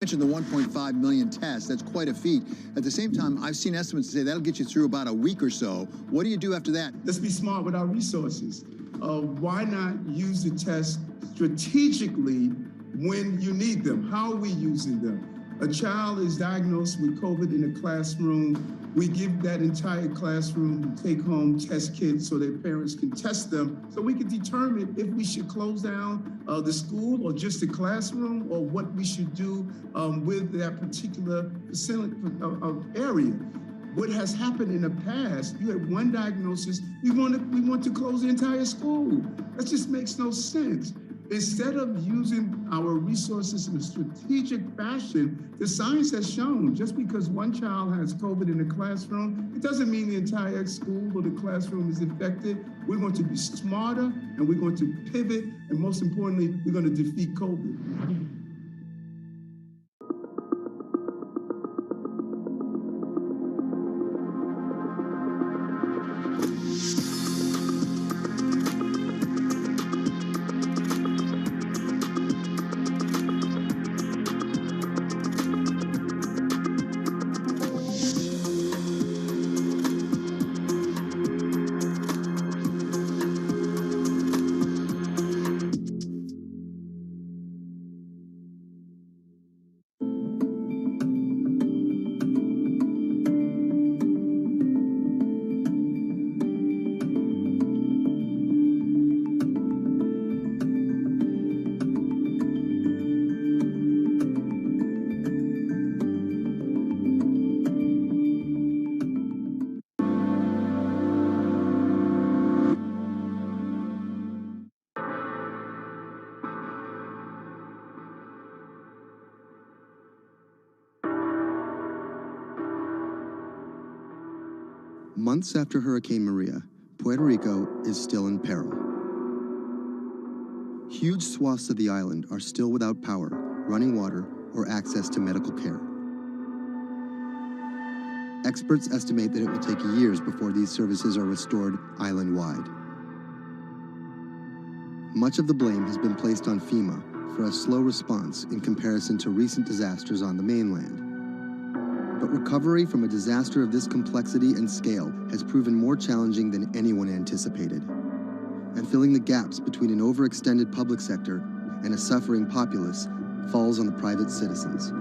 mentioned the 1.5 million tests. That's quite a feat. At the same time, I've seen estimates say that'll get you through about a week or so. What do you do after that? Let's be smart with our resources. Why not use the test strategically when you need them? How are we using them? A child is diagnosed with COVID in a classroom. We give that entire classroom take-home test kits so their parents can test them, so we can determine if we should close down the school or just the classroom, or what we should do with that particular facility area. What has happened in the past, you had one diagnosis, we want to close the entire school. That just makes no sense. Instead of using our resources in a strategic fashion, the science has shown just because one child has COVID in the classroom, it doesn't mean the entire school or the classroom is infected. We're going to be smarter, and we're going to pivot, and most importantly, we're going to defeat COVID. Months after Hurricane Maria, Puerto Rico is still in peril. Huge swaths of the island are still without power, running water, or access to medical care. Experts estimate that it will take years before these services are restored island-wide. Much of the blame has been placed on FEMA for a slow response in comparison to recent disasters on the mainland. But recovery from a disaster of this complexity and scale has proven more challenging than anyone anticipated. And filling the gaps between an overextended public sector and a suffering populace falls on the private citizens.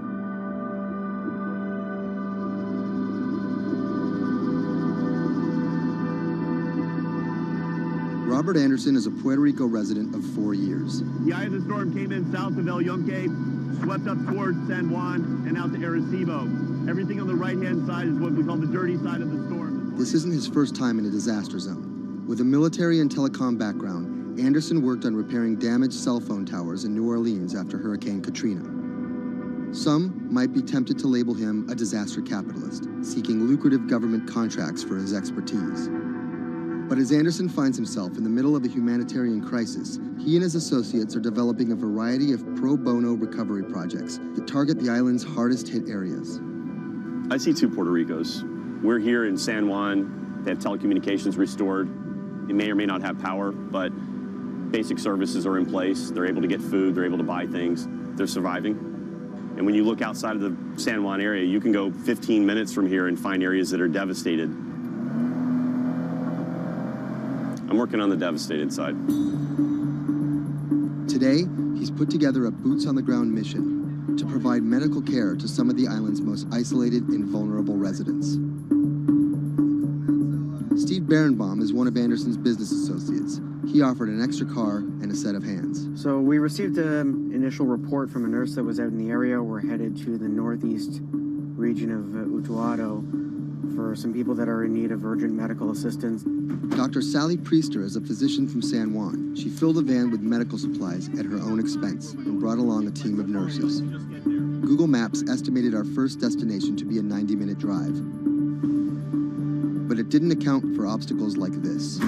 Robert Anderson is a Puerto Rico resident of 4 years. The eye of the storm came in south of El Yunque, swept up towards San Juan and out to Arecibo. Everything on the right-hand side is what we call the dirty side of the storm. This isn't his first time in a disaster zone. With a military and telecom background, Anderson worked on repairing damaged cell phone towers in New Orleans after Hurricane Katrina. Some might be tempted to label him a disaster capitalist, seeking lucrative government contracts for his expertise. But as Anderson finds himself in the middle of a humanitarian crisis, he and his associates are developing a variety of pro bono recovery projects that target the island's hardest hit areas. I see two Puerto Ricos. We're here in San Juan. They have telecommunications restored. They may or may not have power, but basic services are in place. They're able to get food. They're able to buy things. They're surviving. And when you look outside of the San Juan area, you can go 15 minutes from here and find areas that are devastated. I'm working on the devastated side. Today, he's put together a boots-on-the-ground mission to provide medical care to some of the island's most isolated and vulnerable residents. Steve Berenbaum is one of Anderson's business associates. He offered an extra car and a set of hands. So we received an initial report from a nurse that was out in the area. We're headed to the northeast region of Utuado for some people that are in need of urgent medical assistance. Dr. Sally Priester is a physician from San Juan. She filled a van with medical supplies at her own expense and brought along a team of nurses. Google Maps estimated our first destination to be a 90-minute drive. But it didn't account for obstacles like this.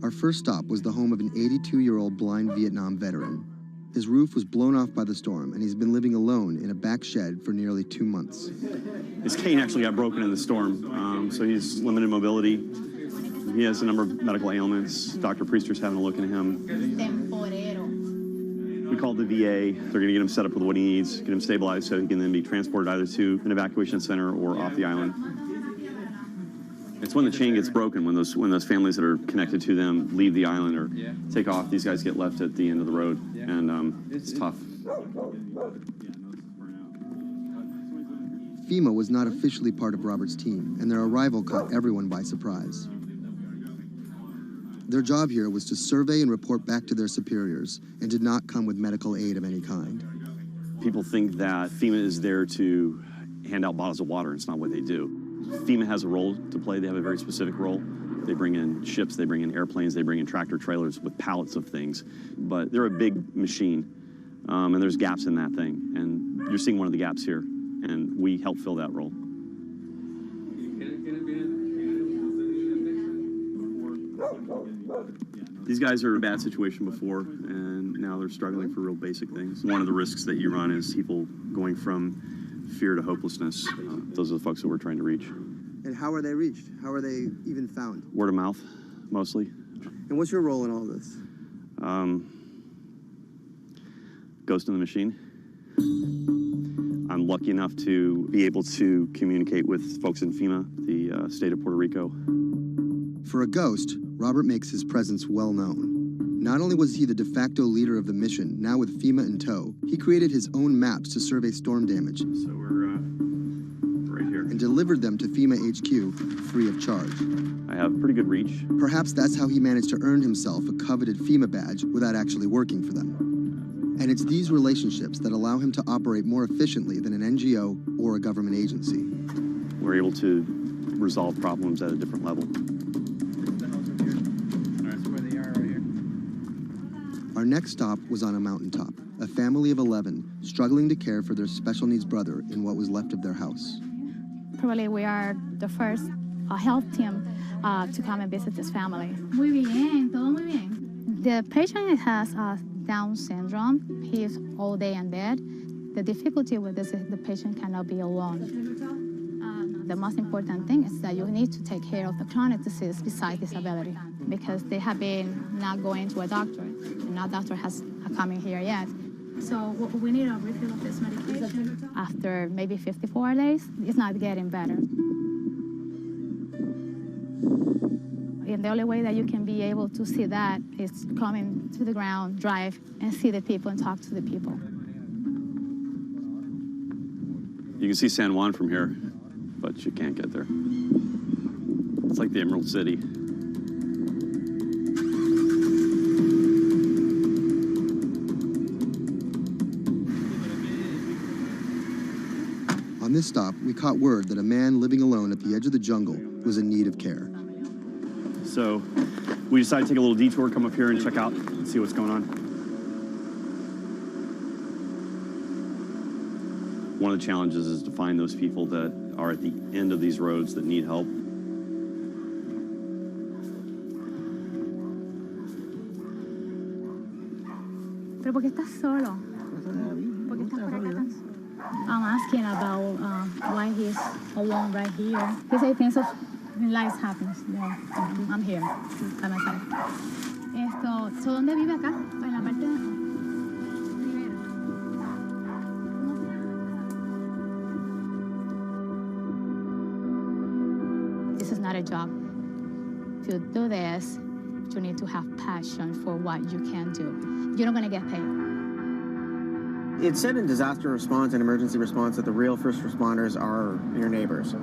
Our first stop was the home of an 82-year-old blind Vietnam veteran. His roof was blown off by the storm, and he's been living alone in a back shed for nearly 2 months. His cane actually got broken in the storm, so he's limited mobility. He has a number of medical ailments. Dr. Priester's having a look at him. We called the VA. They're going to get him set up with what he needs, get him stabilized so he can then be transported either to an evacuation center or off the island. It's when the chain gets broken, when those families that are connected to them leave the island or take off, these guys get left at the end of the road, and it's tough. FEMA was not officially part of Robert's team, and their arrival caught everyone by surprise. Their job here was to survey and report back to their superiors, and did not come with medical aid of any kind. People think that FEMA is there to hand out bottles of water. It's not what they do. FEMA has a role to play. They have a very specific role. They bring in ships, they bring in airplanes, they bring in tractor trailers with pallets of things. But they're a big machine, and there's gaps in that thing. And you're seeing one of the gaps here, and we help fill that role. These guys are in a bad situation before, and now they're struggling for real basic things. One of the risks that you run is people going from fear to hopelessness. Those are the folks that we're trying to reach. And how are they reached? How are they even found? Word of mouth, mostly. And what's your role in all this? Ghost in the machine. I'm lucky enough to be able to communicate with folks in FEMA, the state of Puerto Rico. For a ghost, Robert makes his presence well known. Not only was he the de facto leader of the mission, now with FEMA in tow, he created his own maps to survey storm damage. So we're right here. And delivered them to FEMA HQ free of charge. I have pretty good reach. Perhaps that's how he managed to earn himself a coveted FEMA badge without actually working for them. And it's these relationships that allow him to operate more efficiently than an NGO or a government agency. We're able to resolve problems at a different level. Our next stop was on a mountaintop, a family of 11 struggling to care for their special needs brother in what was left of their house. Probably we are the first health team to come and visit this family. Muy bien, todo muy bien. The patient has Down syndrome. He is all day in bed. The difficulty with this is the patient cannot be alone. The most important thing is that you need to take care of the chronic disease besides disability, because they have been not going to a doctor, and no doctor has come in here yet. So we need a refill of this medication. After maybe 54 days, it's not getting better. And the only way that you can be able to see that is coming to the ground, drive, and see the people and talk to the people. You can see San Juan from here, but you can't get there. It's like the Emerald City. On this stop, we caught word that a man living alone at the edge of the jungle was in need of care. So we decided to take a little detour, come up here and check out and see what's going on. One of the challenges is to find those people that are at the end of these roads that need help. ¿Pero por qué estás solo? ¿Por qué estás por acá tan solo? I'm asking about why he's alone right here. He said things of life happens. Yeah, I'm here by myself. So ¿dónde vive acá? En la parte de... This is not a job. To do this, you need to have passion for what you can do. You're not going to get paid. It's said in disaster response and emergency response that the real first responders are your neighbors.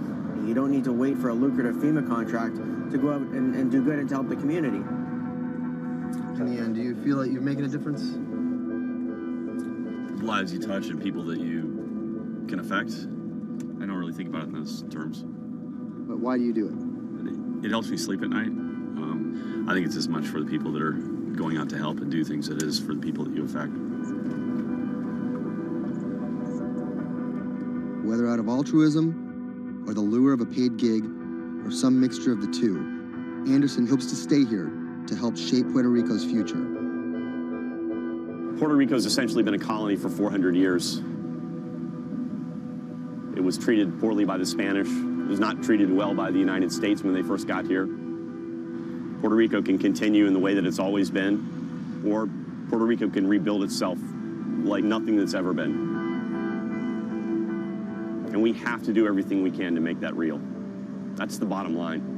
You don't need to wait for a lucrative FEMA contract to go out and do good and to help the community. In the end, do you feel like you're making a difference? Lives you touch and people that you can affect. I don't really think about it in those terms. But why do you do it? It helps me sleep at night. I think it's as much for the people that are going out to help and do things as it is for the people that you affect. Whether out of altruism, or the lure of a paid gig, or some mixture of the two, Anderson hopes to stay here to help shape Puerto Rico's future. Puerto Rico's essentially been a colony for 400 years. It was treated poorly by the Spanish. It was not treated well by the United States when they first got here. Puerto Rico can continue in the way that it's always been, or Puerto Rico can rebuild itself like nothing that's ever been. And we have to do everything we can to make that real. That's the bottom line.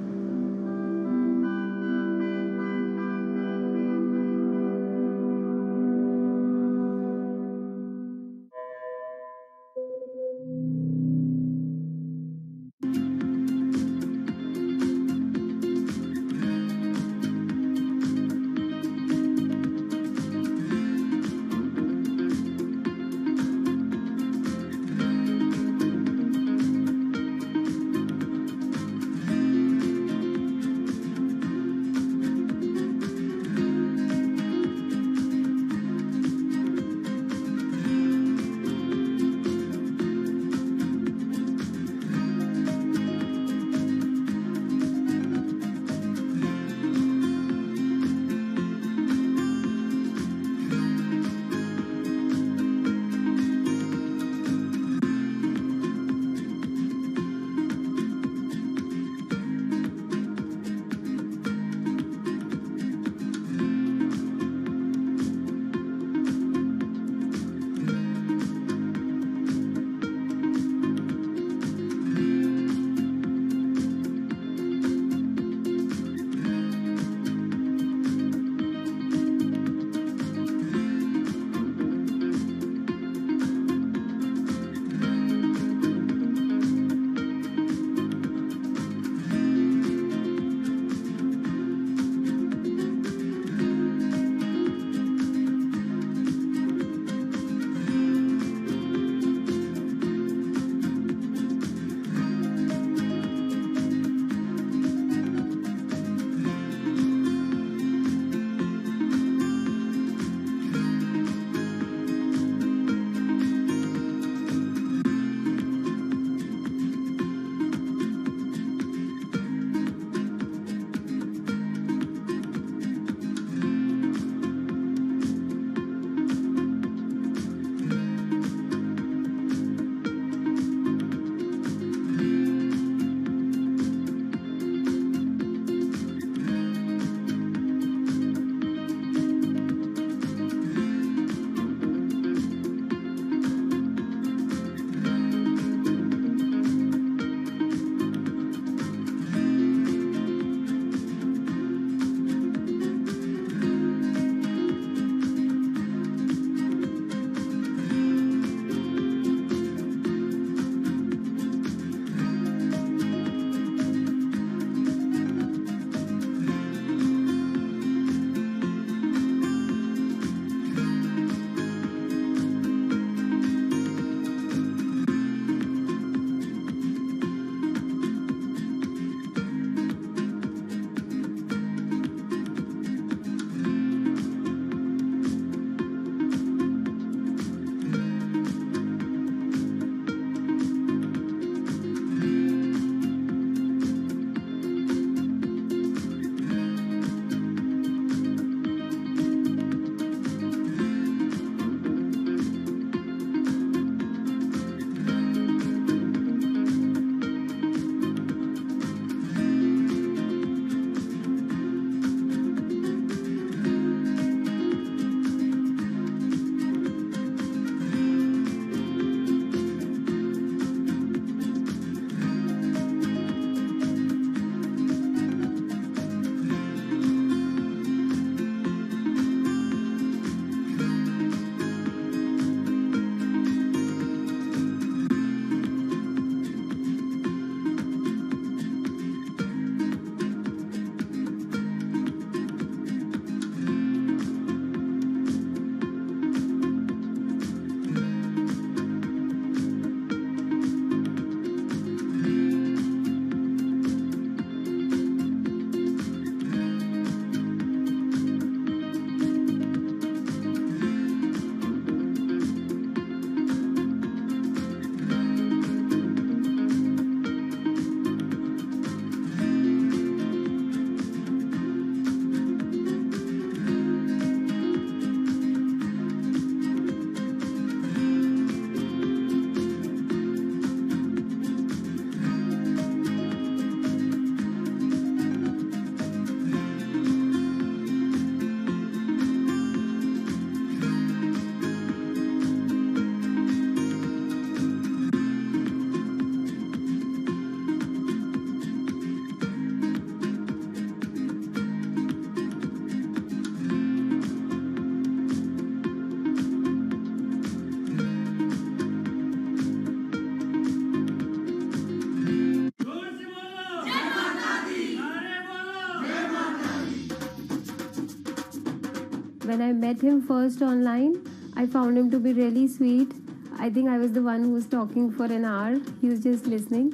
When I met him first online, I found him to be really sweet. I think I was the one who was talking for an hour. He was just listening.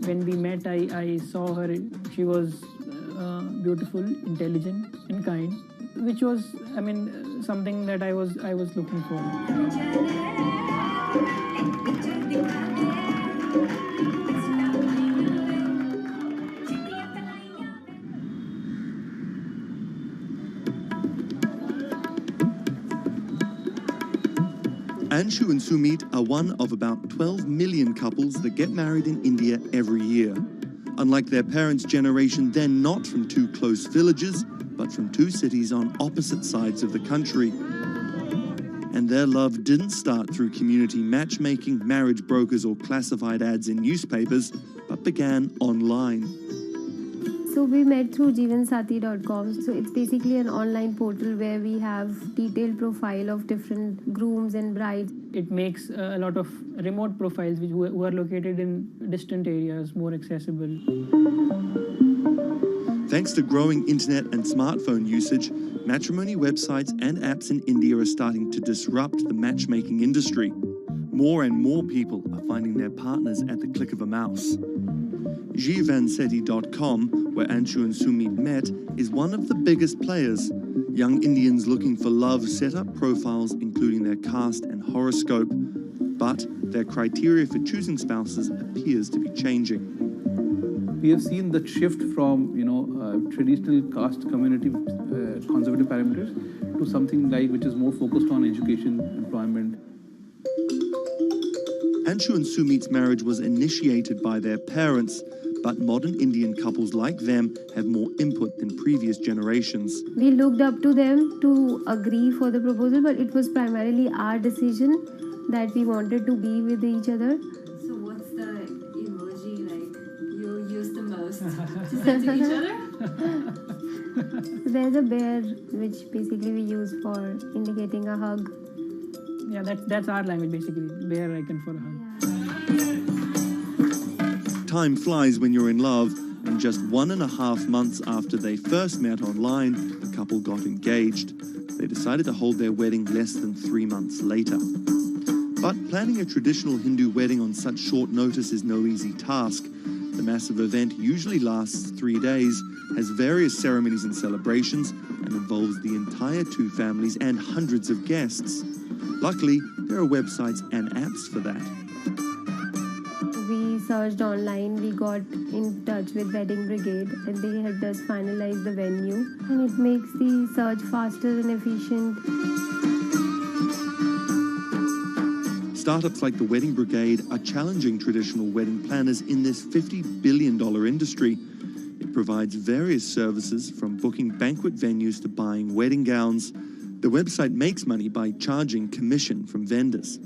When we met, I saw her. She was beautiful, intelligent, and kind, which was, something that I was looking for. Anshu and Sumit are one of about 12 million couples that get married in India every year. Unlike their parents' generation, they're not from two close villages, but from two cities on opposite sides of the country. And their love didn't start through community matchmaking, marriage brokers, or classified ads in newspapers, but began online. So we met through jeevansathi.com. So it's basically an online portal where we have detailed profile of different grooms and brides. It makes a lot of remote profiles who are located in distant areas more accessible. Thanks to growing internet and smartphone usage, matrimony websites and apps in India are starting to disrupt the matchmaking industry. More and more people are finding their partners at the click of a mouse. jeevansathi.com, where Anshu and Sumit met, is one of the biggest players. Young Indians looking for love set up profiles including their caste and horoscope, but their criteria for choosing spouses appears to be changing. We have seen the shift from, traditional caste community conservative parameters to something like which is more focused on education, employment. Anshu and Sumit's marriage was initiated by their parents, but modern Indian couples like them have more input than previous generations. We looked up to them to agree for the proposal, but it was primarily our decision that we wanted to be with each other. So what's the emoji like you use the most to send to each other? There's a bear which basically we use for indicating a hug. Yeah, that's our language basically. Bear icon for a hug. Time flies when you're in love, and just 1.5 months after they first met online, the couple got engaged. They decided to hold their wedding less than 3 months later. But planning a traditional Hindu wedding on such short notice is no easy task. The massive event usually lasts 3 days, has various ceremonies and celebrations, and involves the entire two families and hundreds of guests. Luckily, there are websites and apps for that. We searched online, we got in touch with Wedding Brigade, and they helped us finalize the venue. And it makes the search faster and efficient. Startups like the Wedding Brigade are challenging traditional wedding planners in this $50 billion industry. It provides various services from booking banquet venues to buying wedding gowns. The website makes money by charging commission from vendors.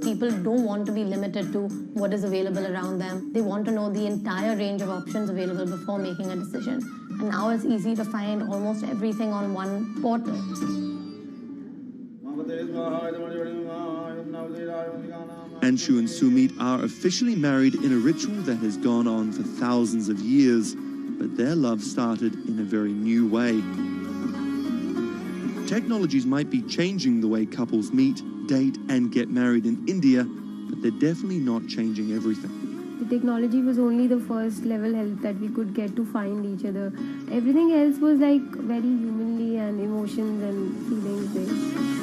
People don't want to be limited to what is available around them. They want to know the entire range of options available before making a decision. And now it's easy to find almost everything on one portal. Anshu and Sumit are officially married in a ritual that has gone on for thousands of years, but their love started in a very new way. Technologies might be changing the way couples meet, date, and get married in India, but they're definitely not changing everything. The technology was only the first level help that we could get to find each other. Everything else was like very humanly and emotions and feelings based.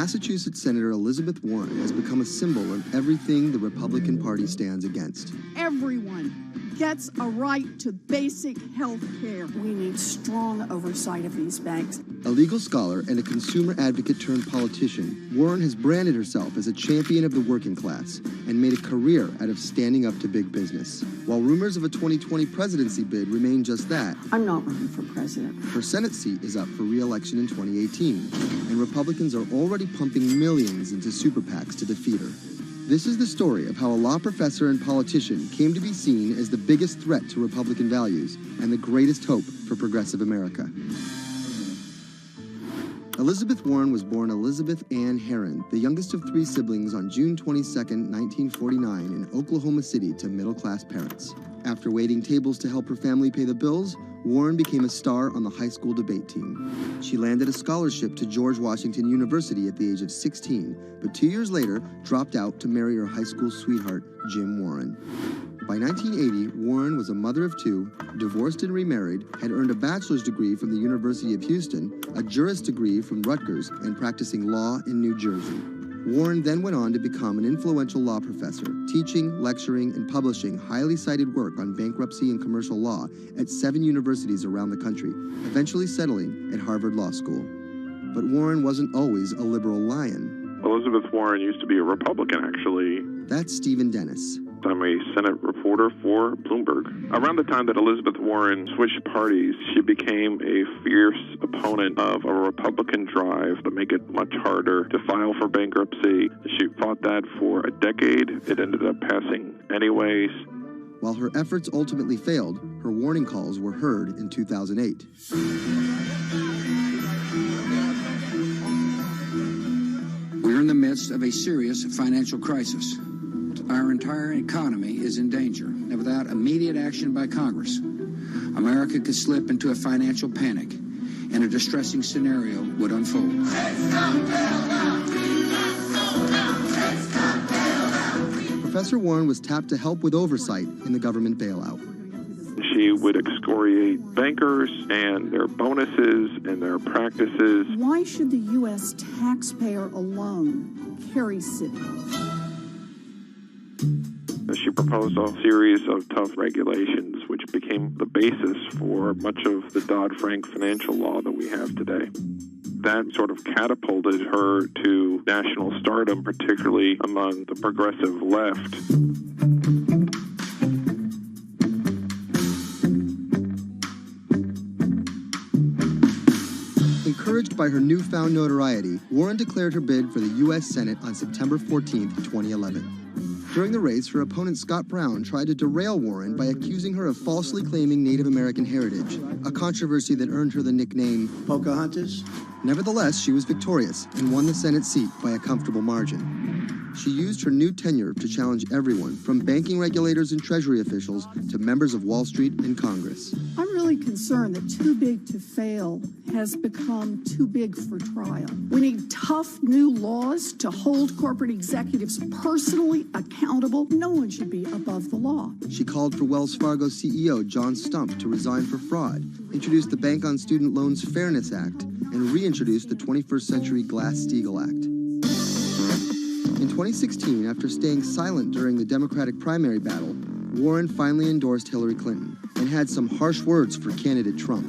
Massachusetts Senator Elizabeth Warren has become a symbol of everything the Republican Party stands against. Everyone gets a right to basic health care. We need strong oversight of these banks. A legal scholar and a consumer advocate turned politician, Warren has branded herself as a champion of the working class and made a career out of standing up to big business. While rumors of a 2020 presidency bid remain just that, I'm not running for president. her Senate seat is up for re-election in 2018, and Republicans are already pumping millions into super PACs to defeat her. This is the story of how a law professor and politician came to be seen as the biggest threat to Republican values and the greatest hope for progressive America. Elizabeth Warren was born Elizabeth Ann Herron, the youngest of 3 siblings, on June 22, 1949 in Oklahoma City to middle-class parents. After waiting tables to help her family pay the bills, Warren became a star on the high school debate team. She landed a scholarship to George Washington University at the age of 16, but 2 years later dropped out to marry her high school sweetheart, Jim Warren. By 1980, Warren was a mother of 2, divorced and remarried, had earned a bachelor's degree from the University of Houston, a juris degree from Rutgers, and practicing law in New Jersey. Warren then went on to become an influential law professor, teaching, lecturing, and publishing highly cited work on bankruptcy and commercial law at 7 universities around the country, eventually settling at Harvard Law School. But Warren wasn't always a liberal lion. Elizabeth Warren used to be a Republican, actually. That's Stephen Dennis. I'm a Senate reporter for Bloomberg. Around the time that Elizabeth Warren switched parties, she became a fierce opponent of a Republican drive to make it much harder to file for bankruptcy. She fought that for a decade. It ended up passing anyways. While her efforts ultimately failed, her warning calls were heard in 2008. We're in the midst of a serious financial crisis. Our entire economy is in danger, and without immediate action by Congress, America could slip into a financial panic, and a distressing scenario would unfold. Professor Warren was tapped to help with oversight in the government bailout. She would excoriate bankers and their bonuses and their practices. Why should the U.S. taxpayer alone carry Citi? She proposed a series of tough regulations, which became the basis for much of the Dodd-Frank financial law that we have today. That sort of catapulted her to national stardom, particularly among the progressive left. Encouraged by her newfound notoriety, Warren declared her bid for the U.S. Senate on September 14, 2011. During the race, her opponent Scott Brown tried to derail Warren by accusing her of falsely claiming Native American heritage, a controversy that earned her the nickname Pocahontas. Nevertheless, she was victorious and won the Senate seat by a comfortable margin. She used her new tenure to challenge everyone, from banking regulators and Treasury officials to members of Wall Street and Congress. I'm really concerned that too big to fail has become too big for trial. We need tough new laws to hold corporate executives personally accountable. No one should be above the law. She called for Wells Fargo CEO John Stump to resign for fraud, introduced the Bank on Student Loans Fairness Act, and reintroduced the 21st Century Glass-Steagall Act. In 2016, after staying silent during the Democratic primary battle, Warren finally endorsed Hillary Clinton and had some harsh words for candidate Trump.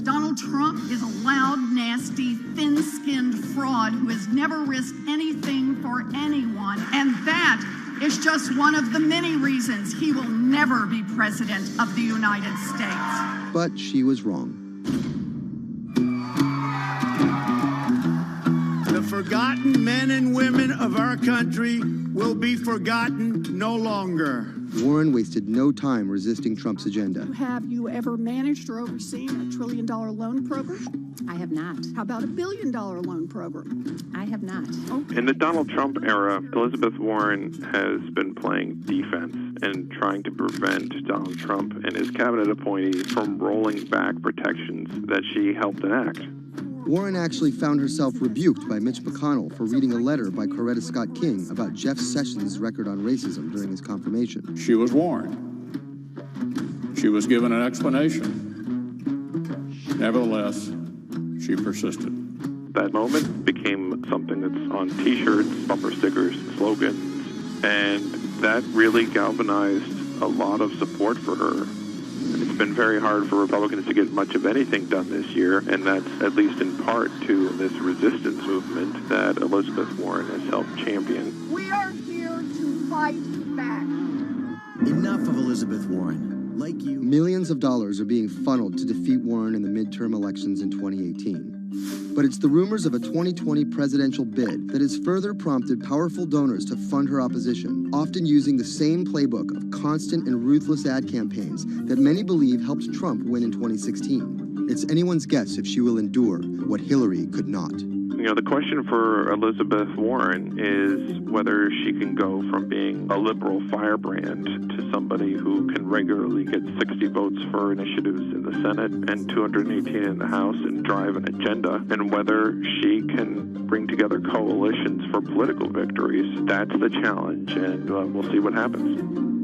Donald Trump is a loud, nasty, thin-skinned fraud who has never risked anything for anyone, and that is just one of the many reasons he will never be president of the United States. But she was wrong. The forgotten men and women of our country will be forgotten no longer. Warren wasted no time resisting Trump's agenda. Have you ever managed or overseen a $1 trillion loan program? I have not. How about a $1 billion loan program? I have not. Okay. In the Donald Trump era, Elizabeth Warren has been playing defense and trying to prevent Donald Trump and his cabinet appointees from rolling back protections that she helped enact. Warren actually found herself rebuked by Mitch McConnell for reading a letter by Coretta Scott King about Jeff Sessions' record on racism during his confirmation. She was warned. She was given an explanation. Nevertheless, she persisted. That moment became something that's on T-shirts, bumper stickers, slogans, and that really galvanized a lot of support for her. It's been very hard for Republicans to get much of anything done this year, and that's at least in part to this resistance movement that Elizabeth Warren has helped champion. We are here to fight back. Enough of Elizabeth Warren. Like you. Millions of dollars are being funneled to defeat Warren in the midterm elections in 2018. But it's the rumors of a 2020 presidential bid that has further prompted powerful donors to fund her opposition, often using the same playbook of constant and ruthless ad campaigns that many believe helped Trump win in 2016. It's anyone's guess if she will endure what Hillary could not. You know, the question for Elizabeth Warren is whether she can go from being a liberal firebrand to somebody who can regularly get 60 votes for initiatives in the Senate and 218 in the House and drive an agenda, and whether she can bring together coalitions for political victories. That's the challenge, and we'll see what happens.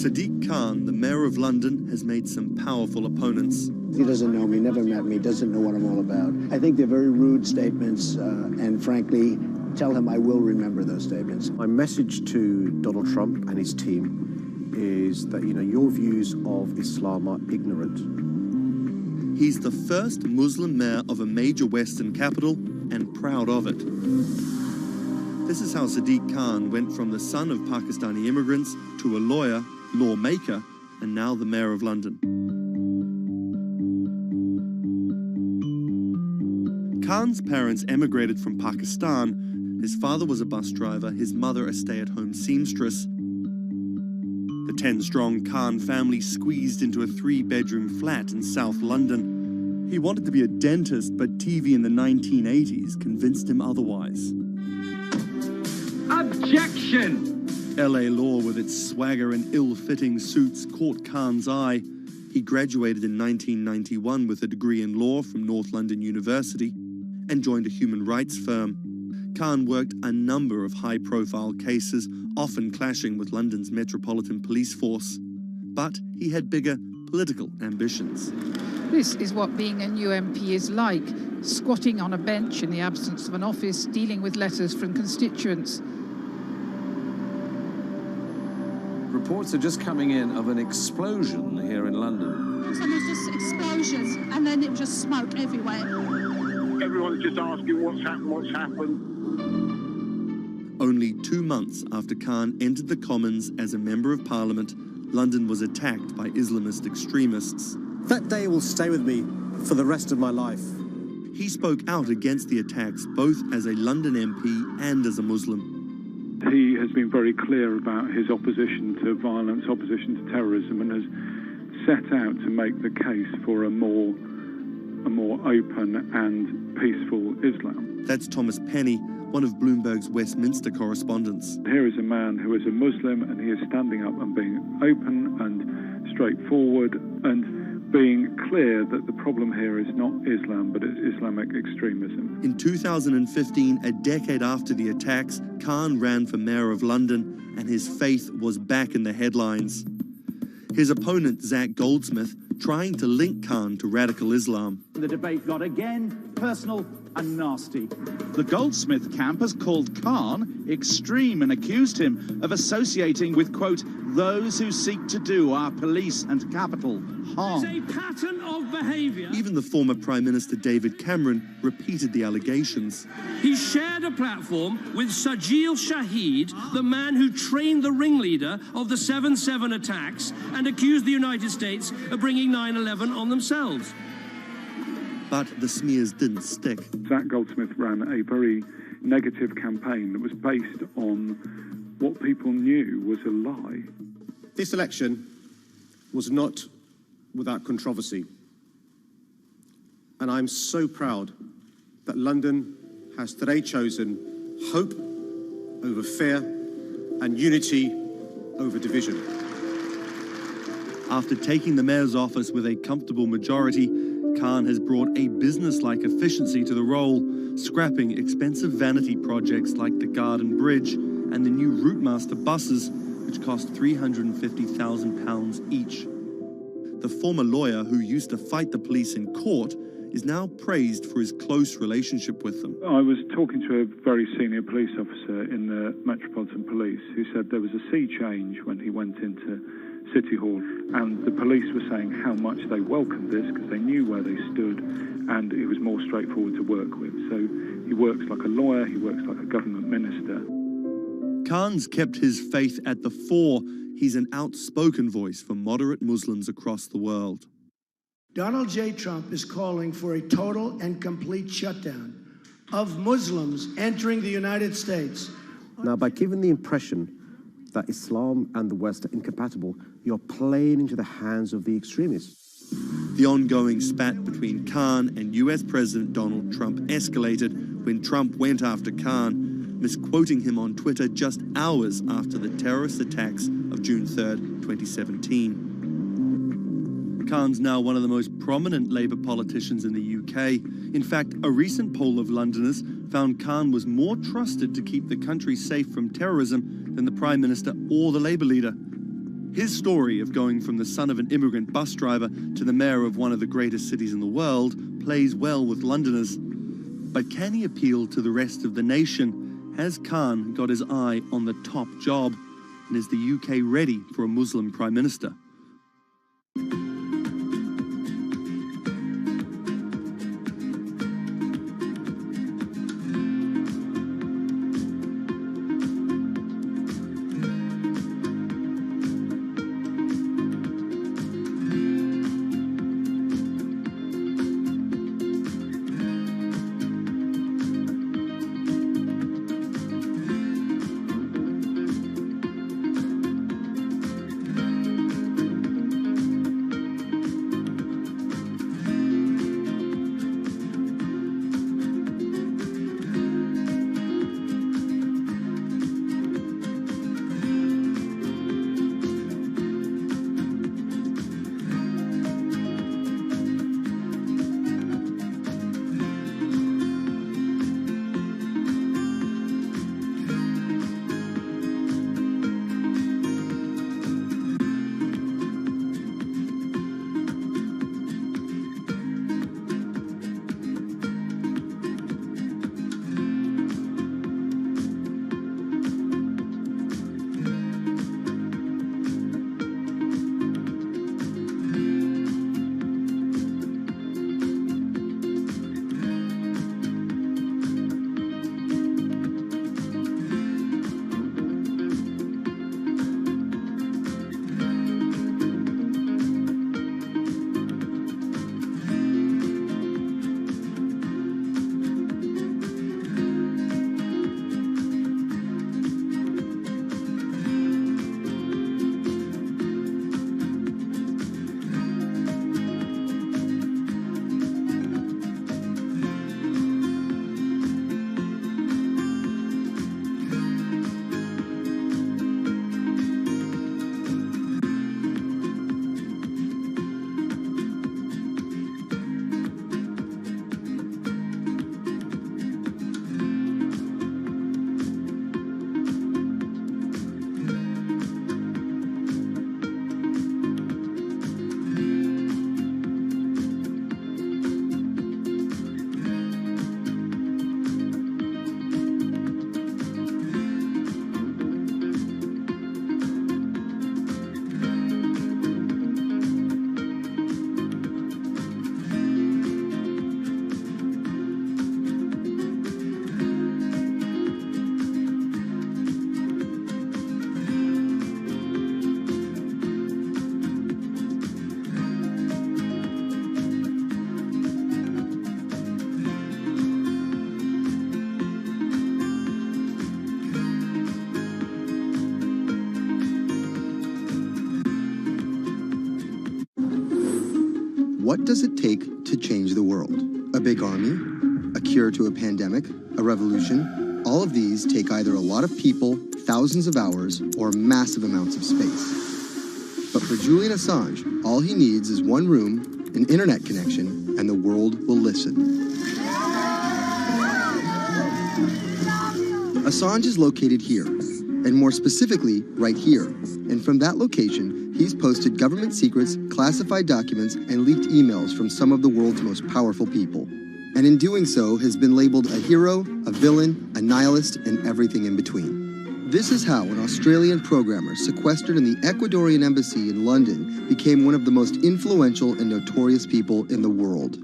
Sadiq Khan, the mayor of London, has made some powerful opponents. He doesn't know me, never met me, doesn't know what I'm all about. I think they're very rude statements, and frankly, tell him I will remember those statements. My message to Donald Trump and his team is that, your views of Islam are ignorant. He's the first Muslim mayor of a major Western capital and proud of it. This is how Sadiq Khan went from the son of Pakistani immigrants to a lawyer, lawmaker, and now the mayor of London. Khan's parents emigrated from Pakistan. His father was a bus driver, his mother a stay-at-home seamstress. The 10-strong Khan family squeezed into a 3-bedroom flat in South London. He wanted to be a dentist, but TV in the 1980s convinced him otherwise. Objection! LA law, with its swagger and ill-fitting suits, caught Khan's eye. He graduated in 1991 with a degree in law from North London University and joined a human rights firm. Khan worked a number of high-profile cases, often clashing with London's Metropolitan Police Force. But he had bigger political ambitions. This is what being a new MP is like, squatting on a bench in the absence of an office, dealing with letters from constituents. Reports are just coming in of an explosion here in London. And there's just explosions, and then it was just smoke everywhere. Everyone's just asking what's happened. Only 2 months after Khan entered the Commons as a Member of Parliament, London was attacked by Islamist extremists. That day will stay with me for the rest of my life. He spoke out against the attacks both as a London MP and as a Muslim. He has been very clear about his opposition to violence, opposition to terrorism, and has set out to make the case for a more open and peaceful Islam. That's Thomas Penny, one of Bloomberg's Westminster correspondents. Here is a man who is a Muslim, and he is standing up and being open and straightforward and being clear that the problem here is not Islam, but it's Islamic extremism. In 2015, a decade after the attacks, Khan ran for mayor of London, and his faith was back in the headlines. His opponent, Zach Goldsmith, trying to link Khan to radical Islam. The debate got again personal and nasty. The Goldsmith camp has called Khan extreme and accused him of associating with, quote, those who seek to do our police and capital harm. It's a pattern of behaviour. Even the former Prime Minister David Cameron repeated the allegations. He shared a platform with Sajil Shahid, the man who trained the ringleader of the 7/7 attacks and accused the United States of bringing 9/11 on themselves. But the smears didn't stick. Zach Goldsmith ran a very negative campaign that was based on what people knew was a lie. This election was not without controversy. And I'm so proud that London has today chosen hope over fear and unity over division. After taking the mayor's office with a comfortable majority, Khan has brought a business-like efficiency to the role, scrapping expensive vanity projects like the Garden Bridge and the new Routemaster buses, which cost £350,000 each. The former lawyer who used to fight the police in court is now praised for his close relationship with them. I was talking to a very senior police officer in the Metropolitan Police who said there was a sea change when he went into City Hall, and the police were saying how much they welcomed this because they knew where they stood and it was more straightforward to work with. So he works like a lawyer, he works like a government minister. Khan's kept his faith at the fore. He's an outspoken voice for moderate Muslims across the world. Donald J. Trump is calling for a total and complete shutdown of Muslims entering the United States. Now, by giving the impression that Islam and the West are incompatible, you're playing into the hands of the extremists. The ongoing spat between Khan and US President Donald Trump escalated when Trump went after Khan, misquoting him on Twitter just hours after the terrorist attacks of June 3rd, 2017. Khan's now one of the most prominent Labour politicians in the UK. In fact, a recent poll of Londoners found Khan was more trusted to keep the country safe from terrorism than the Prime Minister or the Labour leader. His story of going from the son of an immigrant bus driver to the mayor of one of the greatest cities in the world plays well with Londoners. But can he appeal to the rest of the nation? Has Khan got his eye on the top job? And is the UK ready for a Muslim Prime Minister? What does it take to change the world? A big army? A cure to a pandemic? A revolution? All of these take either a lot of people, thousands of hours, or massive amounts of space. But for Julian Assange, all he needs is one room, an internet connection, and the world will listen. Assange is located here, and more specifically, right here. And from that location, he's posted government secrets, classified documents, and leaked emails from some of the world's most powerful people. And in doing so, has been labeled a hero, a villain, a nihilist, and everything in between. This is how an Australian programmer sequestered in the Ecuadorian embassy in London became one of the most influential and notorious people in the world.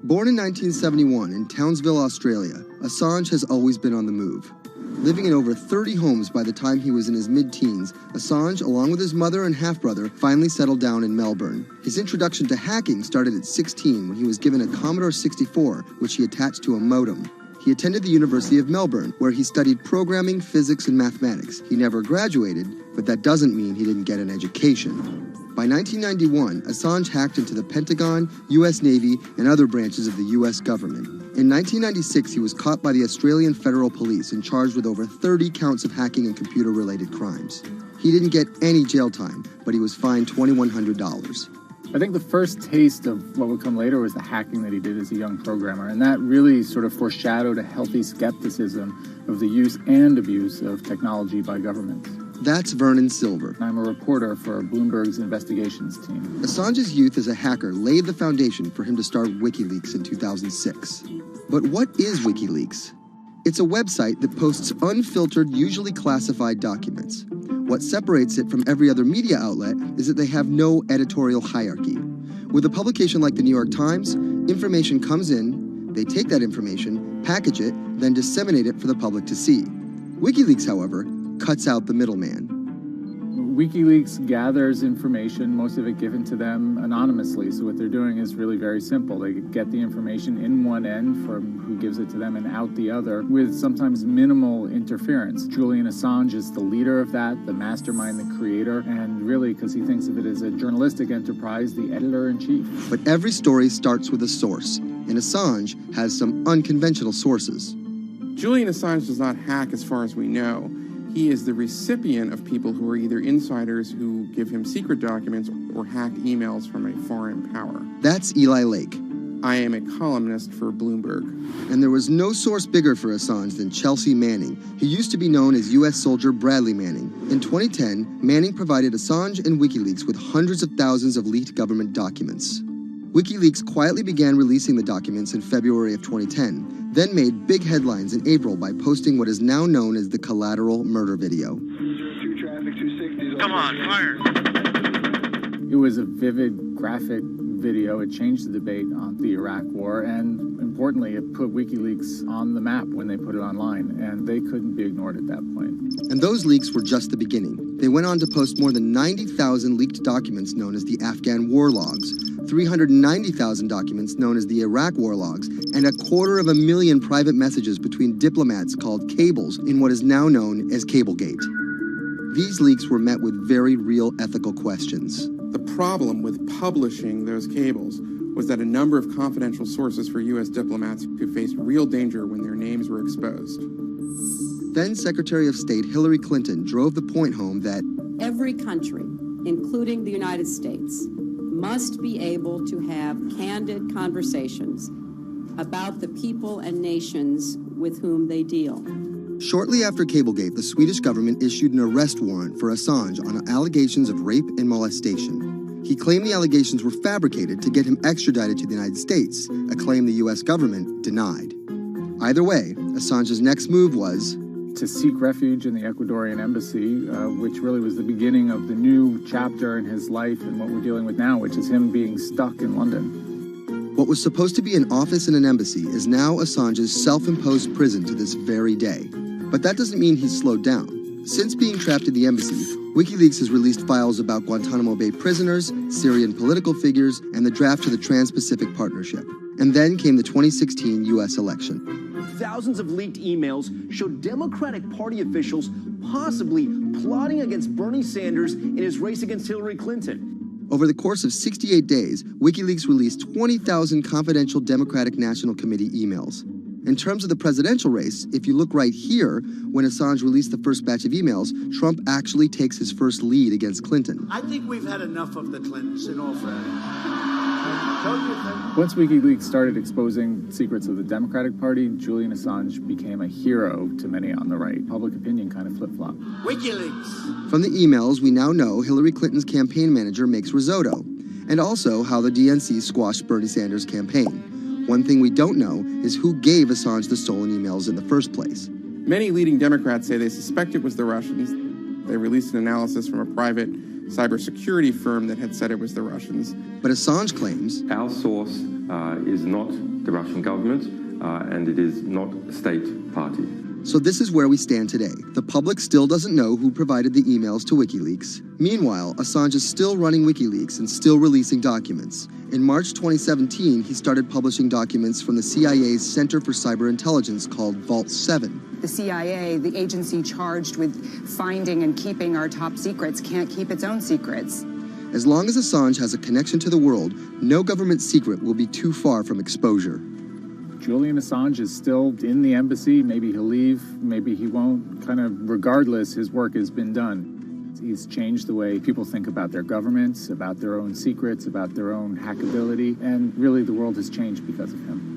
Born in 1971 in Townsville, Australia, Assange has always been on the move. Living in over 30 homes by the time he was in his mid-teens, Assange, along with his mother and half-brother, finally settled down in Melbourne. His introduction to hacking started at 16 when he was given a Commodore 64, which he attached to a modem. He attended the University of Melbourne, where he studied programming, physics, and mathematics. He never graduated, but that doesn't mean he didn't get an education. By 1991, Assange hacked into the Pentagon, U.S. Navy, and other branches of the U.S. government. In 1996, he was caught by the Australian Federal Police and charged with over 30 counts of hacking and computer-related crimes. He didn't get any jail time, but he was fined $2,100. I think the first taste of what would come later was the hacking that he did as a young programmer, and that really sort of foreshadowed a healthy skepticism of the use and abuse of technology by governments. That's Vernon Silver. I'm a reporter for Bloomberg's investigations team. Assange's youth as a hacker laid the foundation for him to start WikiLeaks in 2006. But what is WikiLeaks? It's a website that posts unfiltered, usually classified documents. What separates it from every other media outlet is that they have no editorial hierarchy. With a publication like the New York Times, information comes in, they take that information, package it, then disseminate it for the public to see. WikiLeaks, however, cuts out the middleman. WikiLeaks gathers information, most of it given to them anonymously. So what they're doing is really very simple. They get the information in one end from who gives it to them and out the other with sometimes minimal interference. Julian Assange is the leader of that, the mastermind, the creator, and really, because he thinks of it as a journalistic enterprise, the editor-in-chief. But every story starts with a source, and Assange has some unconventional sources. Julian Assange does not hack as far as we know. He is the recipient of people who are either insiders who give him secret documents or hacked emails from a foreign power. That's Eli Lake. I am a columnist for Bloomberg. And there was no source bigger for Assange than Chelsea Manning. He used to be known as U.S. soldier Bradley Manning. In 2010, Manning provided Assange and WikiLeaks with hundreds of thousands of leaked government documents. WikiLeaks quietly began releasing the documents in February of 2010, then made big headlines in April by posting what is now known as the collateral murder video. Come on, fire! It was a vivid, graphic video. It changed the debate on the Iraq War, and importantly, it put WikiLeaks on the map when they put it online, and they couldn't be ignored at that point. And those leaks were just the beginning. They went on to post more than 90,000 leaked documents known as the Afghan war logs, 390,000 documents known as the Iraq war logs, and 250,000 private messages between diplomats called cables in what is now known as Cablegate. These leaks were met with very real ethical questions. The problem with publishing those cables was that a number of confidential sources for U.S. diplomats who faced real danger when their names were exposed. Then Secretary of State Hillary Clinton drove the point home that every country, including the United States, must be able to have candid conversations about the people and nations with whom they deal. Shortly after Cablegate, the Swedish government issued an arrest warrant for Assange on allegations of rape and molestation. He claimed the allegations were fabricated to get him extradited to the United States, a claim the U.S. government denied. Either way, Assange's next move was to seek refuge in the Ecuadorian embassy, which really was the beginning of the new chapter in his life and what we're dealing with now, which is him being stuck in London. What was supposed to be an office in an embassy is now Assange's self-imposed prison to this very day. But that doesn't mean he's slowed down. Since being trapped in the embassy, WikiLeaks has released files about Guantanamo Bay prisoners, Syrian political figures, and the draft to the Trans-Pacific Partnership. And then came the 2016 U.S. election. Thousands of leaked emails showed Democratic Party officials possibly plotting against Bernie Sanders in his race against Hillary Clinton. Over the course of 68 days, WikiLeaks released 20,000 confidential Democratic National Committee emails. In terms of the presidential race, if you look right here, when Assange released the first batch of emails, Trump actually takes his first lead against Clinton. I think we've had enough of the Clintons, in all fairness. Once WikiLeaks started exposing secrets of the Democratic Party, Julian Assange became a hero to many on the right. Public opinion kind of flip-flopped. WikiLeaks! From the emails, we now know Hillary Clinton's campaign manager makes risotto, and also how the DNC squashed Bernie Sanders' campaign. One thing we don't know is who gave Assange the stolen emails in the first place. Many leading Democrats say they suspect it was the Russians. They released an analysis from a private cybersecurity firm that had said it was the Russians. But Assange claims our source is not the Russian government, and it is not a state party. So this is where we stand today. The public still doesn't know who provided the emails to WikiLeaks. Meanwhile, Assange is still running WikiLeaks and still releasing documents. In March 2017, he started publishing documents from the CIA's Center for Cyber Intelligence called Vault 7. The CIA, the agency charged with finding and keeping our top secrets, can't keep its own secrets. As long as Assange has a connection to the world, no government secret will be too far from exposure. Julian Assange is still in the embassy. Maybe he'll leave, maybe he won't. Kind of regardless, his work has been done. He's changed the way people think about their governments, about their own secrets, about their own hackability, and really the world has changed because of him.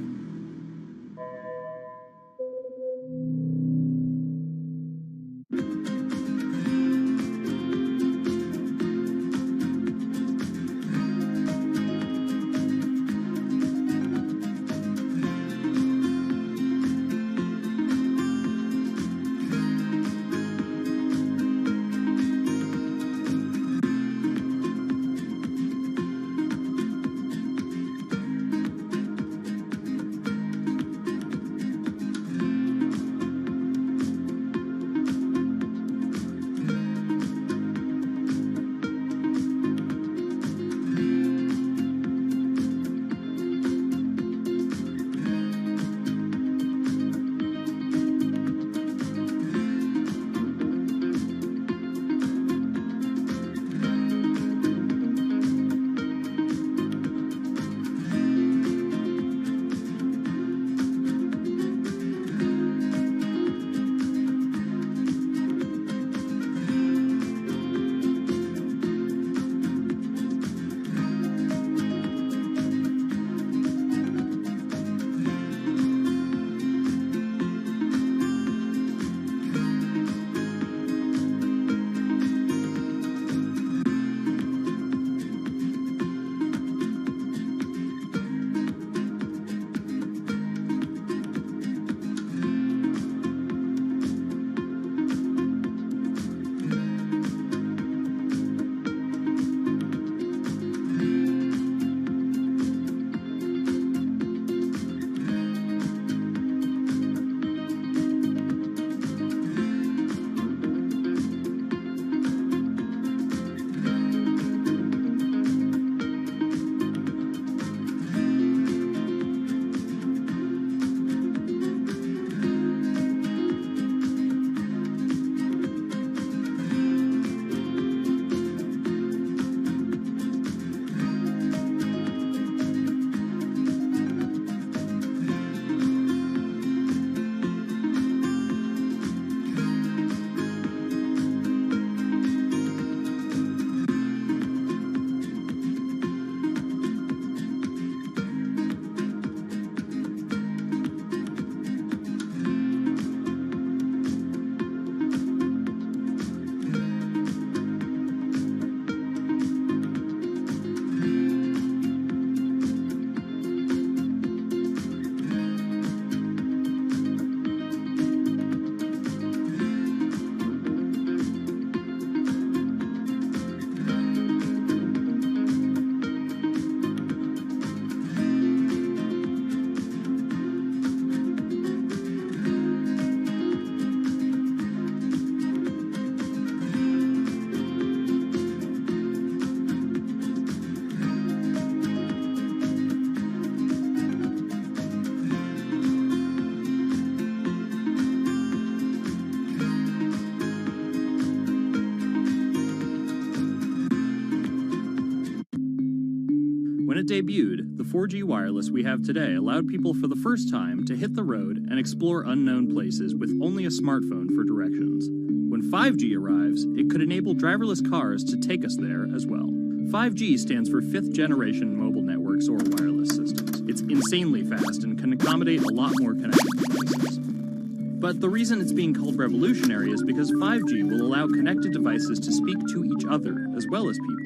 it debuted, the 4G wireless we have today allowed people for the first time to hit the road and explore unknown places with only a smartphone for directions. When 5G arrives, it could enable driverless cars to take us there as well. 5G stands for fifth generation mobile networks or wireless systems. It's insanely fast and can accommodate a lot more connected devices. But the reason it's being called revolutionary is because 5G will allow connected devices to speak to each other as well as people.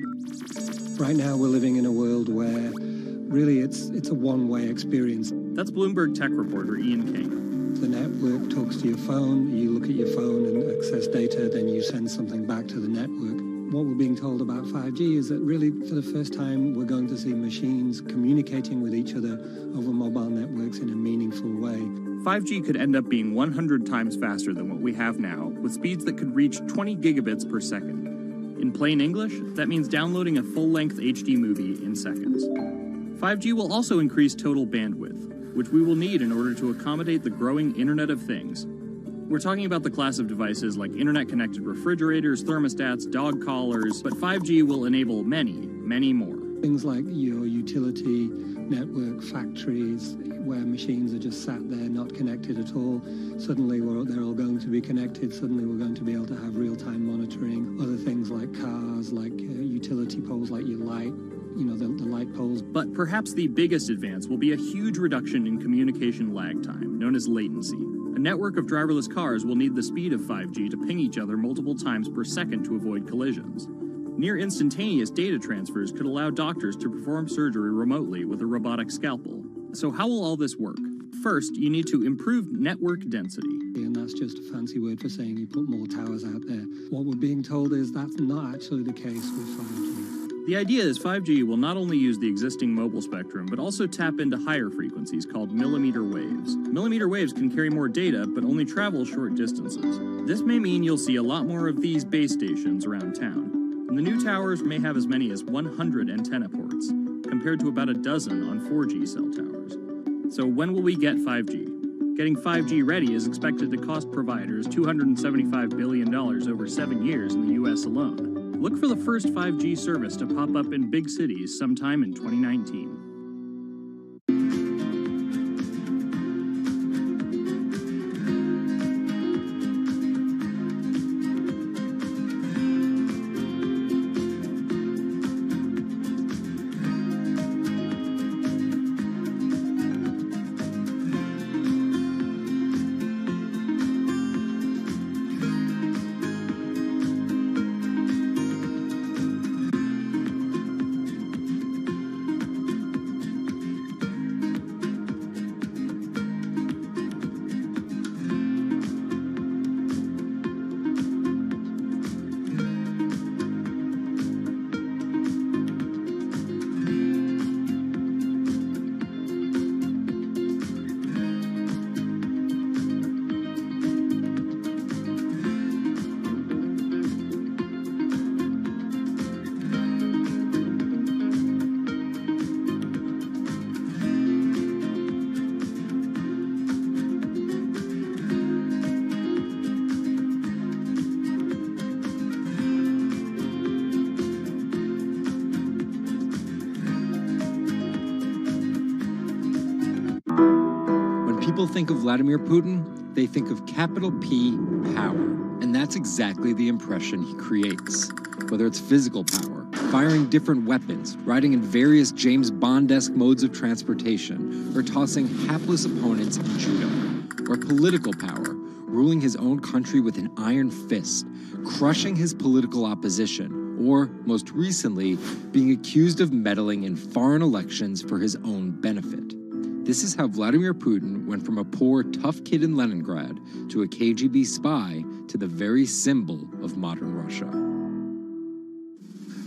Right now we're living in a world where really it's a one-way experience. That's Bloomberg tech reporter Ian King. The network talks to your phone, you look at your phone and access data, then you send something back to the network. What we're being told about 5G is that really for the first time we're going to see machines communicating with each other over mobile networks in a meaningful way. 5G could end up being 100 times faster than what we have now, with speeds that could reach 20 gigabits per second. In plain English, that means downloading a full-length HD movie in seconds. 5G will also increase total bandwidth, which we will need in order to accommodate the growing Internet of Things. We're talking about the class of devices like internet-connected refrigerators, thermostats, dog collars, but 5G will enable many, many more. Things like your utility network, factories, where machines are just sat there not connected at all. Suddenly they're all going to be connected. Suddenly we're going to be able to have real-time monitoring. Other things like cars, like utility poles, like your light, the light poles. But perhaps the biggest advance will be a huge reduction in communication lag time, known as latency. A network of driverless cars will need the speed of 5G to ping each other multiple times per second to avoid collisions. Near instantaneous data transfers could allow doctors to perform surgery remotely with a robotic scalpel. So how will all this work? First, you need to improve network density. And that's just a fancy word for saying you put more towers out there. What we're being told is that's not actually the case with 5G. The idea is 5G will not only use the existing mobile spectrum, but also tap into higher frequencies called millimeter waves. Millimeter waves can carry more data, but only travel short distances. This may mean you'll see a lot more of these base stations around town. And the new towers may have as many as 100 antenna ports, compared to about a dozen on 4G cell towers. So when will we get 5G? Getting 5G ready is expected to cost providers $275 billion over 7 years in the US alone. Look for the first 5G service to pop up in big cities sometime in 2019. People think of Vladimir Putin, they think of capital P, power. And that's exactly the impression he creates. Whether it's physical power, firing different weapons, riding in various James Bond-esque modes of transportation, or tossing hapless opponents in judo. Or political power, ruling his own country with an iron fist, crushing his political opposition, or, most recently, being accused of meddling in foreign elections for his own benefit. This is how Vladimir Putin went from a poor, tough kid in Leningrad to a KGB spy to the very symbol of modern Russia.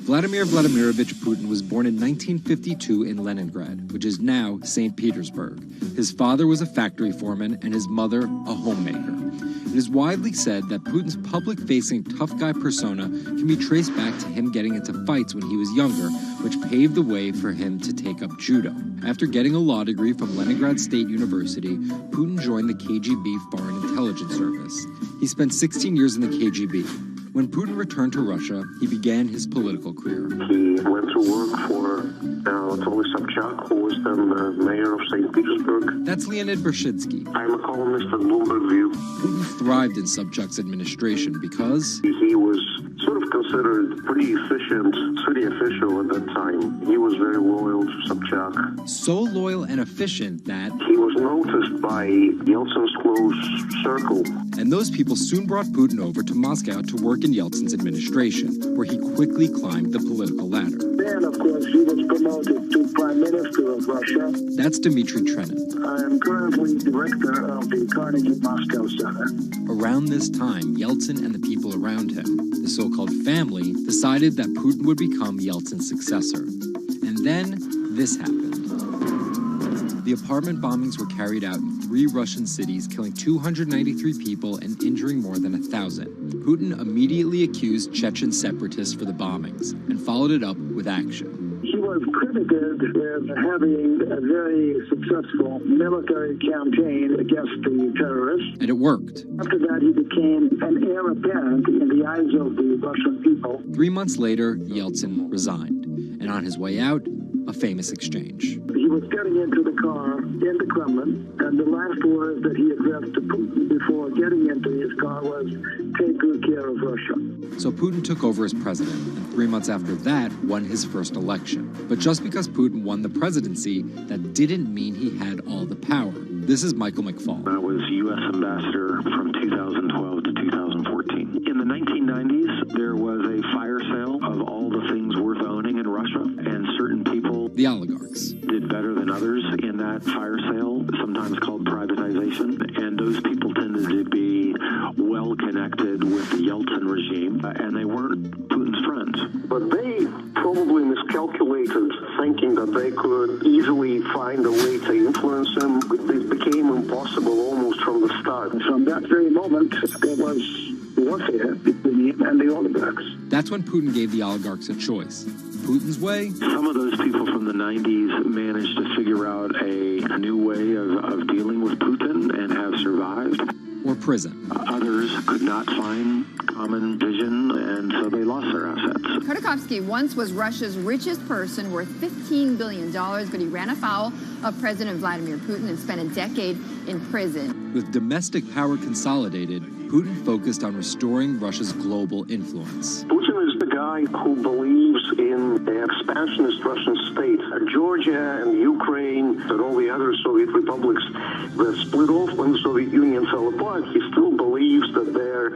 Vladimir Vladimirovich Putin was born in 1952 in Leningrad, which is now St. Petersburg. His father was a factory foreman and his mother a homemaker. It is widely said that Putin's public-facing tough guy persona can be traced back to him getting into fights when he was younger, which paved the way for him to take up judo. After getting a law degree from Leningrad State University, Putin joined the KGB Foreign Intelligence Service. He spent 16 years in the KGB. When Putin returned to Russia, he began his political career. He went to work for Anatoly Sobchak, who was then the mayor of St. Petersburg. That's Leonid Brzezinski. I'm a columnist at Bloomberg View. Putin thrived in Sobchak's administration because he was sort of considered pretty efficient city official at that time. He was very loyal to Sobchak. So loyal and efficient that he was noticed by Yeltsin's close circle. And those people soon brought Putin over to Moscow to work in Yeltsin's administration, where he quickly climbed the political ladder. Then, of course, he was promoted to Prime Minister of Russia. That's Dmitry Trenin. I am currently director of the Carnegie Moscow Center. Around this time, Yeltsin and the people around him, the so-called family, decided that Putin would become Yeltsin's successor. And then this happened. The apartment bombings were carried out in 3 Russian cities, killing 293 people and injuring more than 1,000. Putin immediately accused Chechen separatists for the bombings and followed it up with action. He was credited with having a very successful military campaign against the terrorists. And it worked. After that, he became an heir apparent in the eyes of the Russian people. 3 months later, Yeltsin resigned. And on his way out, a famous exchange. He was getting into the car in the Kremlin, and the last words that he addressed to Putin before getting into his car was, "Take good care of Russia." So Putin took over as president, and 3 months after that, won his first election. But just because Putin won the presidency, that didn't mean he had all the power. This is Michael McFall. I was U.S. ambassador from 2012 to 2014. In the 1990s, there was a fire sale of all the things worth owning in Russia, and certain people, the oligarchs, did better than others in that fire sale, sometimes called privatization, and those people tended to be well connected with the Yeltsin regime, and they weren't Putin's friends. But they probably miscalculated, thinking that they could easily find a way to influence him. It became impossible almost from the start. From that very moment, there was warfare between him and the oligarchs. That's when Putin gave the oligarchs a choice. Putin's way? Some of those people from the 90s managed to figure out a new way of dealing with Putin and have survived. Or prison. Others could not find common vision, and so they lost their assets. Khodorkovsky once was Russia's richest person, worth $15 billion, but he ran afoul of President Vladimir Putin and spent a decade in prison. With domestic power consolidated, Putin focused on restoring Russia's global influence. Putin is the guy who believes in the expansionist Russian state. Georgia and Ukraine and all the other Soviet republics that split off when the Soviet Union fell apart, he still believes that they're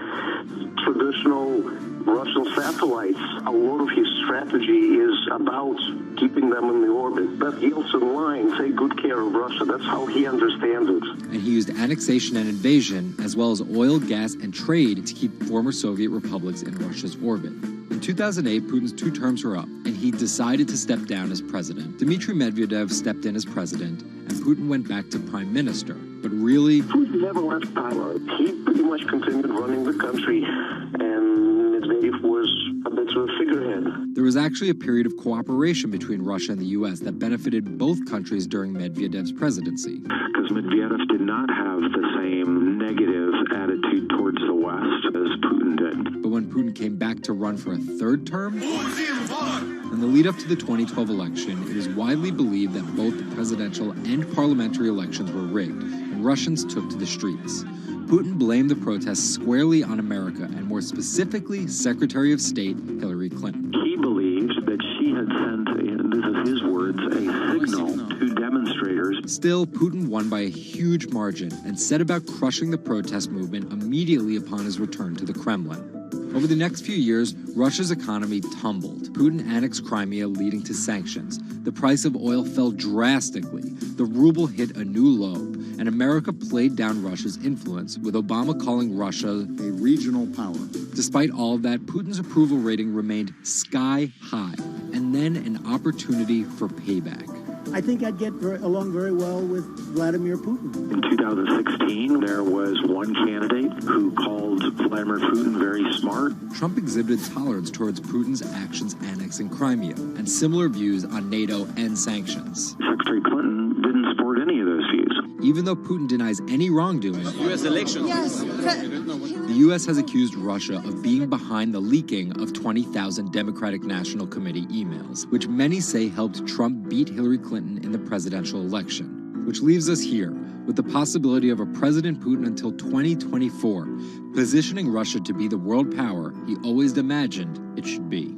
traditional Russian satellites. A lot of his strategy is about keeping them in the orbit. That Yeltsin line, take good care of Russia, that's how he understands it. And he used annexation and invasion, as well as oil, gas, and trade to keep former Soviet republics in Russia's orbit. In 2008, Putin's 2 terms were up, and he decided to step down as president. Dmitry Medvedev stepped in as president, and Putin went back to prime minister. But really, Putin never left power. He pretty much continued running the country, and Medvedev was a bit of a figurehead. There was actually a period of cooperation between Russia and the U.S. that benefited both countries during Medvedev's presidency. Because Medvedev did not have the same negative attitude towards the West as Putin did. But when Putin came back to run for a 3rd term, in the lead up to the 2012 election, it is widely believed that both the presidential and parliamentary elections were rigged, and Russians took to the streets. Putin blamed the protests squarely on America, and more specifically, Secretary of State Hillary Clinton. He believed that she had sent, and this is his words, a signal to demonstrators. Still, Putin won by a huge margin and set about crushing the protest movement immediately upon his return to the Kremlin. Over the next few years, Russia's economy tumbled. Putin annexed Crimea, leading to sanctions. The price of oil fell drastically. The ruble hit a new low, and America played down Russia's influence, with Obama calling Russia a regional power. Despite all of that, Putin's approval rating remained sky high, and then an opportunity for payback. I think I'd get along very well with Vladimir Putin. In 2016, there was one candidate who called Vladimir Putin very smart. Trump exhibited tolerance towards Putin's actions annexing Crimea, and similar views on NATO and sanctions. Secretary Clinton didn't support any of those views. Even though Putin denies any wrongdoing, U.S. elections. Yes. the U.S. has accused Russia of being behind the leaking of 20,000 Democratic National Committee emails, which many say helped Trump beat Hillary Clinton in the presidential election. Which leaves us here, with the possibility of a President Putin until 2024, positioning Russia to be the world power he always imagined it should be.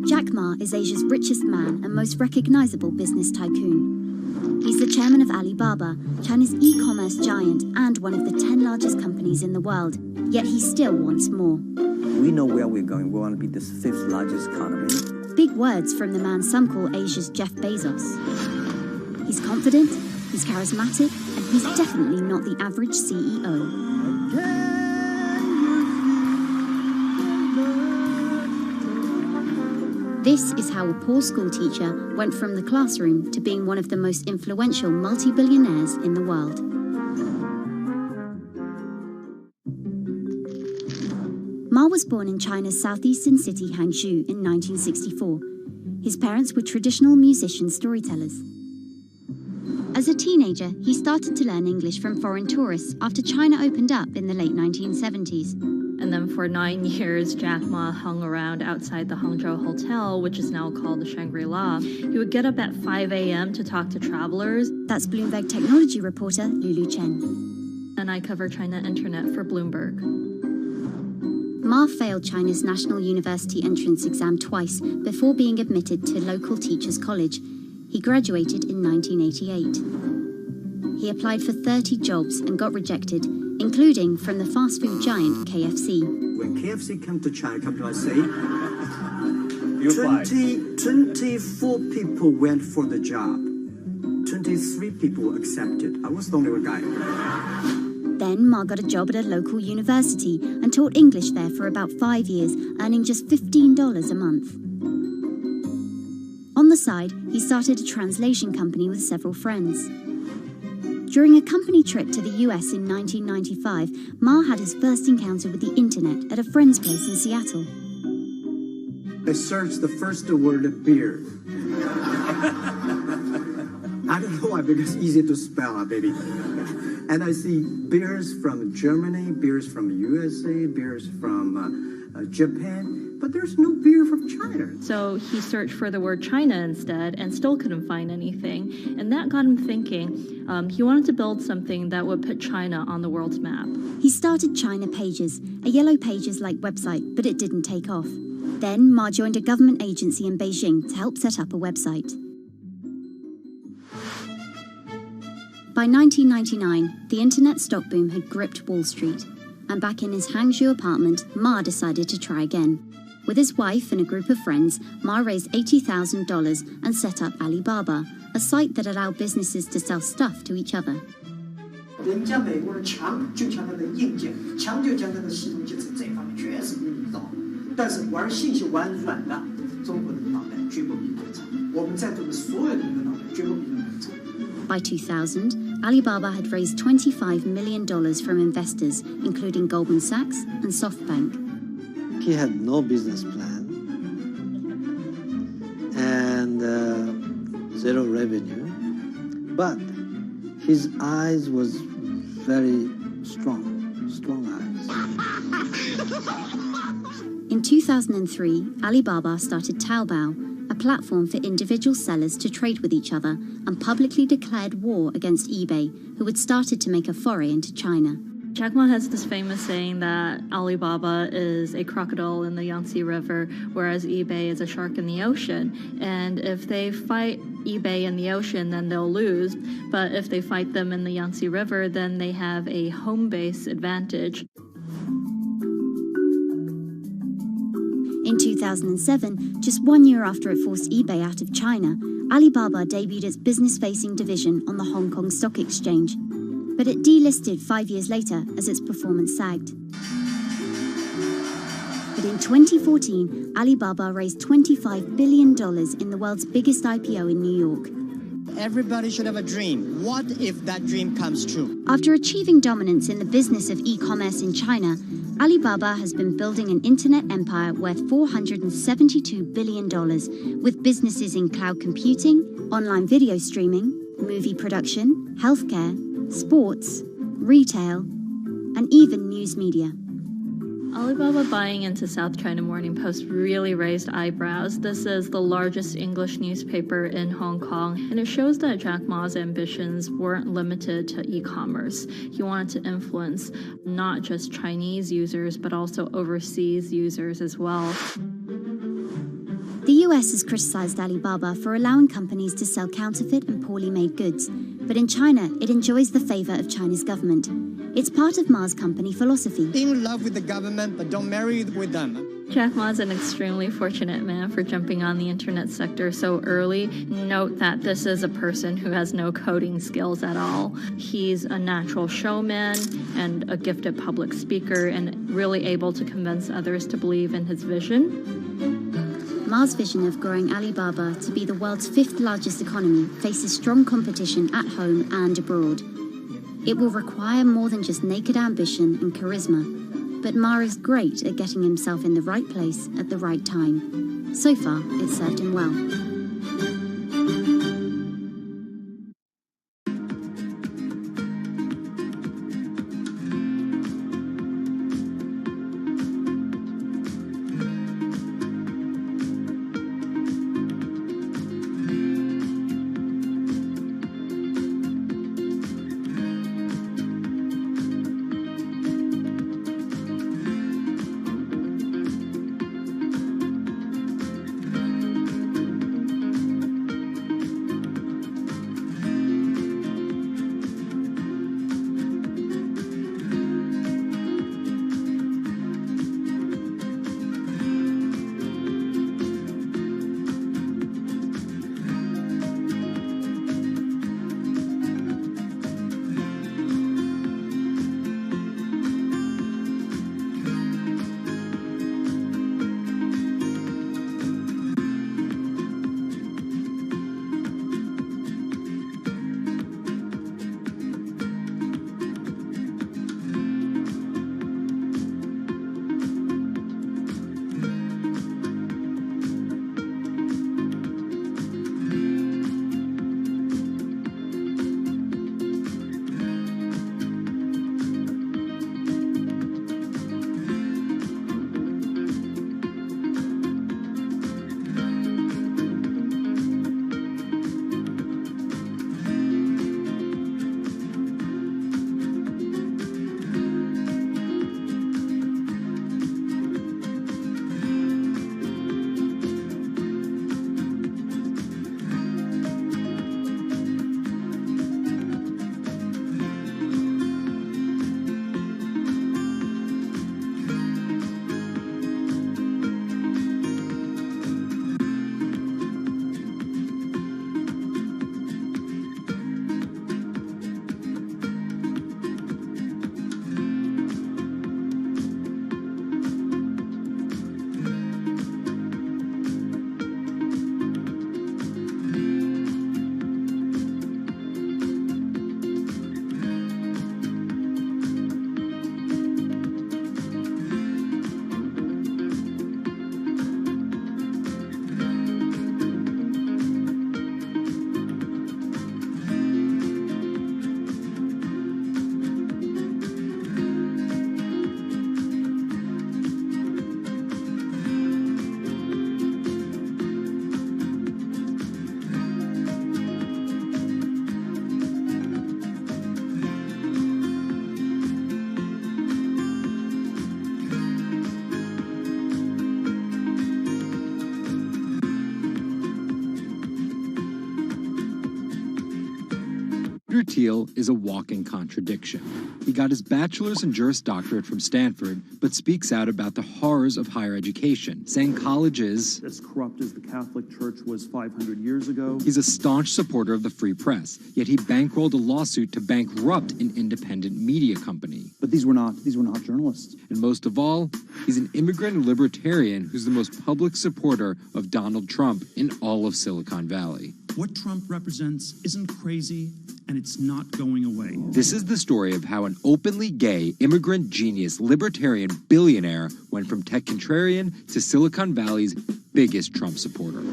Jack Ma is Asia's richest man and most recognizable business tycoon. He's the chairman of Alibaba, China's e-commerce giant and one of the 10 largest companies in the world. Yet he still wants more. We know where we're going. We want to be the 5th largest economy. Big words from the man some call Asia's Jeff Bezos. He's confident, he's charismatic, and he's definitely not the average CEO. This is how a poor school teacher went from the classroom to being one of the most influential multi-billionaires in the world. Ma was born in China's southeastern city Hangzhou in 1964. His parents were traditional musician storytellers. As a teenager, he started to learn English from foreign tourists after China opened up in the late 1970s. And then for 9 years, Jack Ma hung around outside the Hangzhou Hotel, which is now called the Shangri-La. He would get up at 5 a.m. to talk to travelers. That's Bloomberg technology reporter Lulu Chen. And I cover China Internet for Bloomberg. Ma failed China's National University entrance exam twice before being admitted to local teachers' college. He graduated in 1988. He applied for 30 jobs and got rejected, including from the fast food giant KFC. When KFC came to China, come to us say, 24 people went for the job. 24 23 people accepted. I was the only one guy. Then Ma got a job at a local university and taught English there for about 5 years, earning just $15 a month. On the side, he started a translation company with several friends. During a company trip to the US in 1995, Ma had his first encounter with the internet at a friend's place in Seattle. I searched the first word beer. I don't know why, because it's easy to spell, baby. And I see beers from Germany, beers from USA, beers from Japan, but there's no beer from China. So he searched for the word China instead and still couldn't find anything. And that got him thinking. He wanted to build something that would put China on the world's map. He started China Pages, a Yellow Pages-like website, but it didn't take off. Then Ma joined a government agency in Beijing to help set up a website. By 1999, the internet stock boom had gripped Wall Street, and back in his Hangzhou apartment, Ma decided to try again. With his wife and a group of friends, Ma raised $80,000 and set up Alibaba, a site that allowed businesses to sell stuff to each other. 人家美国人强就强它的硬件，强就强它的系统建设，这方面确实比你高。但是玩信息玩软的，中国人的脑袋绝不比你们差。我们在座的所有人的脑袋绝不比你们差。By 2000, Alibaba had raised $25 million from investors, including Goldman Sachs and SoftBank. He had no business plan and zero revenue, but his eyes was very strong eyes. In 2003, Alibaba started Taobao, a platform for individual sellers to trade with each other, and publicly declared war against eBay, who had started to make a foray into China. Jack Ma has this famous saying that Alibaba is a crocodile in the Yangtze River, whereas eBay is a shark in the ocean. And if they fight eBay in the ocean, then they'll lose. But if they fight them in the Yangtze River, then they have a home base advantage. In 2007, just 1 year after it forced eBay out of China, Alibaba debuted its business-facing division on the Hong Kong Stock Exchange. But it delisted 5 years later as its performance sagged. But in 2014, Alibaba raised $25 billion in the world's biggest IPO in New York. Everybody should have a dream. What if that dream comes true? After achieving dominance in the business of e-commerce in China, Alibaba has been building an internet empire worth $472 billion, with businesses in cloud computing, online video streaming, movie production, healthcare, sports, retail, and even news media. Alibaba buying into South China Morning Post really raised eyebrows. This is the largest English newspaper in Hong Kong, and it shows that Jack Ma's ambitions weren't limited to e-commerce. He wanted to influence not just Chinese users, but also overseas users as well. The US has criticized Alibaba for allowing companies to sell counterfeit and poorly made goods, but in China, it enjoys the favor of China's government. It's part of Ma's company philosophy. In love with the government, but don't marry with them. Jack Ma is an extremely fortunate man for jumping on the internet sector so early. Note that this is a person who has no coding skills at all. He's a natural showman and a gifted public speaker, and really able to convince others to believe in his vision. Ma's vision of growing Alibaba to be the world's 5th largest economy faces strong competition at home and abroad. It will require more than just naked ambition and charisma, but Ma is great at getting himself in the right place at the right time. So far, it's served him well. Thiel is a walking contradiction. He got his bachelor's and Juris Doctorate from Stanford, but speaks out about the horrors of higher education, saying college is as corrupt as the Catholic Church was 500 years ago. He's a staunch supporter of the free press, yet he bankrolled a lawsuit to bankrupt an independent media company. But these were not journalists. And most of all, he's an immigrant libertarian who's the most public supporter of Donald Trump in all of Silicon Valley. What Trump represents isn't crazy, and it's not going away. This is the story of how an openly gay, immigrant genius, libertarian billionaire went from tech contrarian to Silicon Valley's biggest Trump supporter.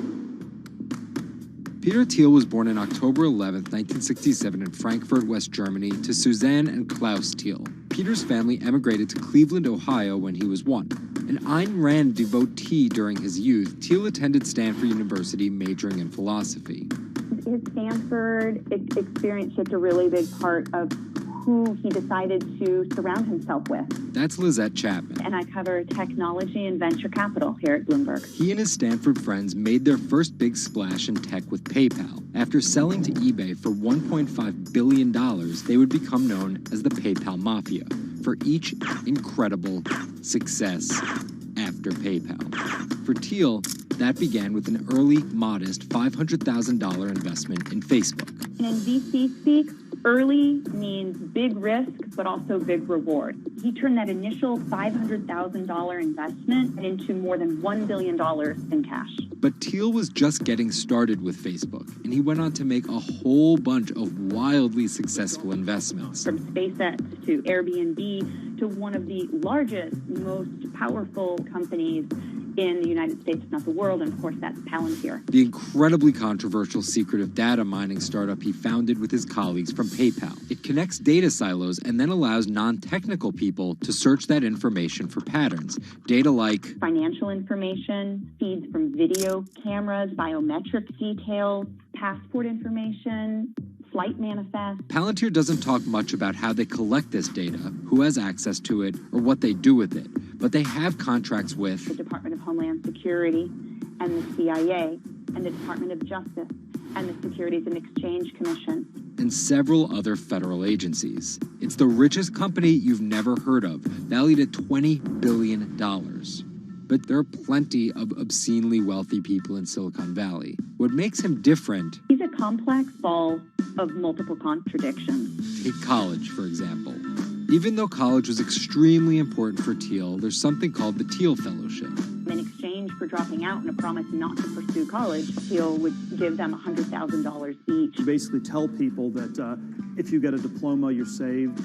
Peter Thiel was born on October 11, 1967 in Frankfurt, West Germany, to Suzanne and Klaus Thiel. Peter's family emigrated to Cleveland, Ohio when he was 1. An Ayn Rand devotee during his youth, Thiel attended Stanford University majoring in philosophy. His Stanford experience shaped a really big part of who he decided to surround himself with. That's Lizette Chapman. And I cover technology and venture capital here at Bloomberg. He and his Stanford friends made their first big splash in tech with PayPal. After selling to eBay for $1.5 billion, they would become known as the PayPal Mafia for each incredible success after PayPal. For Thiel, that began with an early, modest $500,000 investment in Facebook. And in VC speak, early means big risk, but also big reward. He turned that initial $500,000 investment into more than $1 billion in cash. But Thiel was just getting started with Facebook, and he went on to make a whole bunch of wildly successful investments. From SpaceX to Airbnb to one of the largest, most powerful companies in the United States, if not the world, and of course that's Palantir. The incredibly controversial secretive data mining startup he founded with his colleagues from PayPal. It connects data silos and then allows non-technical people to search that information for patterns. Data like financial information, feeds from video cameras, biometric details, passport information, flight manifest. Palantir doesn't talk much about how they collect this data, who has access to it, or what they do with it. But they have contracts with the Department of Homeland Security and the CIA and the Department of Justice and the Securities and Exchange Commission and several other federal agencies. It's the richest company you've never heard of, valued at $20 billion. But there are plenty of obscenely wealthy people in Silicon Valley. What makes him different... He's a complex ball of multiple contradictions. Take college, for example. Even though college was extremely important for Thiel, there's something called the Thiel Fellowship. In exchange for dropping out and a promise not to pursue college, Thiel would give them $100,000 each. You basically tell people that if you get a diploma, you're saved.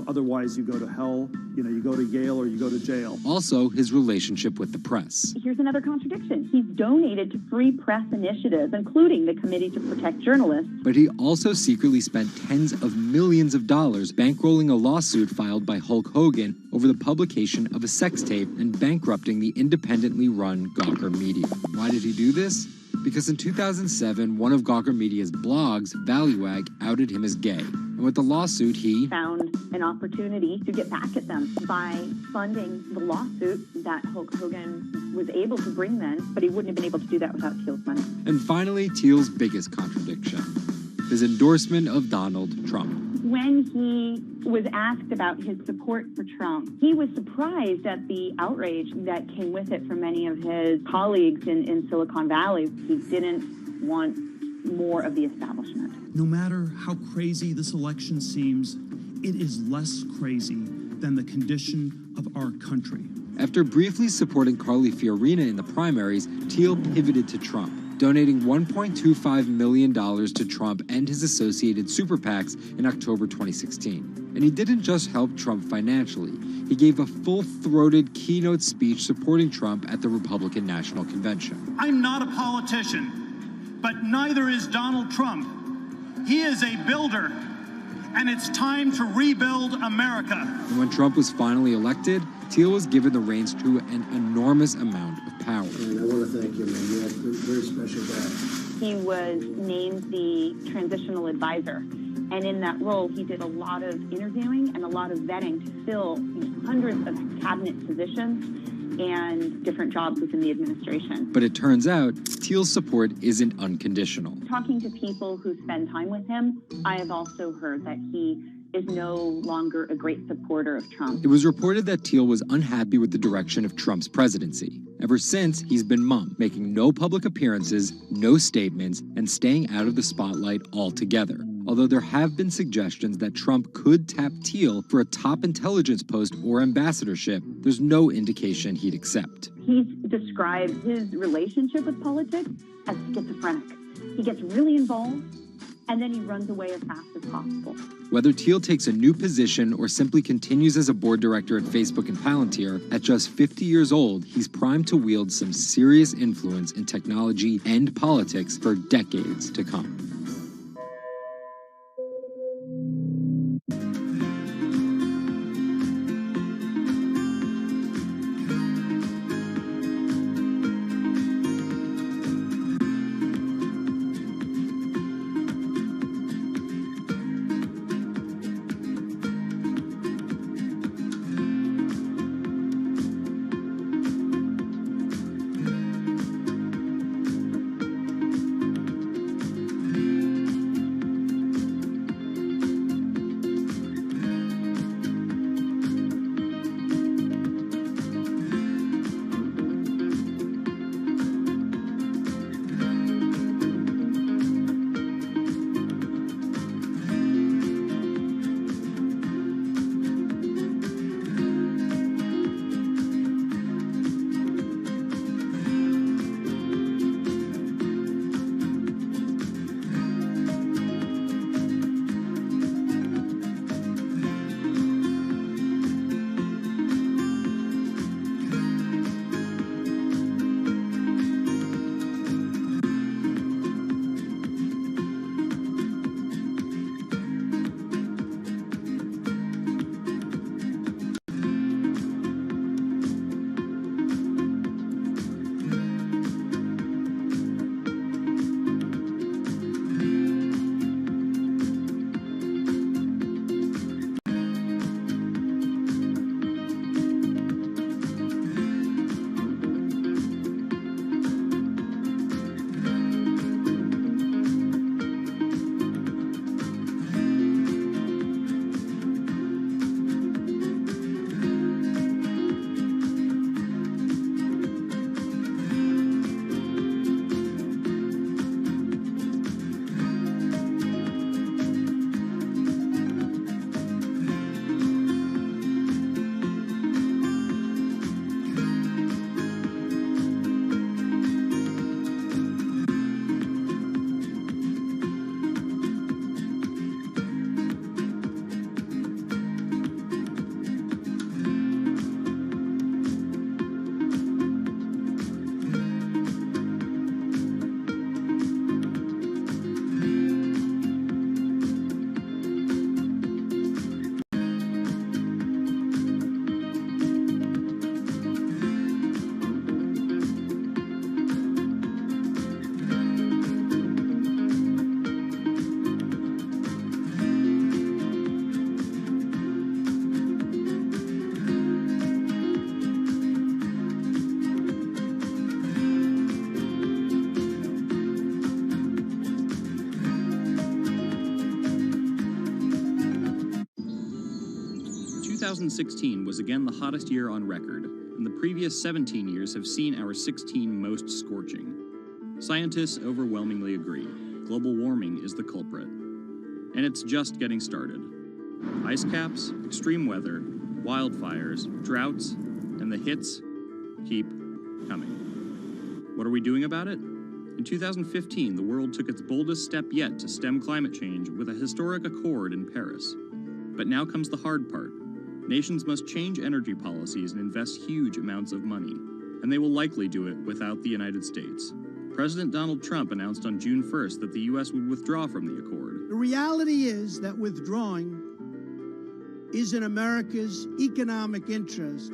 Otherwise you go to hell. You go to Yale or you go to jail. Also, his relationship with the press. Here's another contradiction. He's donated to free press initiatives, including the Committee to Protect Journalists. But he also secretly spent tens of millions of dollars bankrolling a lawsuit filed by Hulk Hogan over the publication of a sex tape and bankrupting the independently run Gawker Media. Why did he do this? Because in 2007, one of Gawker Media's blogs, ValueAg, outed him as gay. And with the lawsuit, he found an opportunity to get back at them by funding the lawsuit that Hulk Hogan was able to bring then, but he wouldn't have been able to do that without Thiel's money. And finally, Thiel's biggest contradiction, his endorsement of Donald Trump. When he was asked about his support for Trump, he was surprised at the outrage that came with it from many of his colleagues in Silicon Valley. He didn't want more of the establishment. No matter how crazy this election seems, it is less crazy than the condition of our country. After briefly supporting Carly Fiorina in the primaries, Thiel pivoted to Trump, donating $1.25 million to Trump and his associated super PACs in October 2016. And he didn't just help Trump financially. He gave a full-throated keynote speech supporting Trump at the Republican National Convention. I'm not a politician, but neither is Donald Trump. He is a builder, and it's time to rebuild America. And when Trump was finally elected, Thiel was given the reins to an enormous amount of power. And I want to thank you, man. You have a very special guy. He was named the transitional advisor. And in that role, he did a lot of interviewing and a lot of vetting to fill hundreds of cabinet positions and different jobs within the administration. But it turns out Thiel's support isn't unconditional. Talking to people who spend time with him, I have also heard that he is no longer a great supporter of Trump. It was reported that Thiel was unhappy with the direction of Trump's presidency. Ever since, he's been mum, making no public appearances, no statements, and staying out of the spotlight altogether. Although there have been suggestions that Trump could tap Thiel for a top intelligence post or ambassadorship, there's no indication he'd accept. He's described his relationship with politics as schizophrenic. He gets really involved, and then he runs away as fast as possible. Whether Thiel takes a new position or simply continues as a board director at Facebook and Palantir, at just 50 years old, he's primed to wield some serious influence in technology and politics for decades to come. Two 2016 was again the hottest year on record, and the previous 17 years have seen our 16 most scorching. Scientists overwhelmingly agree. Global warming is the culprit. And it's just getting started. Ice caps, extreme weather, wildfires, droughts, and the hits keep coming. What are we doing about it? In 2015, the world took its boldest step yet to stem climate change with a historic accord in Paris. But now comes the hard part. Nations must change energy policies and invest huge amounts of money, and they will likely do it without the United States. President Donald Trump announced on June 1st that the U.S. would withdraw from the accord. The reality is that withdrawing is in America's economic interest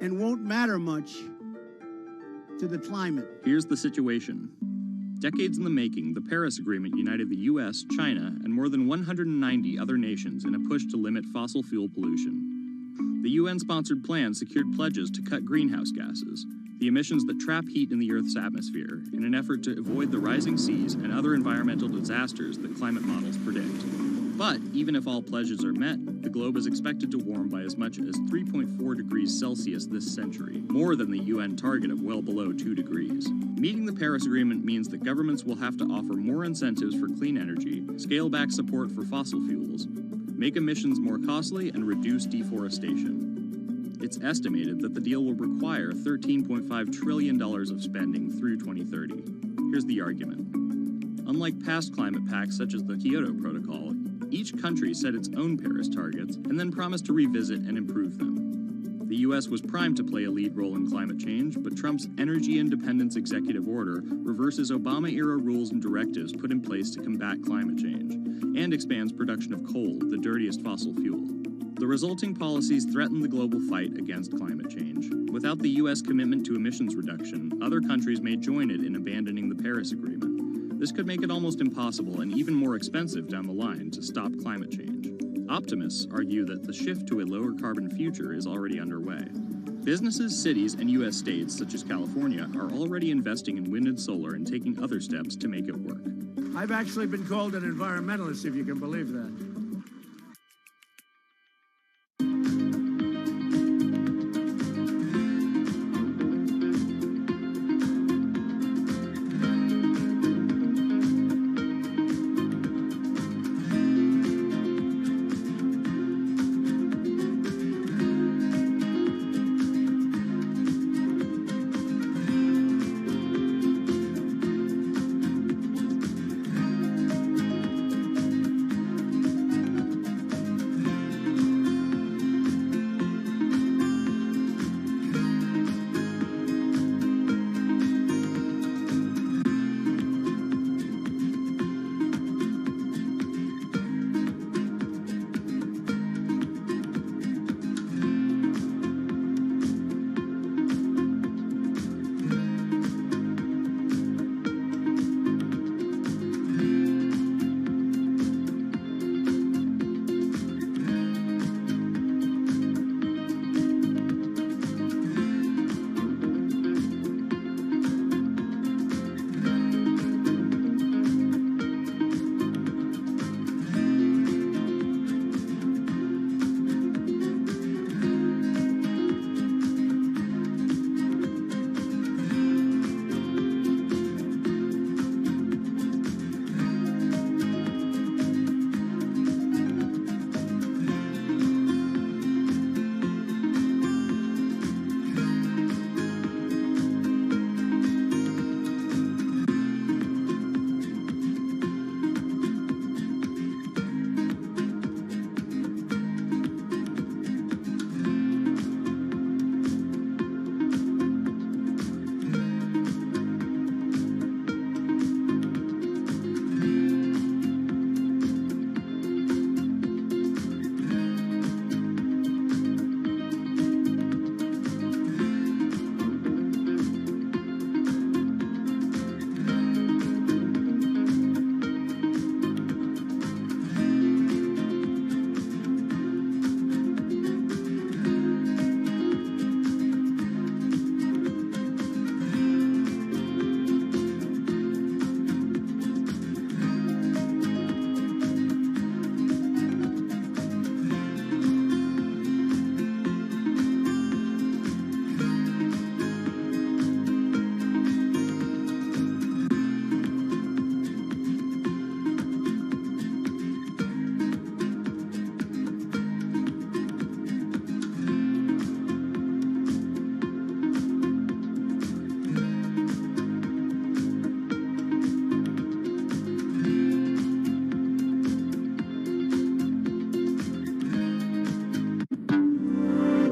and won't matter much to the climate. Here's the situation. Decades in the making, the Paris Agreement united the U.S., China, and more than 190 other nations in a push to limit fossil fuel pollution. The UN-sponsored plan secured pledges to cut greenhouse gases, the emissions that trap heat in the Earth's atmosphere, in an effort to avoid the rising seas and other environmental disasters that climate models predict. But even if all pledges are met, the globe is expected to warm by as much as 3.4 degrees Celsius this century, more than the UN target of well below 2 degrees. Meeting the Paris Agreement means that governments will have to offer more incentives for clean energy, scale back support for fossil fuels, make emissions more costly, and reduce deforestation. It's estimated that the deal will require $13.5 trillion of spending through 2030. Here's the argument. Unlike past climate pacts such as the Kyoto Protocol, each country set its own Paris targets and then promised to revisit and improve them. The U.S. was primed to play a lead role in climate change, but Trump's energy independence executive order reverses Obama-era rules and directives put in place to combat climate change, and expands production of coal, the dirtiest fossil fuel. The resulting policies threaten the global fight against climate change. Without the U.S. commitment to emissions reduction, other countries may join it in abandoning the Paris Agreement. This could make it almost impossible and even more expensive down the line to stop climate change. Optimists argue that the shift to a lower carbon future is already underway. Businesses, cities, and U.S. states, such as California, are already investing in wind and solar and taking other steps to make it work. I've actually been called an environmentalist, if you can believe that.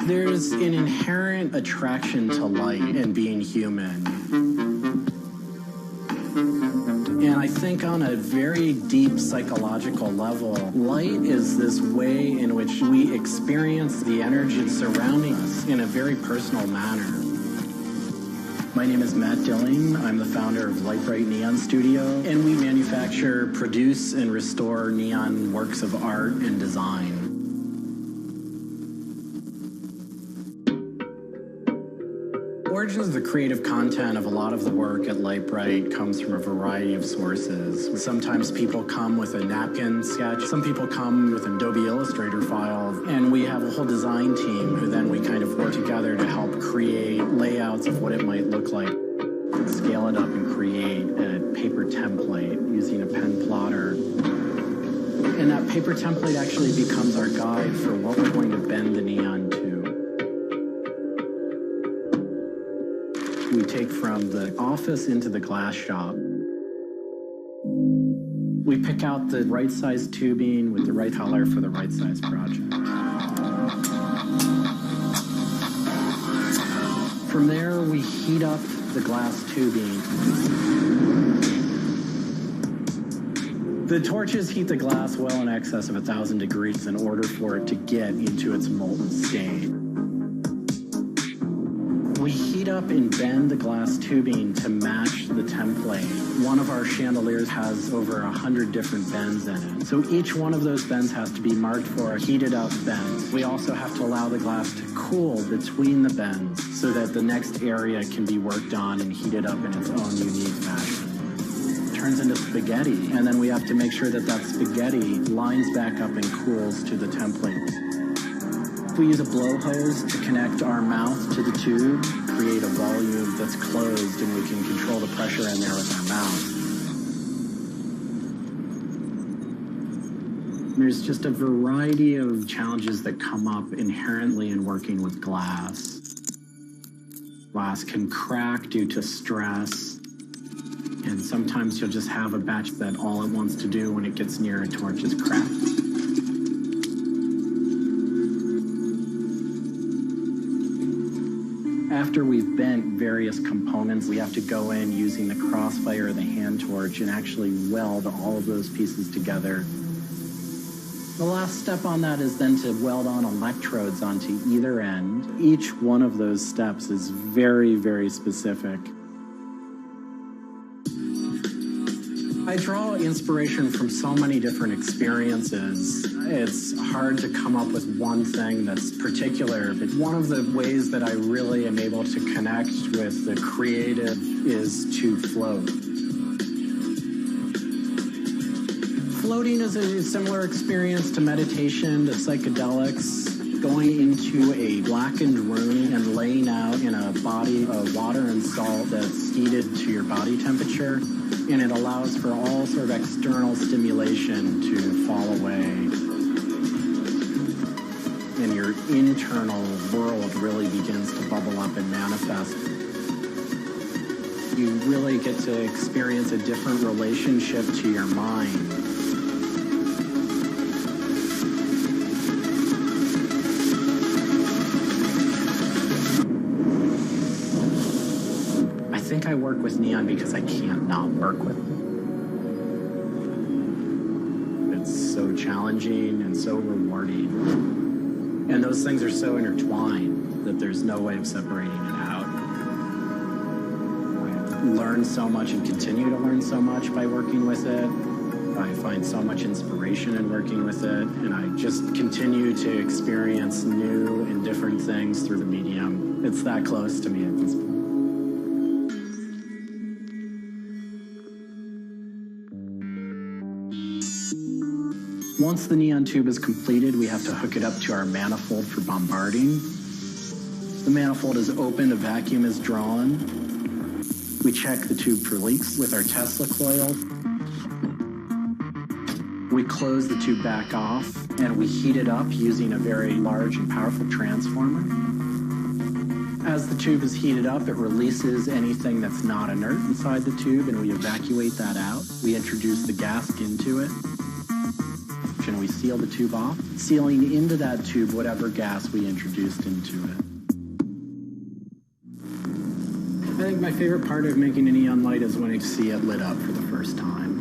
There's an inherent attraction to light and being human. And I think on a very deep psychological level, light is this way in which we experience the energy surrounding us in a very personal manner. My name is Matt Dilling. I'm the founder of Light Bright Neon Studio, and we manufacture, produce, and restore neon works of art and design. origins of the creative content of a lot of the work at Lightbright comes from a variety of sources. Sometimes people come with a napkin sketch. Some people come with an Adobe Illustrator file. And we have a whole design team who then we kind of work together to help create layouts of what it might look like. Scale it up and create a paper template using a pen plotter. And that paper template actually becomes our guide for what we're going to bend the neon to. We take from the office into the glass shop. We pick out the right size tubing with the right color for the right size project. From there, we heat up the glass tubing. The torches heat the glass well in excess of 1,000 degrees in order for it to get into its molten state. We heat up and bend the glass tubing to match the template. One of our chandeliers has over 100 different bends in it. So each one of those bends has to be marked for a heated up bend. We also have to allow the glass to cool between the bends so that the next area can be worked on and heated up in its own unique fashion. It turns into spaghetti, and then we have to make sure that that spaghetti lines back up and cools to the template. We use a blow hose to connect our mouth to the tube, create a volume that's closed, and we can control the pressure in there with our mouth. There's just a variety of challenges that come up inherently in working with glass. Glass can crack due to stress, and sometimes you'll just have a batch that all it wants to do when it gets near a torch is crack. After we've bent various components, we have to go in using the crossfire or the hand torch and actually weld all of those pieces together. The last step on that is then to weld on electrodes onto either end. Each one of those steps is very, very specific. I draw inspiration from so many different experiences. It's hard to come up with one thing that's particular, but one of the ways that I really am able to connect with the creative is to float. Floating is a similar experience to meditation, to psychedelics. Going into a blackened room and laying out in a body of water and salt that's heated to your body temperature, and it allows for all sort of external stimulation to fall away. And your internal world really begins to bubble up and manifest. You really get to experience a different relationship to your mind. I think I work with neon because I can't not work with it. It's so challenging and so rewarding. And those things are so intertwined that there's no way of separating it out. I learn so much and continue to learn so much by working with it. I find so much inspiration in working with it, and I just continue to experience new and different things through the medium. It's that close to me at this point. Once the neon tube is completed, we have to hook it up to our manifold for bombarding. The manifold is opened, a vacuum is drawn. We check the tube for leaks with our Tesla coil. We close the tube back off, and we heat it up using a very large and powerful transformer. As the tube is heated up, it releases anything that's not inert inside the tube, and we evacuate that out. We introduce the gas into it, and we seal the tube off, sealing into that tube whatever gas we introduced into it. I think my favorite part of making a neon light is when I see it lit up for the first time.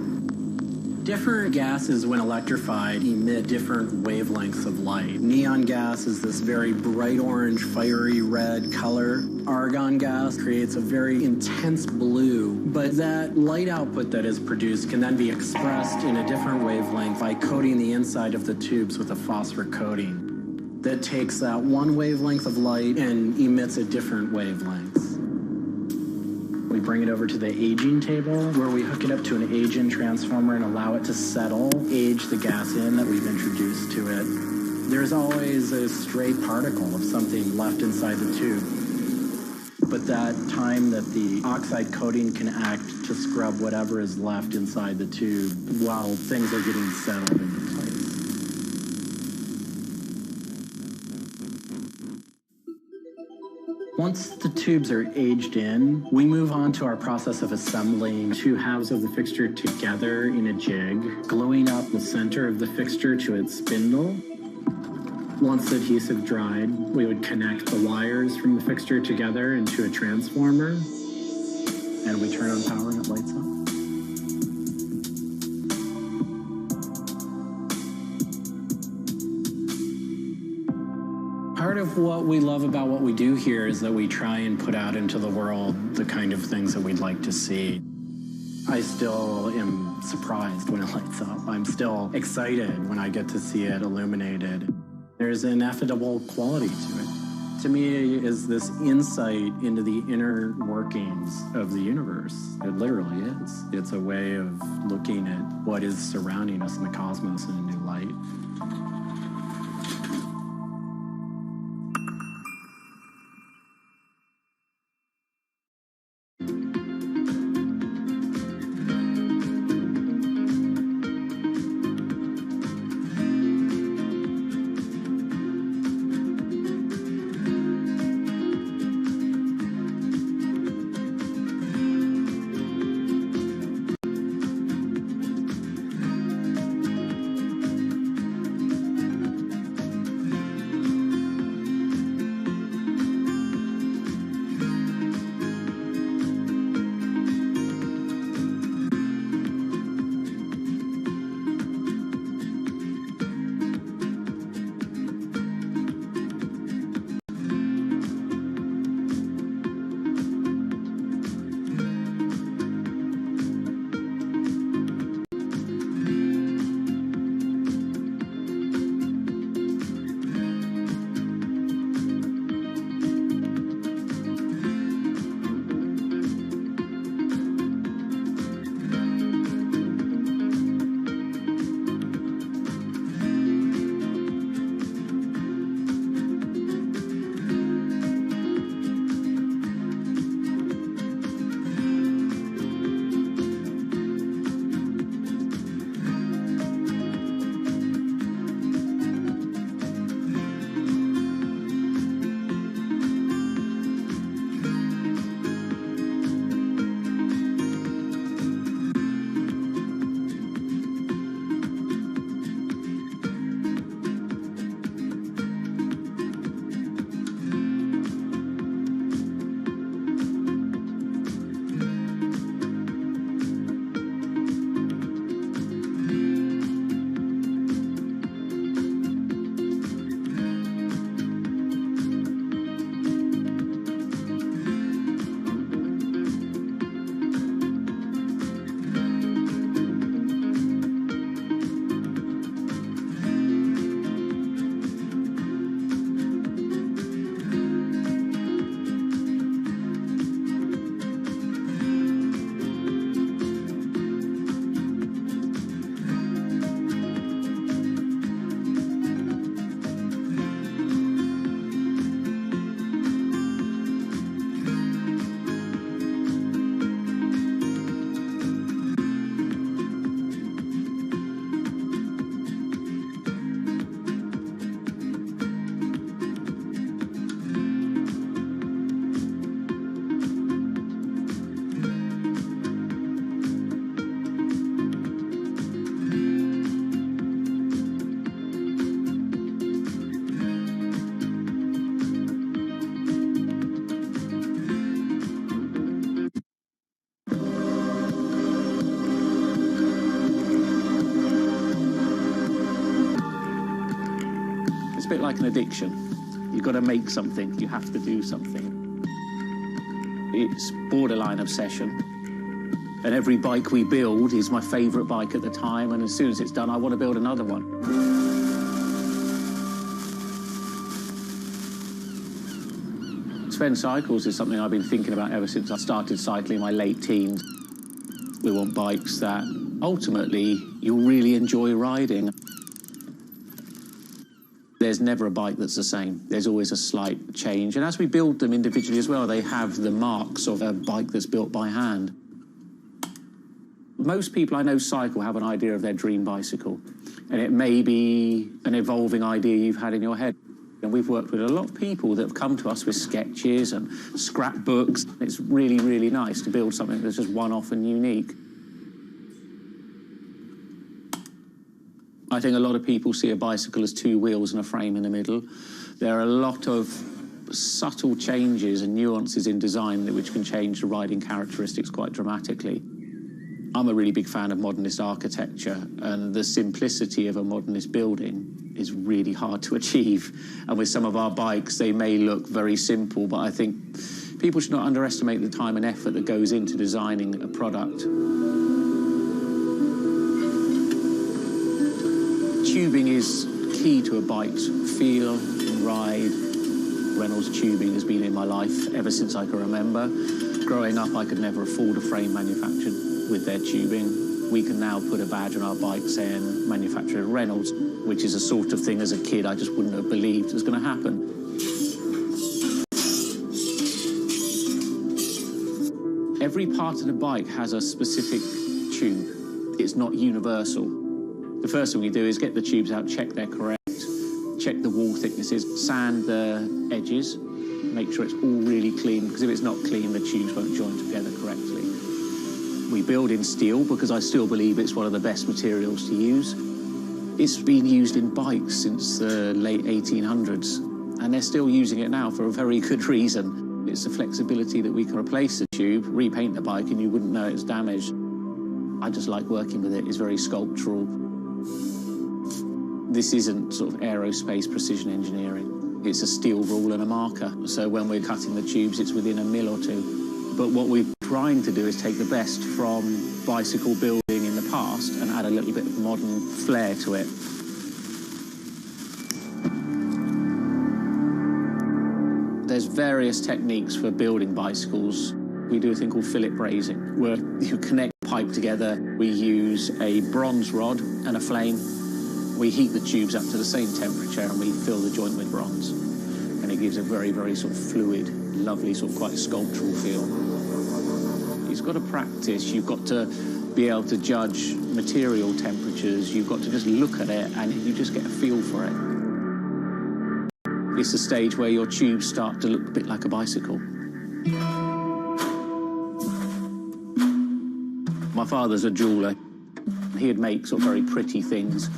Different gases, when electrified, emit different wavelengths of light. Neon gas is this very bright orange, fiery red color. Argon gas creates a very intense blue, but that light output that is produced can then be expressed in a different wavelength by coating the inside of the tubes with a phosphor coating that takes that one wavelength of light and emits a different wavelength. bring it over to the aging table, where we hook it up to an age-in transformer and allow it to settle, age the gas in that we've introduced to it. There's always a stray particle of something left inside the tube. But that time that the oxide coating can act to scrub whatever is left inside the tube while things are getting settled into place. Once the tubes are aged in, we move on to our process of assembling two halves of the fixture together in a jig, gluing up the center of the fixture to its spindle. Once the adhesive dried, we would connect the wires from the fixture together into a transformer, and we turn on power and it lights up. Part of what we love about what we do here is that we try and put out into the world the kind of things that we'd like to see. I still am surprised when it lights up. I'm still excited when I get to see it illuminated. There's an ineffable quality to it. To me, is this insight into the inner workings of the universe. It literally is. It's a way of looking at what is surrounding us in the cosmos in a new light. bit like an addiction. You've got to make something. You have to do something. It's borderline obsession. And every bike we build is my favourite bike at the time, and as soon as it's done, I want to build another one. It's Spend cycles is something I've been thinking about ever since I started cycling in my late teens. We want bikes that ultimately you'll really enjoy riding. There's never a bike that's the same. There's always a slight change. And as we build them individually as well, they have the marks of a bike that's built by hand. Most people I know cycle have an idea of their dream bicycle. And it may be an evolving idea you've had in your head. And we've worked with a lot of people that have come to us with sketches and scrapbooks. It's really, really nice to build something that's just one-off and unique. I think a lot of people see a bicycle as two wheels and a frame in the middle. There are a lot of subtle changes and nuances in design which can change the riding characteristics quite dramatically. I'm a really big fan of modernist architecture, and the simplicity of a modernist building is really hard to achieve. And with some of our bikes, they may look very simple, but I think people should not underestimate the time and effort that goes into designing a product. Tubing is key to a bike's feel and ride. Reynolds tubing has been in my life ever since I can remember. Growing up, I could never afford a frame manufactured with their tubing. We can now put a badge on our bike saying manufactured at Reynolds, which is a sort of thing as a kid I just wouldn't have believed was going to happen. Every part of the bike has a specific tube. It's not universal. The first thing we do is get the tubes out, check they're correct, check the wall thicknesses, sand the edges, make sure it's all really clean, because if it's not clean, the tubes won't join together correctly. We build in steel because I still believe it's one of the best materials to use. It's been used in bikes since the late 1800s, and they're still using it now for a very good reason. It's the flexibility that we can replace the tube, repaint the bike, and you wouldn't know it's damaged. I just like working with it. It's very sculptural. This isn't sort of aerospace precision engineering. It's a steel rule and a marker. So when we're cutting the tubes, it's within a mil or two. But what we're trying to do is take the best from bicycle building in the past and add a little bit of modern flair to it. There's various techniques for building bicycles. We do a thing called fillet brazing, where you connect the pipe together. We use a bronze rod and a flame. We heat the tubes up to the same temperature and we fill the joint with bronze. And it gives a very, very sort of fluid, lovely, sort of quite sculptural feel. You've got to practice, you've got to be able to judge material temperatures, you've got to just look at it and you just get a feel for it. It's the stage where your tubes start to look a bit like a bicycle. My father's a jeweller. He'd make sort of very pretty things,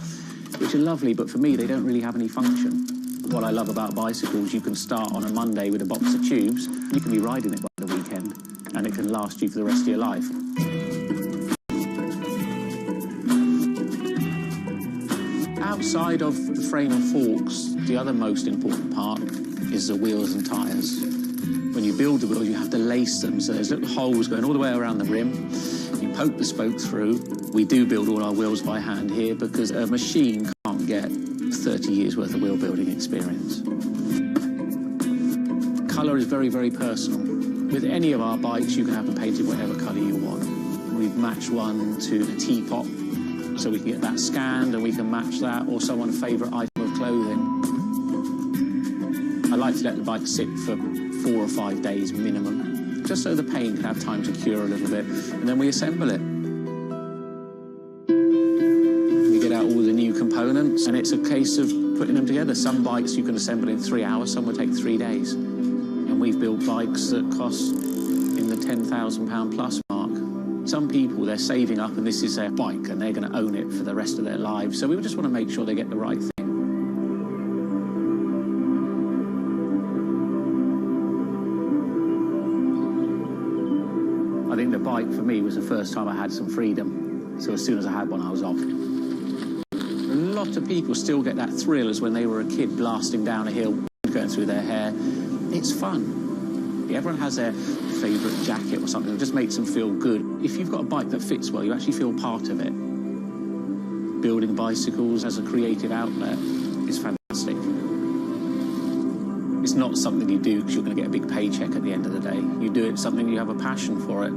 which are lovely, but for me, they don't really have any function. What I love about bicycles, you can start on a Monday with a box of tubes, you can be riding it by the weekend, and it can last you for the rest of your life. Outside of the frame and forks, the other most important part is the wheels and tyres. When you build the wheels, you have to lace them, so there's little holes going all the way around the rim. You poke the spoke through. We do build all our wheels by hand here because a machine can't get 30 years worth of wheel building experience. Colour is very, very personal. With any of our bikes, you can have them painted whatever colour you want. We've matched one to a teapot, so we can get that scanned and we can match that, or someone's favourite item of clothing. I like to let the bike sit for 4 or 5 days minimum, just so the paint can have time to cure a little bit, and then we assemble it. We get out all the new components, and it's a case of putting them together. Some bikes you can assemble in 3 hours, some will take 3 days. And we've built bikes that cost in the £10,000 plus mark. Some people, they're saving up and this is their bike and they're going to own it for the rest of their lives. So we just want to make sure they get the right thing. I think the bike for me was the first time I had some freedom. So as soon as I had one, I was off. A lot of people still get that thrill as when they were a kid blasting down a hill, going through their hair. It's fun. Everyone has their favourite jacket or something that just makes them feel good. If you've got a bike that fits well, you actually feel part of it. Building bicycles as a creative outlet is fantastic. It's It's not something you do because you're going to get a big paycheck at the end of the day. You do it something you have a passion for it.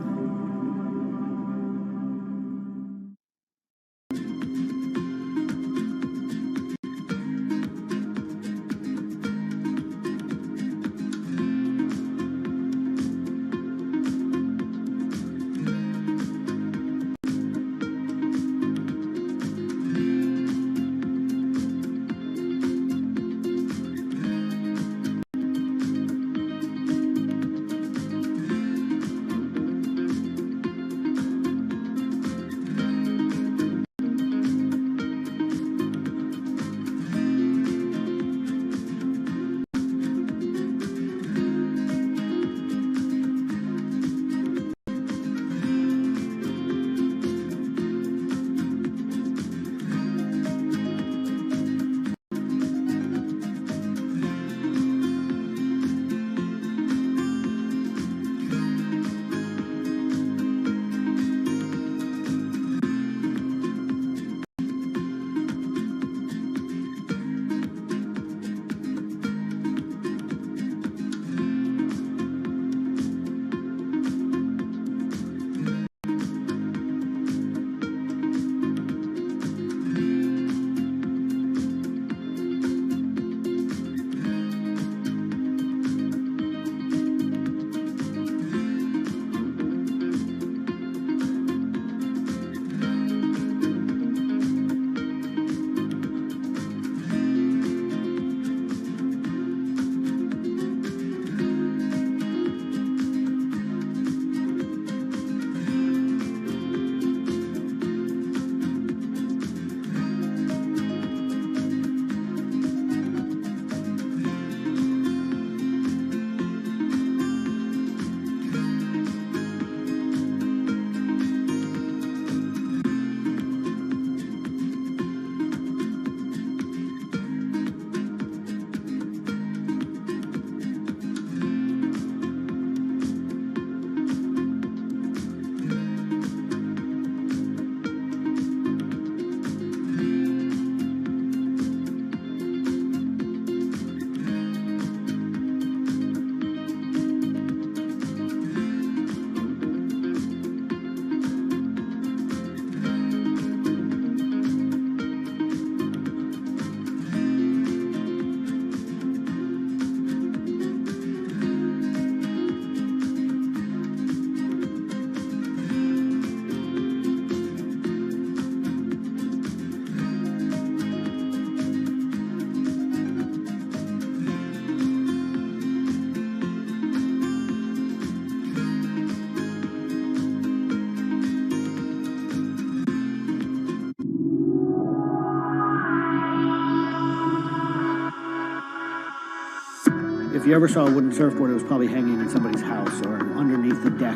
If you ever saw a wooden surfboard, it was probably hanging in somebody's house or underneath the deck.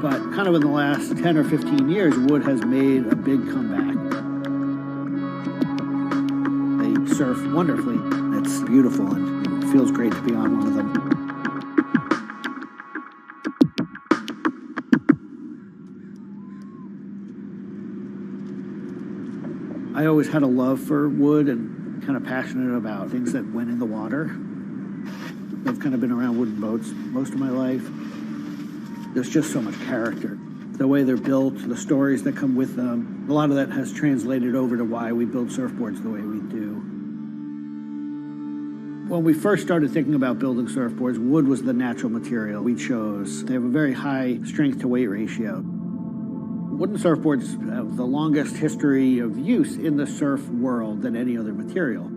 But kind of in the last 10 or 15 years, wood has made a big comeback. They surf wonderfully. It's beautiful and it feels great to be on one of them. I always had a love for wood and kind of passionate about things that went in the water. I've kind of been around wooden boats most of my life. There's just so much character. The way they're built, the stories that come with them, a lot of that has translated over to why we build surfboards the way we do. When we first started thinking about building surfboards, wood was the natural material we chose. They have a very high strength to weight ratio. Wooden surfboards have the longest history of use in the surf world than any other material.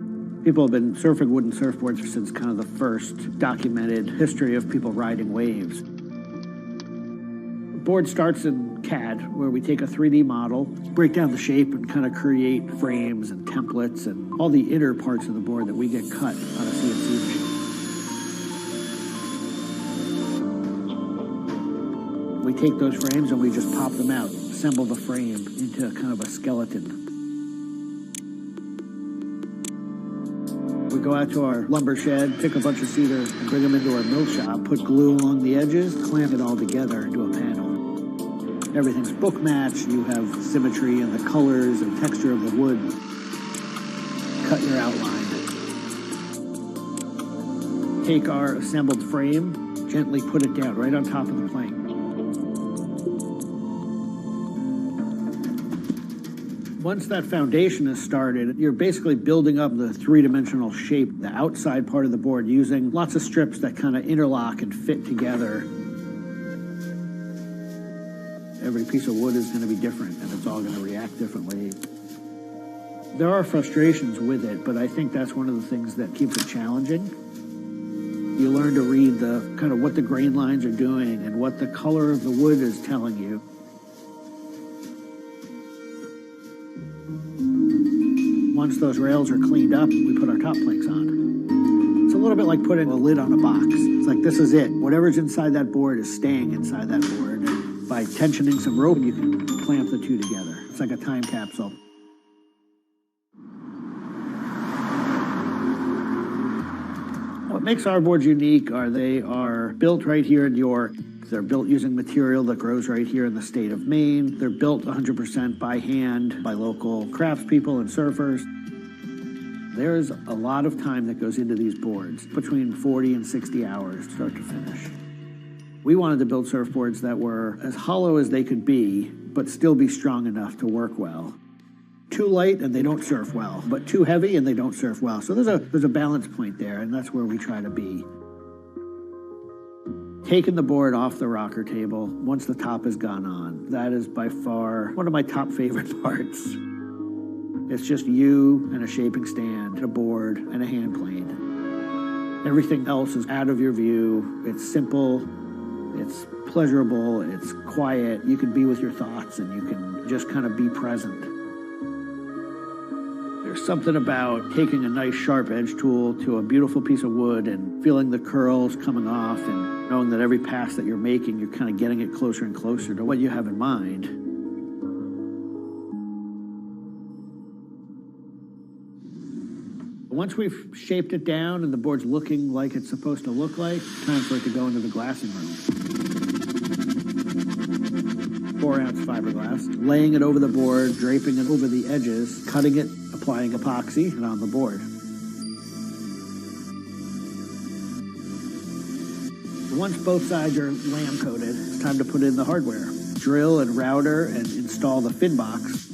People have been surfing wooden surfboards since kind of the first documented history of people riding waves. The board starts in CAD, where we take a 3D model, break down the shape, and kind of create frames and templates and all the inner parts of the board that we get cut on a CNC machine. We take those frames and we just pop them out, assemble the frame into kind of a skeleton. We go out to our lumber shed, pick a bunch of cedar, and bring them into our mill shop, put glue along the edges, clamp it all together into a panel. Everything's book matched, you have symmetry in the colors and texture of the wood. Cut your outline. Take our assembled frame, gently put it down right on top of the plank. Once that foundation is started, you're basically building up the three-dimensional shape, the outside part of the board, using lots of strips that kind of interlock and fit together. Every piece of wood is going to be different, and it's all going to react differently. There are frustrations with it, but I think that's one of the things that keeps it challenging. You learn to read the kind of what the grain lines are doing and what the color of the wood is telling you. Once those rails are cleaned up, we put our top planks on. It's a little bit like putting a lid on a box. It's like, this is it. Whatever's inside that board is staying inside that board. And by tensioning some rope, you can clamp the two together. It's like a time capsule. What makes our boards unique are they are built right here in York. They're built using material that grows right here in the state of Maine. They're built 100% by hand by local craftspeople and surfers. There's a lot of time that goes into these boards, between 40 and 60 hours, start to finish. We wanted to build surfboards that were as hollow as they could be, but still be strong enough to work well. Too light and they don't surf well, but too heavy and they don't surf well. So there's a balance point there, and that's where we try to be. Taking the board off the rocker table once the top has gone on, that is by far one of my top favorite parts. It's just you and a shaping stand, a board, and a hand plane. Everything else is out of your view. It's simple, it's pleasurable, it's quiet. You can be with your thoughts and you can just kind of be present. There's something about taking a nice sharp edge tool to a beautiful piece of wood and feeling the curls coming off and knowing that every pass that you're making, you're kind of getting it closer and closer to what you have in mind. Once we've shaped it down and the board's looking like it's supposed to look like, time for it to go into the glassing room. 4-ounce fiberglass, laying it over the board, draping it over the edges, cutting it, applying epoxy, and on the board. Once both sides are lamb coated, it's time to put in the hardware. Drill and router and install the fin box.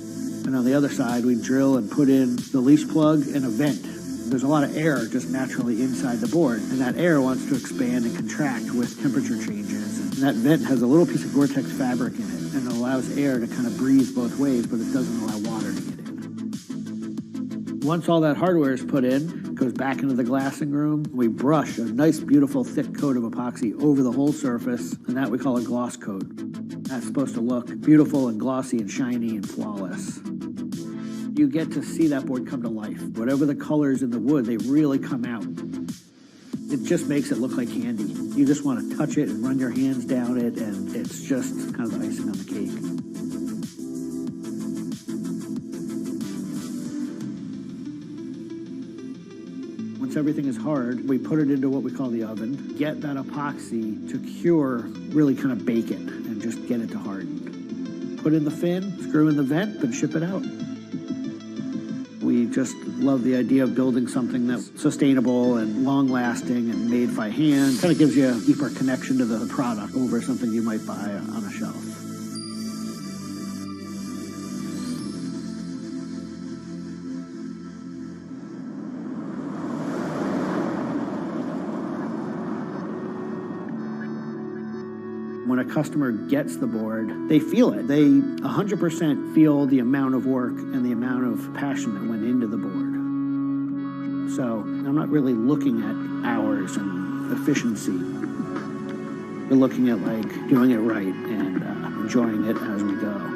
And on the other side, we drill and put in the leash plug and a vent. There's a lot of air just naturally inside the board, and that air wants to expand and contract with temperature changes. And that vent has a little piece of Gore-Tex fabric in it, and it allows air to kind of breathe both ways, but it doesn't allow water to get in. Once all that hardware is put in, it goes back into the glassing room. We brush a nice, beautiful, thick coat of epoxy over the whole surface, and that we call a gloss coat. That's supposed to look beautiful and glossy and shiny and flawless. You get to see that board come to life. Whatever the colors in the wood, they really come out. It just makes it look like candy. You just want to touch it and run your hands down it, and it's just kind of the icing on the cake. Once everything is hard, we put it into what we call the oven, get that epoxy to cure, really kind of bake it, and just get it to harden. Put in the fin, screw in the vent, and ship it out. We just love the idea of building something that's sustainable and long-lasting and made by hand. Kind of gives you a deeper connection to the product over something you might buy on a shelf. When a customer gets the board, they feel it. They 100% feel the amount of work and the amount of passion that went into the board. So I'm not really looking at hours and efficiency. We're looking at like doing it right and enjoying it as we go.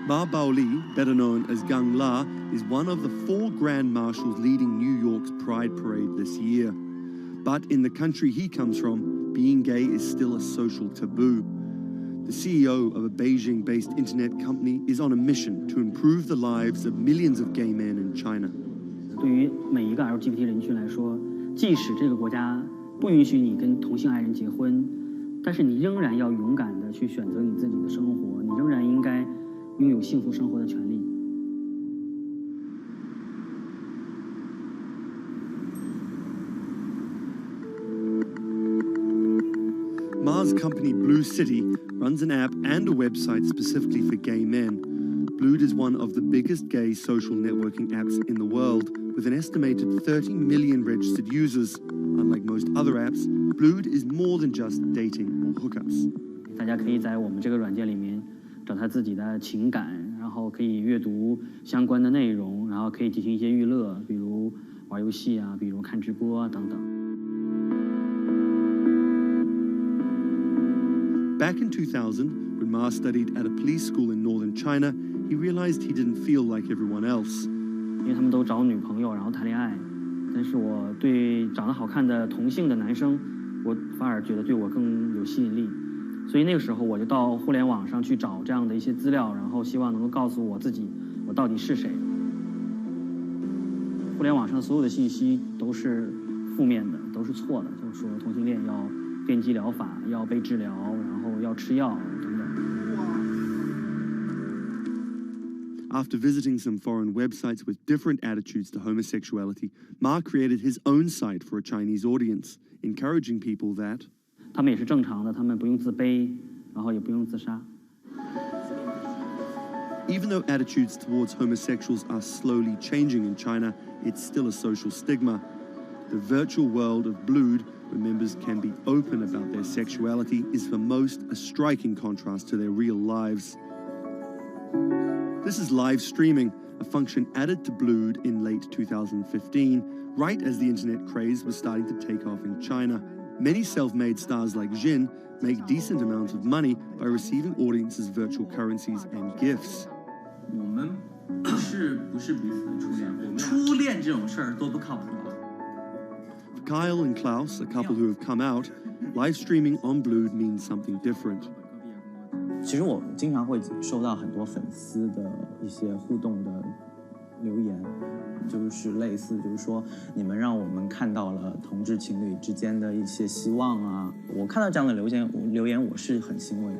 Ma Baoli, better known as Gang La, is one of the 4 Grand Marshals leading New York's Pride Parade this year. But in the country he comes from, being gay is still a social taboo. The CEO of a Beijing-based internet company is on a mission to improve the lives of millions of gay men in China. 对于每一个 LGBT 人群来说，即使这个国家不允许你跟同性爱人结婚，但是你仍然要勇敢地去选择你自己的生活，你仍然应该拥有幸福生活的权利。Ma's company Blue City runs an app and a website specifically for gay men. Blued is one of the biggest gay social networking apps in the world, with an estimated 30 million registered users. Unlike most other apps, Blued is more than just dating or hookups. 大家可以在我们这个软件里面找他自己的情感，然后可以阅读相关的内容，然后可以进行一些娱乐，比如玩游戏啊，比如看直播啊等等。Back in 2000, when Ma studied at a police school in northern China, he realized he didn't feel like everyone else. 因为他们都找女朋友，然后谈恋爱，但是我对长得好看的同性的男生，我反而觉得对我更有吸引力。所以那个时候我就到互联网上去找这样的一些资料，然后希望能够告诉我自己我到底是谁。互联网上所有的信息都是负面的，都是错的，就是说同性恋要电击疗法，要被治疗，然后要吃药等等。After visiting some foreign websites with different attitudes to homosexuality, Ma created his own site for a Chinese audience, encouraging people that 他们也是正常的，他们不用自卑，然后也不用自杀。Even though attitudes towards homosexuals are slowly changing in China, it's still a social stigma. The virtual world of Blued, where members can be open about their sexuality, is for most a striking contrast to their real lives. This is live streaming, a function added to Blued in late 2015, right as the internet craze was starting to take off in China. Many self-made stars like Jin make decent amounts of money by receiving audiences' virtual currencies and gifts. 我们不是彼此的初恋，初恋这种事儿都不靠谱。For Kyle and Klaus, a couple who have come out, live streaming on Blued means something different. 其实我经常会收到很多粉丝的一些互动的留言，就是类似就是说你们让我们看到了同志情侣之间的一些希望啊，我看到这样的留言我是很欣慰。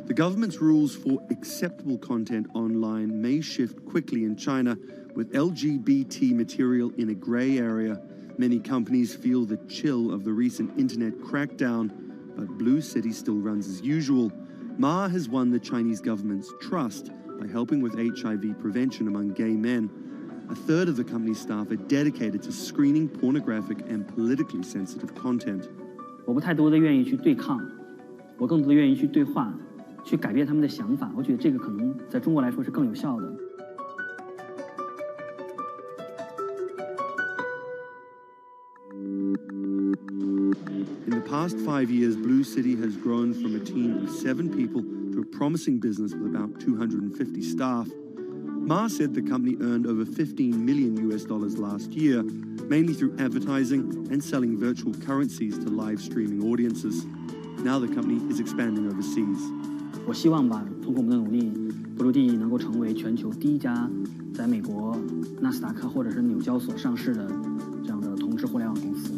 The government's rules for acceptable content online may shift quickly in China, with LGBT material in a grey area. Many companies feel the chill of the recent internet crackdown, but Blue City still runs as usual. Ma has won the Chinese government's trust by helping with HIV prevention among gay men. A third of the company's staff are dedicated to screening pornographic and politically sensitive content. 我不太多的愿意去对抗，我更多的愿意去对话，去改变他们的想法。我觉得这个可能在中国来说是更有效的。In the past 5 years, Blue City has grown from a team of 7 people to a promising business with about 250 staff. Ma said the company earned over $15 million last year, mainly through advertising and selling virtual currencies to live streaming audiences. Now the company is expanding overseas. 我希望吧，通过我们的努力，布鲁蒂能够成为全球第一家在美国纳斯达克或者是纽交所上市的这样的同质互联网公司。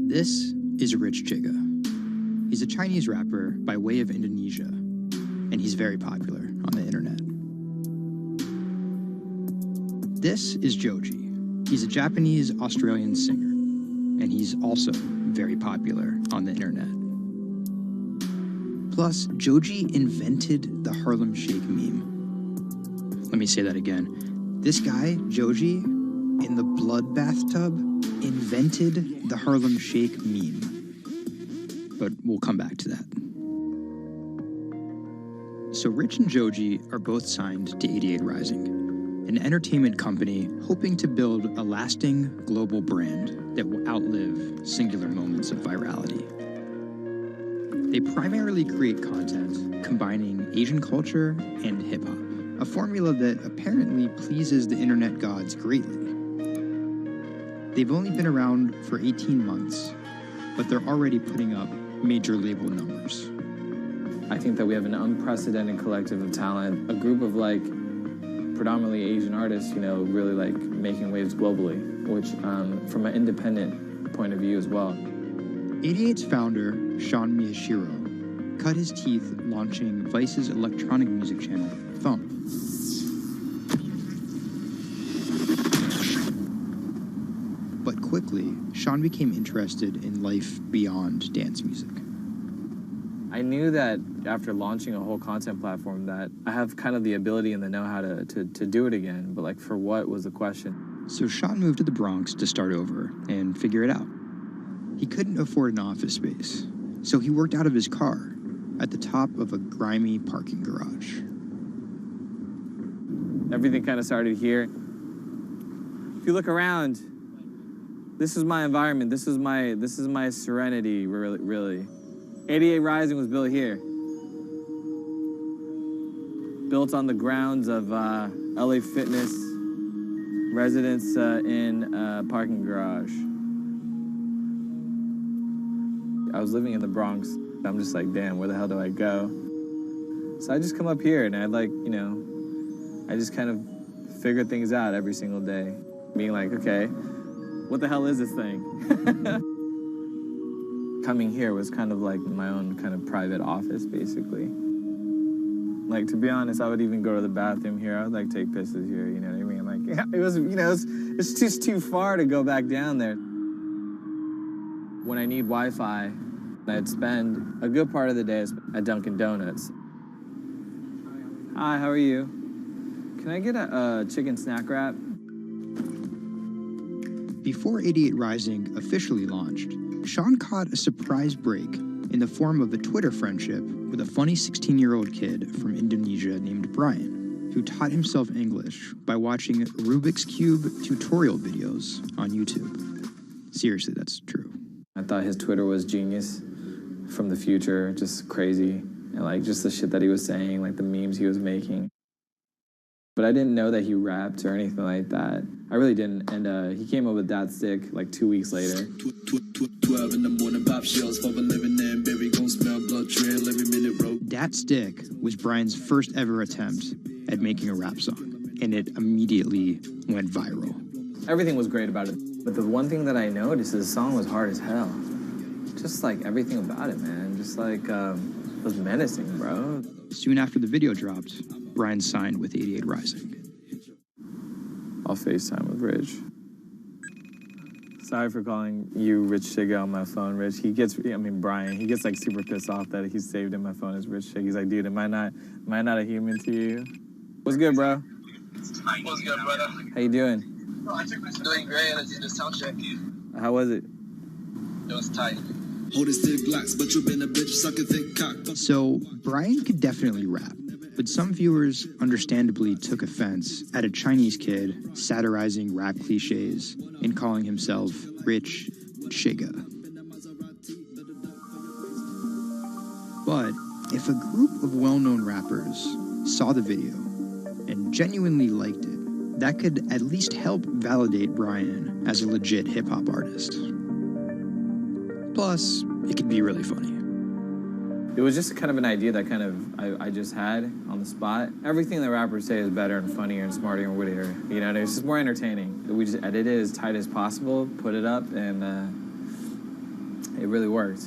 This is Rich Chiga. He's a Chinese rapper by way of Indonesia, and he's very popular on the internet. This is Joji. He's a Japanese-Australian singer, and he's also very popular on the internet. Plus, Joji invented the Harlem Shake meme. Let me say that again. This guy, Joji, in the blood bathtub, invented the Harlem Shake meme. But we'll come back to that. So Rich and Joji are both signed to 88 Rising, an entertainment company hoping to build a lasting global brand that will outlive singular moments of virality. They primarily create content combining Asian culture and hip-hop, a formula that apparently pleases the internet gods greatly. They've only been around for 18 months, but they're already putting up major label numbers. I think that we have an unprecedented collective of talent, a group of like predominantly Asian artists, you know, really like making waves globally, which from an independent point of view as well. 88's founder, Sean Miyashiro, cut his teeth launching Vice's electronic music channel, Thump. But quickly, Sean became interested in life beyond dance music. I knew that after launching a whole content platform that I have kind of the ability and the know-how to do it again, but like for what was the question. So Sean moved to the Bronx to start over and figure it out. He couldn't afford an office space, so he worked out of his car at the top of a grimy parking garage. Everything kind of started here. If you look around, this is my environment. This is my serenity, really. 88 Rising was built here. Built on the grounds of LA Fitness, residence in a parking garage. I was living in the Bronx. I'm just like, damn, where the hell do I go? So I just come up here and I I just kind of figure things out every single day. Being like, okay, what the hell is this thing? Coming here was kind of like my own kind of private office, basically. Like, to be honest, I would even go to the bathroom here. I would like take pisses here, you know what I mean? Like, yeah, it was, it's just too far to go back down there. When I need Wi-Fi, I'd spend a good part of the day at Dunkin' Donuts. Hi, how are you? Can I get a chicken snack wrap? Before 88 Rising officially launched, Sean caught a surprise break in the form of a Twitter friendship with a funny 16-year-old kid from Indonesia named Brian, who taught himself English by watching Rubik's Cube tutorial videos on YouTube. Seriously, that's true. I thought his Twitter was genius, from the future, just crazy. And like just the shit that he was saying, like the memes he was making. But I didn't know that he rapped or anything like that. I really didn't. And he came up with that stick like 2 weeks later. 12 in the morning, pop shells for a living and baby gon' smell blood trail every minute road. Dat Stick was Brian's first ever attempt at making a rap song, and it immediately went viral. Everything was great about it. But the one thing that I noticed is the song was hard as hell. Just like everything about it, man. Just like, it was menacing, bro. Soon after the video dropped, Brian signed with 88 Rising. I'll FaceTime with Rich. Sorry for calling you Rich Chiga on my phone, Rich. Brian, he gets like super pissed off that he's saved in my phone as Rich Chiga. He's like, dude, am I not a human to you? What's good, bro? What's good, brother? How you doing? Doing great. I just did a sound check. How was it? It was tight. Hold his dick blocks, but you've been a bitch, suck a thick cock. So, Brian could definitely rap, but some viewers understandably took offense at a Chinese kid satirizing rap cliches and calling himself Rich Chiga. But if a group of well-known rappers saw the video and genuinely liked it, that could at least help validate Brian as a legit hip-hop artist. Plus, it could be really funny. It was just kind of an idea that I just had on the spot. Everything that rappers say is better and funnier and smarter and wittier. You know, it's just more entertaining. We just edit it as tight as possible, put it up, and it really worked.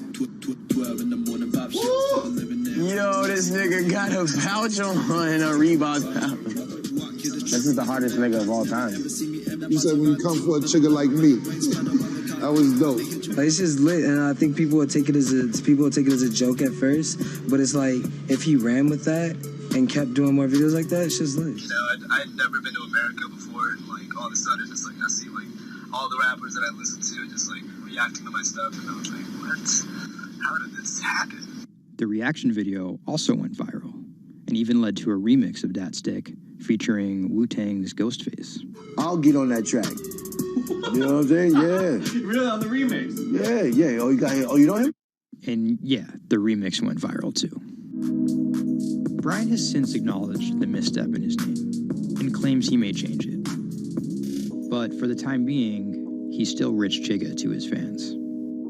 Yo, This nigga got a pouch on and a Reebok pouch. This is the hardest nigga of all time. You said when you come for a chigga like me, that was dope. Like, it's just lit, and I think people will take it as a joke at first, but it's like if he ran with that and kept doing more videos like that, it's just lit. You know, I'd never been to America before, and like all of a sudden, just like I see like all the rappers that I listen to just like reacting to my stuff, and I was like, what? How did this happen? The reaction video also went viral and even led to a remix of Dat Stick featuring Wu-Tang's Ghostface. I'll get on that track. You know what I'm saying? Yeah. Really, on the remix? Yeah. Oh, you know him? And yeah, the remix went viral too. Brian has since acknowledged the misstep in his name and claims he may change it. But for the time being, he's still Rich Chigga to his fans.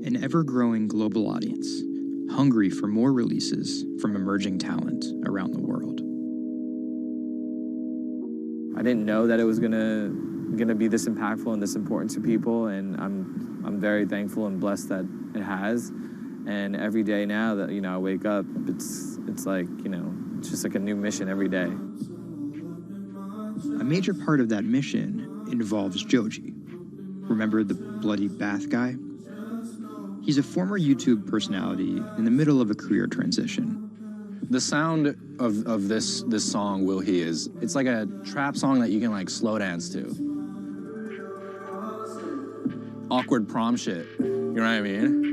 An ever-growing global audience, hungry for more releases from emerging talent around the world. I didn't know that it was gonna be this impactful and this important to people, and I'm very thankful and blessed that it has. And every day now that I wake up, it's like it's just like a new mission every day. A major part of that mission involves Joji. Remember the bloody bath guy? He's a former YouTube personality in the middle of a career transition. The sound of this song, Will He, it's like a trap song that you can like slow dance to. Awkward prom shit, you know what I mean?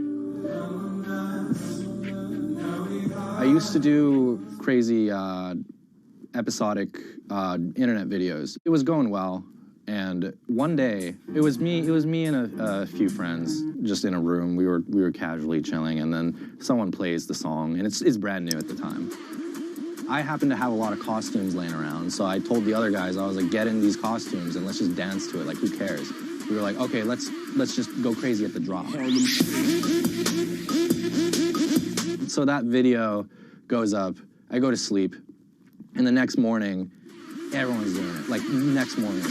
I used to do crazy episodic internet videos. It was going well, and one day it was me and a few friends just in a room. We were casually chilling, and then someone plays the song, and it's brand new at the time. I happened to have a lot of costumes laying around, so I told the other guys, I was like, get in these costumes and let's just dance to it. Like, who cares? We were like, okay, let's just go crazy at the drop. So that video goes up. I go to sleep, and the next morning, everyone's doing it. Like, next morning.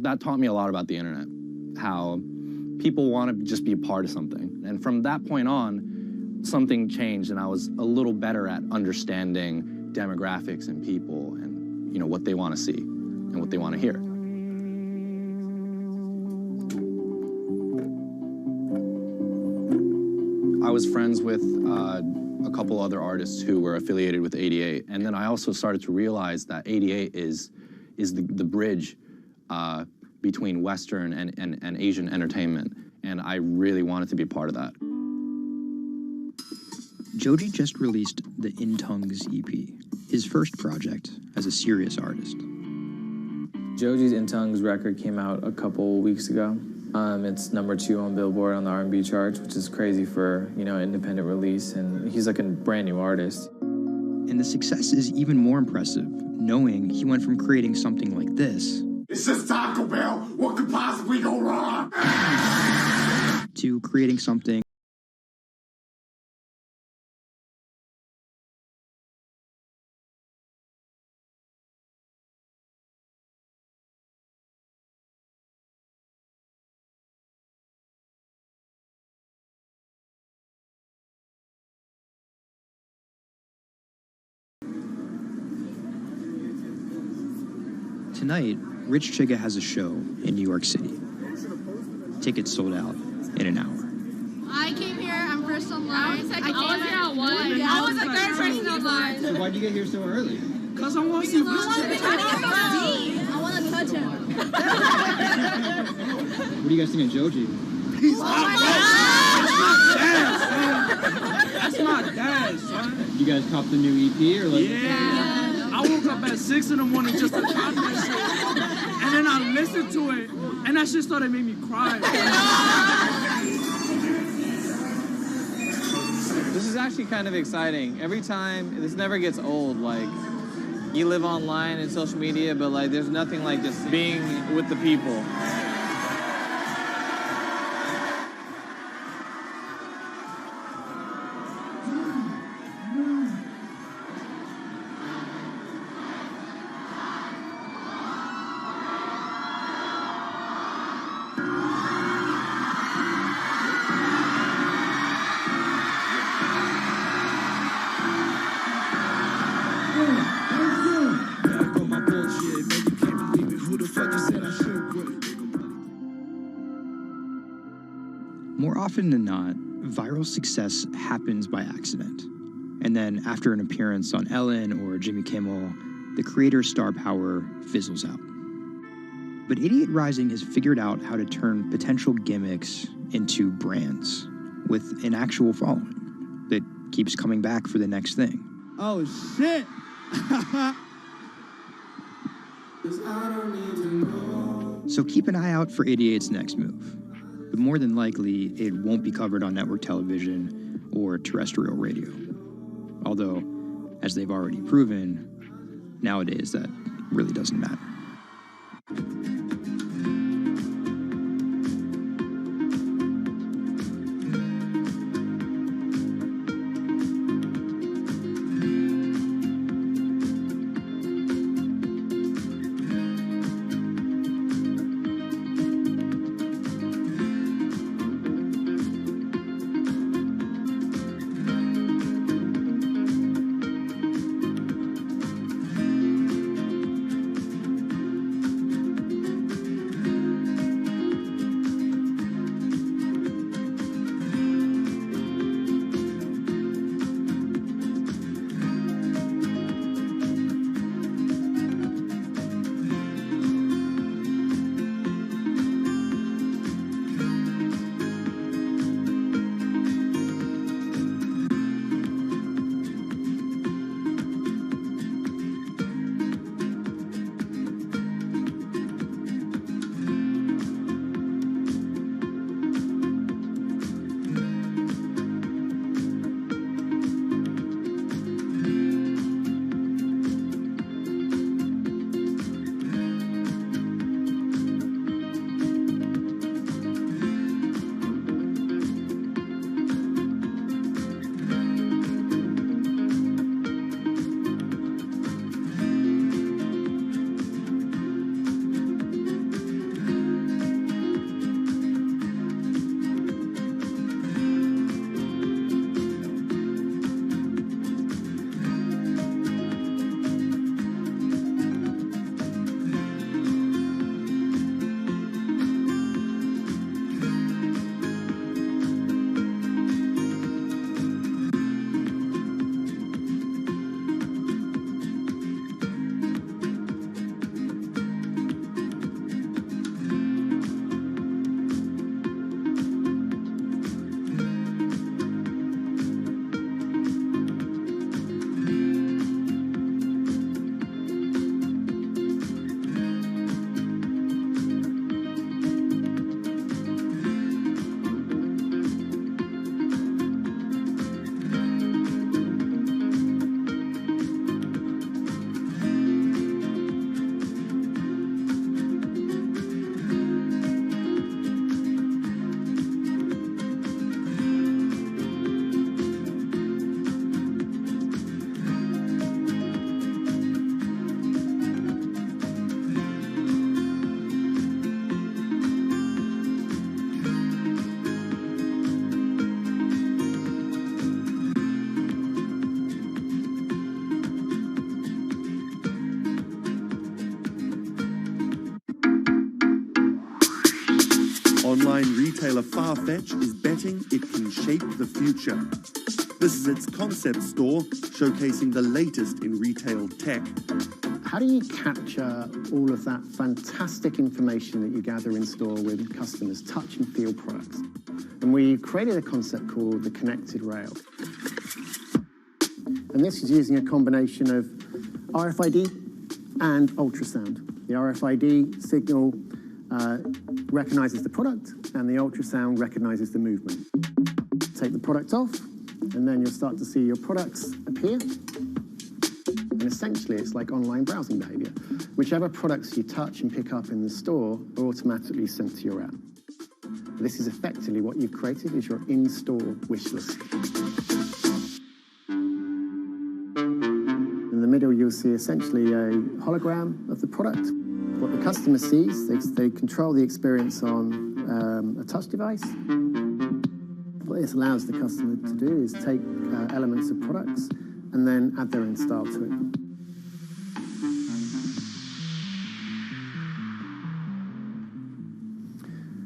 That taught me a lot about the internet, how people want to just be a part of something. And from that point on, something changed, and I was a little better at understanding demographics and people and, what they want to see and what they want to hear. I was friends with a couple other artists who were affiliated with 88, and then I also started to realize that 88 is the bridge between Western and Asian entertainment, and I really wanted to be part of that. Joji just released the In Tongues EP, his first project as a serious artist. Joji's In Tongues record came out a couple weeks ago. It's #2 on Billboard on the R&B charts, which is crazy for, independent release, and he's like a brand new artist. And the success is even more impressive, knowing he went from creating something like this. It's just Taco Bell. What could possibly go wrong? To creating something Tonight, Rich Chigga has a show in New York City. Tickets sold out in an hour. I came here, I'm first online. I was here at 1. I was the third person online. So why'd you get here so early? Because I want to see Rich Chigga. I want to touch him. What do you guys think of Joji? He's hot. That's my dad, son. You guys cop the new EP or like? Yeah. I woke up at 6 in the morning just to cop that shit. And then I listened to it, and that shit started making me cry. This is actually kind of exciting. Every time, this never gets old. Like, you live online and social media, but like, there's nothing like just being with the people. More often than not, viral success happens by accident. And then after an appearance on Ellen or Jimmy Kimmel, the creator's star power fizzles out. But Idiot Rising has figured out how to turn potential gimmicks into brands with an actual following that keeps coming back for the next thing. Oh, shit! So keep an eye out for Idiot's next move. But more than likely, it won't be covered on network television or terrestrial radio. Although, as they've already proven, nowadays that really doesn't matter. Online retailer Farfetch is betting it can shape the future. This is its concept store, showcasing the latest in retail tech. How do you capture all of that fantastic information that you gather in store with customers' touch and feel products? And we created a concept called the connected rail. And this is using a combination of RFID and ultrasound. The RFID signal recognizes the product, and the ultrasound recognizes the movement. Take the product off, and then you'll start to see your products appear. And essentially, it's like online browsing behavior. Whichever products you touch and pick up in the store are automatically sent to your app. This is effectively what you've created is your in-store wish list. In the middle, you'll see essentially a hologram of the product. What the customer sees, they control the experience on a touch device. What this allows the customer to do is take elements of products and then add their own style to it.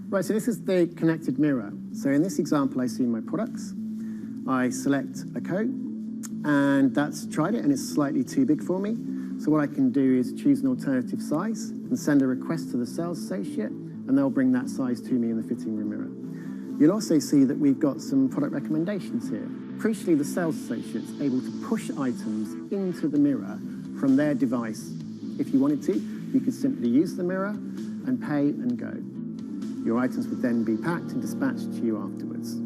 Right, so this is the connected mirror. So in this example, I see my products. I select a coat, and that's tried it, and it's slightly too big for me. So what I can do is choose an alternative size and send a request to the sales associate, and they'll bring that size to me in the fitting room mirror. You'll also see that we've got some product recommendations here. Crucially, the sales associate's able to push items into the mirror from their device. If you wanted to, you could simply use the mirror and pay and go. Your items would then be packed and dispatched to you afterwards.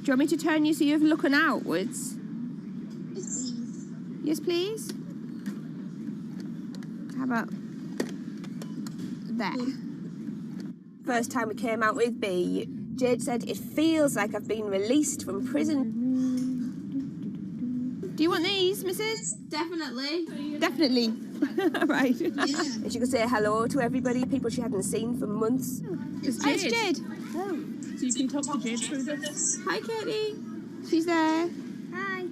Do you want me to turn you so you're looking outwards? Yes, please. How about there? First time we came out with B, Jade said, "It feels like I've been released from prison." Do you want these, Mrs.? Definitely. Definitely. Right. Yeah. And she could say hello to everybody, people she hadn't seen for months. It's It's Jade. Jade. Oh. So you can talk to Jade through this. Hi, Katie. She's there. Hi.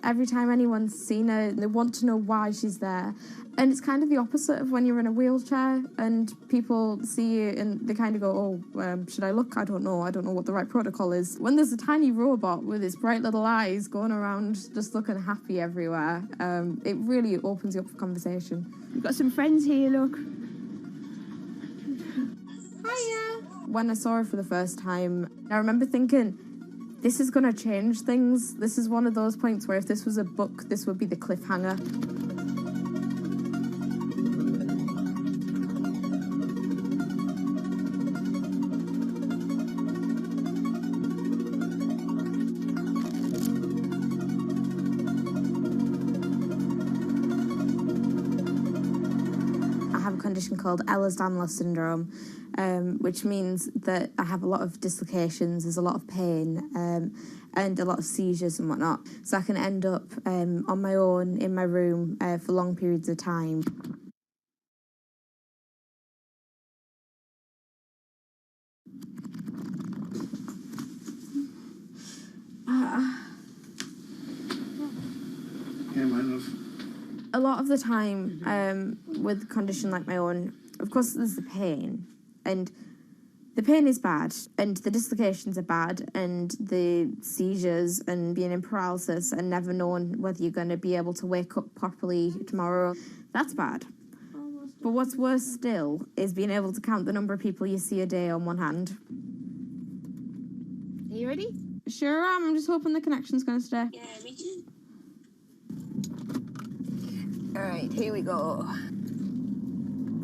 Every time anyone's seen her, they want to know why she's there. And it's kind of the opposite of when you're in a wheelchair and people see you and they kind of go, oh, should I look? I don't know what the right protocol is. When there's a tiny robot with its bright little eyes going around just looking happy everywhere, it really opens you up for conversation. You've got some friends here, look. Hiya. When I saw her for the first time, I remember thinking, this is going to change things. This is one of those points where if this was a book, this would be the cliffhanger. have a condition called Ehlers-Danlos syndrome, which means that I have a lot of dislocations, there's a lot of pain, and a lot of seizures and whatnot. So I can end up on my own in my room for long periods of time. Yeah, my love. A lot of the time, with a condition like my own, of course there's the pain, and the pain is bad, and the dislocations are bad, and the seizures and being in paralysis and never knowing whether you're going to be able to wake up properly tomorrow, that's bad. But what's worse still is being able to count the number of people you see a day on one hand. Are you ready? Sure am, I'm just hoping the connection's going to stay. Yeah, me too. Alright, here we go.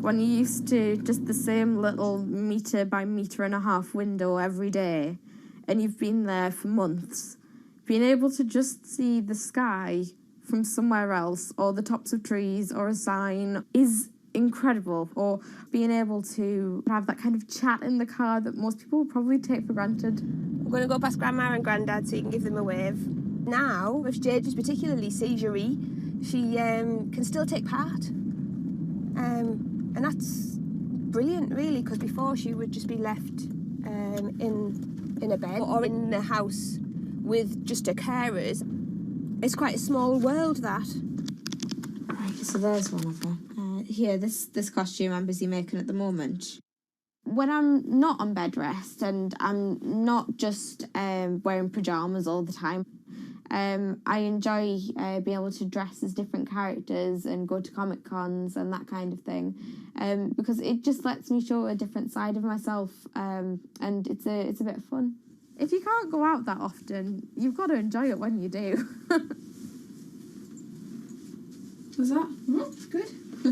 When you're used to just the same little metre by metre and a half window every day, and you've been there for months, being able to just see the sky from somewhere else, or the tops of trees, or a sign, is incredible. Or being able to have that kind of chat in the car that most people would probably take for granted. I'm going to go past Grandma and Grandad so you can give them a wave. Now, if Jade is particularly seizure-y, she can still take part. And that's brilliant, really, because before she would just be left in a bed or in the house with just her carers. It's quite a small world, that. Right, so there's one of her. Here, this costume I'm busy making at the moment. When I'm not on bed rest and I'm not just wearing pyjamas all the time, I enjoy being able to dress as different characters and go to Comic Cons and that kind of thing, because it just lets me show a different side of myself, and it's a bit of fun. If you can't go out that often, you've got to enjoy it when you do. Was that? Good.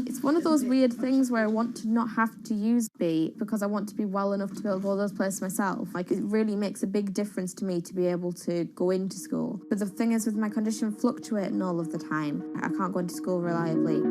It's one of those weird things where I want to not have to use B because I want to be well enough to be able to go to those places myself. Like, it really makes a big difference to me to be able to go into school. But the thing is, with my condition fluctuating all of the time, I can't go into school reliably.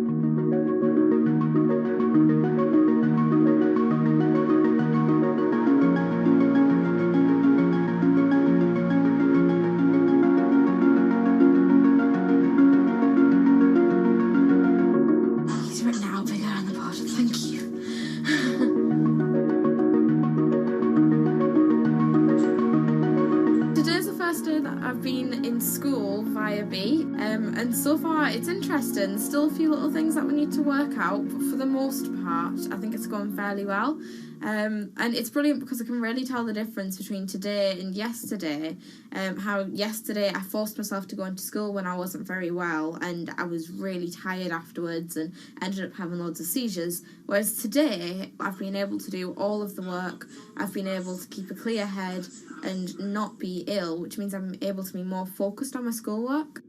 And so far it's interesting. Still a few little things that we need to work out, but for the most part I think it's going fairly well, and it's brilliant because I can really tell the difference between today and yesterday. How yesterday I forced myself to go into school when I wasn't very well and I was really tired afterwards and ended up having loads of seizures, whereas today I've been able to do all of the work. I've been able to keep a clear head and not be ill, which means I'm able to be more focused on my schoolwork.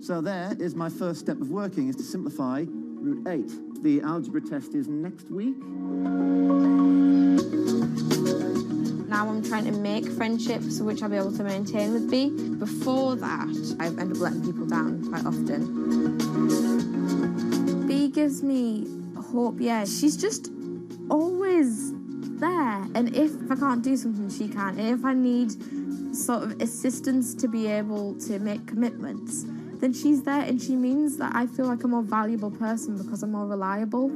So there is my first step of working, is to simplify root 8. The algebra test is next week. Now I'm trying to make friendships which I'll be able to maintain with B. Before that, I've ended up letting people down quite often. B gives me hope, yeah. She's just always there. And if I can't do something, she can. And if I need sort of assistance to be able to make commitments, then she's there, and she means that I feel like a more valuable person because I'm more reliable.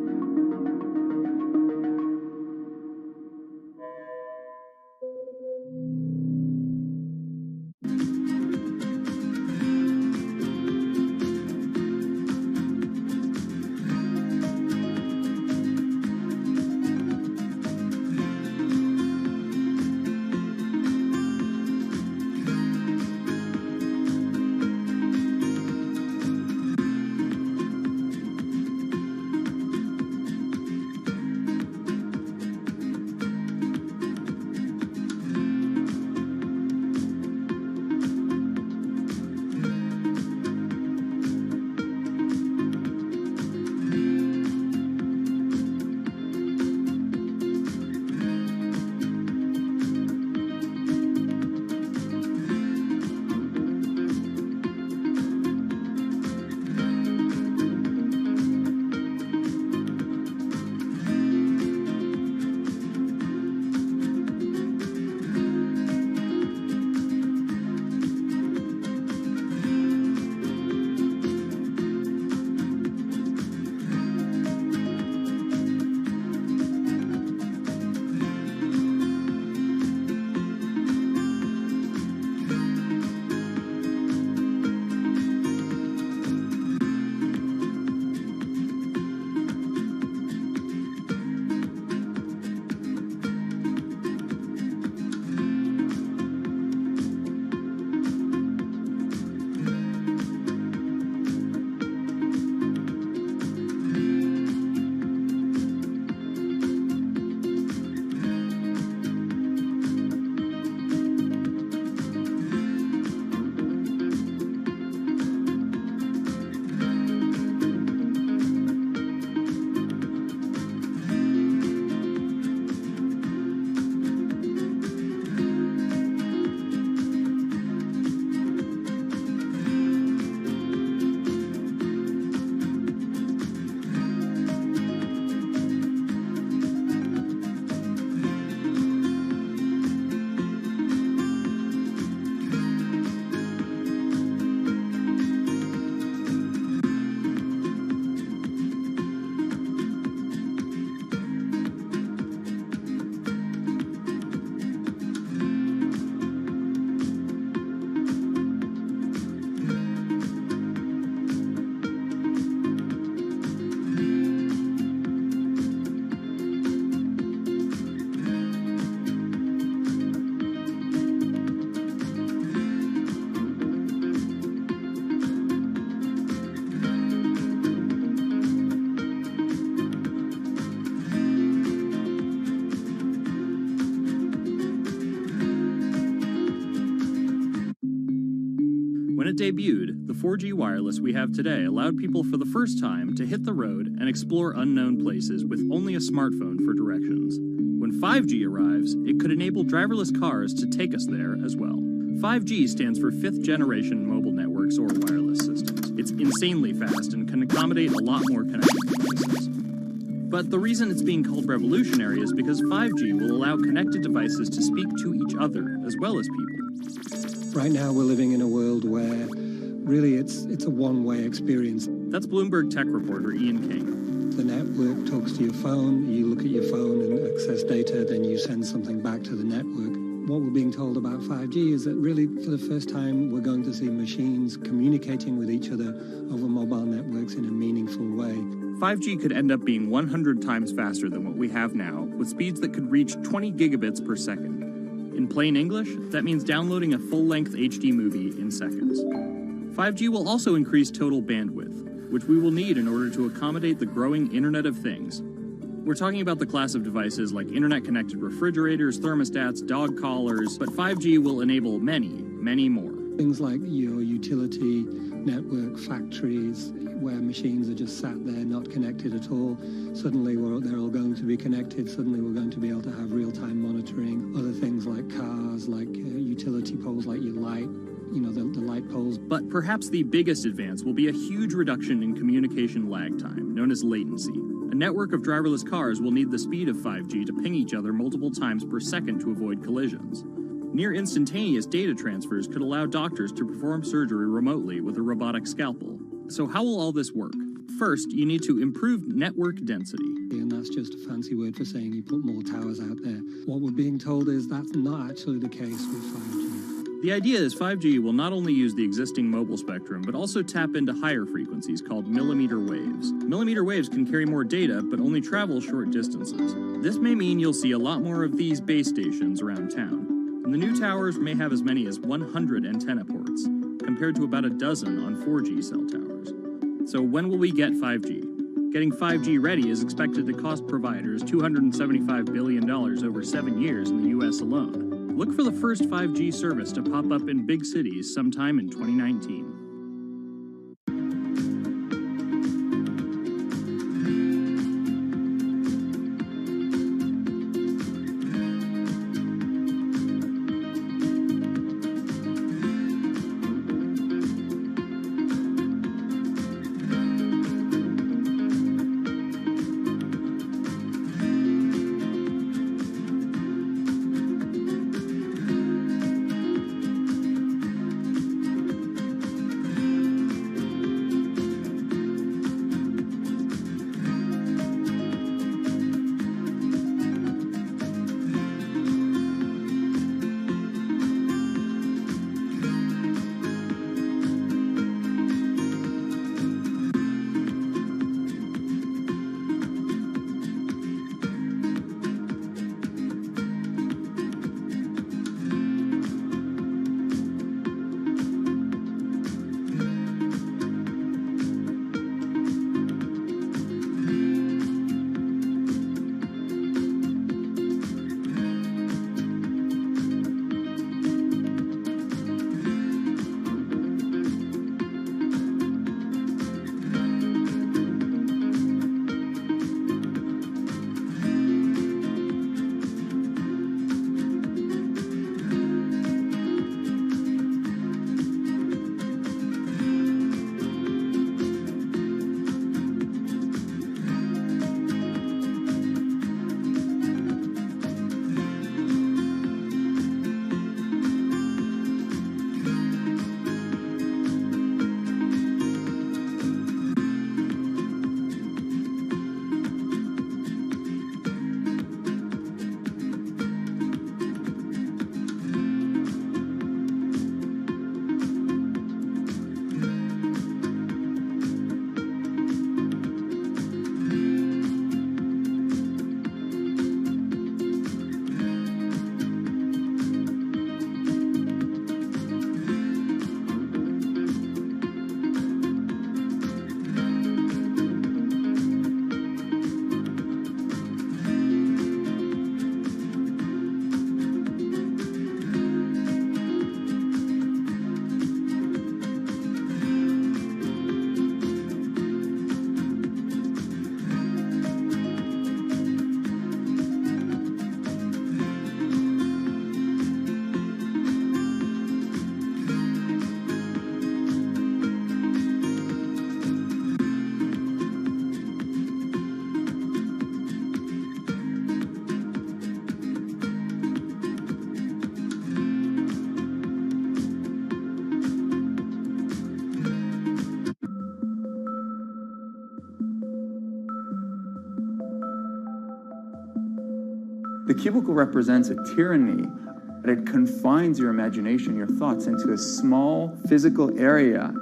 it debuted, the 4G wireless we have today allowed people for the first time to hit the road and explore unknown places with only a smartphone for directions. When 5G arrives, it could enable driverless cars to take us there as well. 5G stands for fifth generation mobile networks or wireless systems. It's insanely fast and can accommodate a lot more connected devices. But the reason it's being called revolutionary is because 5G will allow connected devices to speak to each other as well as people. Right now we're living in a world where really it's a one-way experience. That's Bloomberg tech reporter Ian King. The network talks to your phone, you look at your phone and access data, then you send something back to the network. What we're being told about 5G is that really for the first time we're going to see machines communicating with each other over mobile networks in a meaningful way. 5G could end up being 100 times faster than what we have now, with speeds that could reach 20 gigabits per second. In plain English, that means downloading a full-length HD movie in seconds. 5G will also increase total bandwidth, which we will need in order to accommodate the growing Internet of Things. We're talking about the class of devices like internet-connected refrigerators, thermostats, dog collars, but 5G will enable many, many more. Things like your utility network, factories, where machines are just sat there not connected at all. Suddenly they're all going to be connected. Suddenly we're going to be able to have real-time monitoring. Other things like cars, like utility poles, like your light, the light poles. But perhaps the biggest advance will be a huge reduction in communication lag time, known as latency. A network of driverless cars will need the speed of 5G to ping each other multiple times per second to avoid collisions. Near instantaneous data transfers could allow doctors to perform surgery remotely with a robotic scalpel. So how will all this work? First, you need to improve network density. And that's just a fancy word for saying you put more towers out there. What we're being told is that's not actually the case with 5G. The idea is 5G will not only use the existing mobile spectrum, but also tap into higher frequencies called millimeter waves. Millimeter waves can carry more data, but only travel short distances. This may mean you'll see a lot more of these base stations around town. And the new towers may have as many as 100 antenna ports, compared to about a dozen on 4G cell towers. So when will we get 5G? Getting 5G ready is expected to cost providers $275 billion over 7 years in the US alone. Look for the first 5G service to pop up in big cities sometime in 2019. The cubicle represents a tyranny. It confines your imagination, your thoughts, into a small physical area.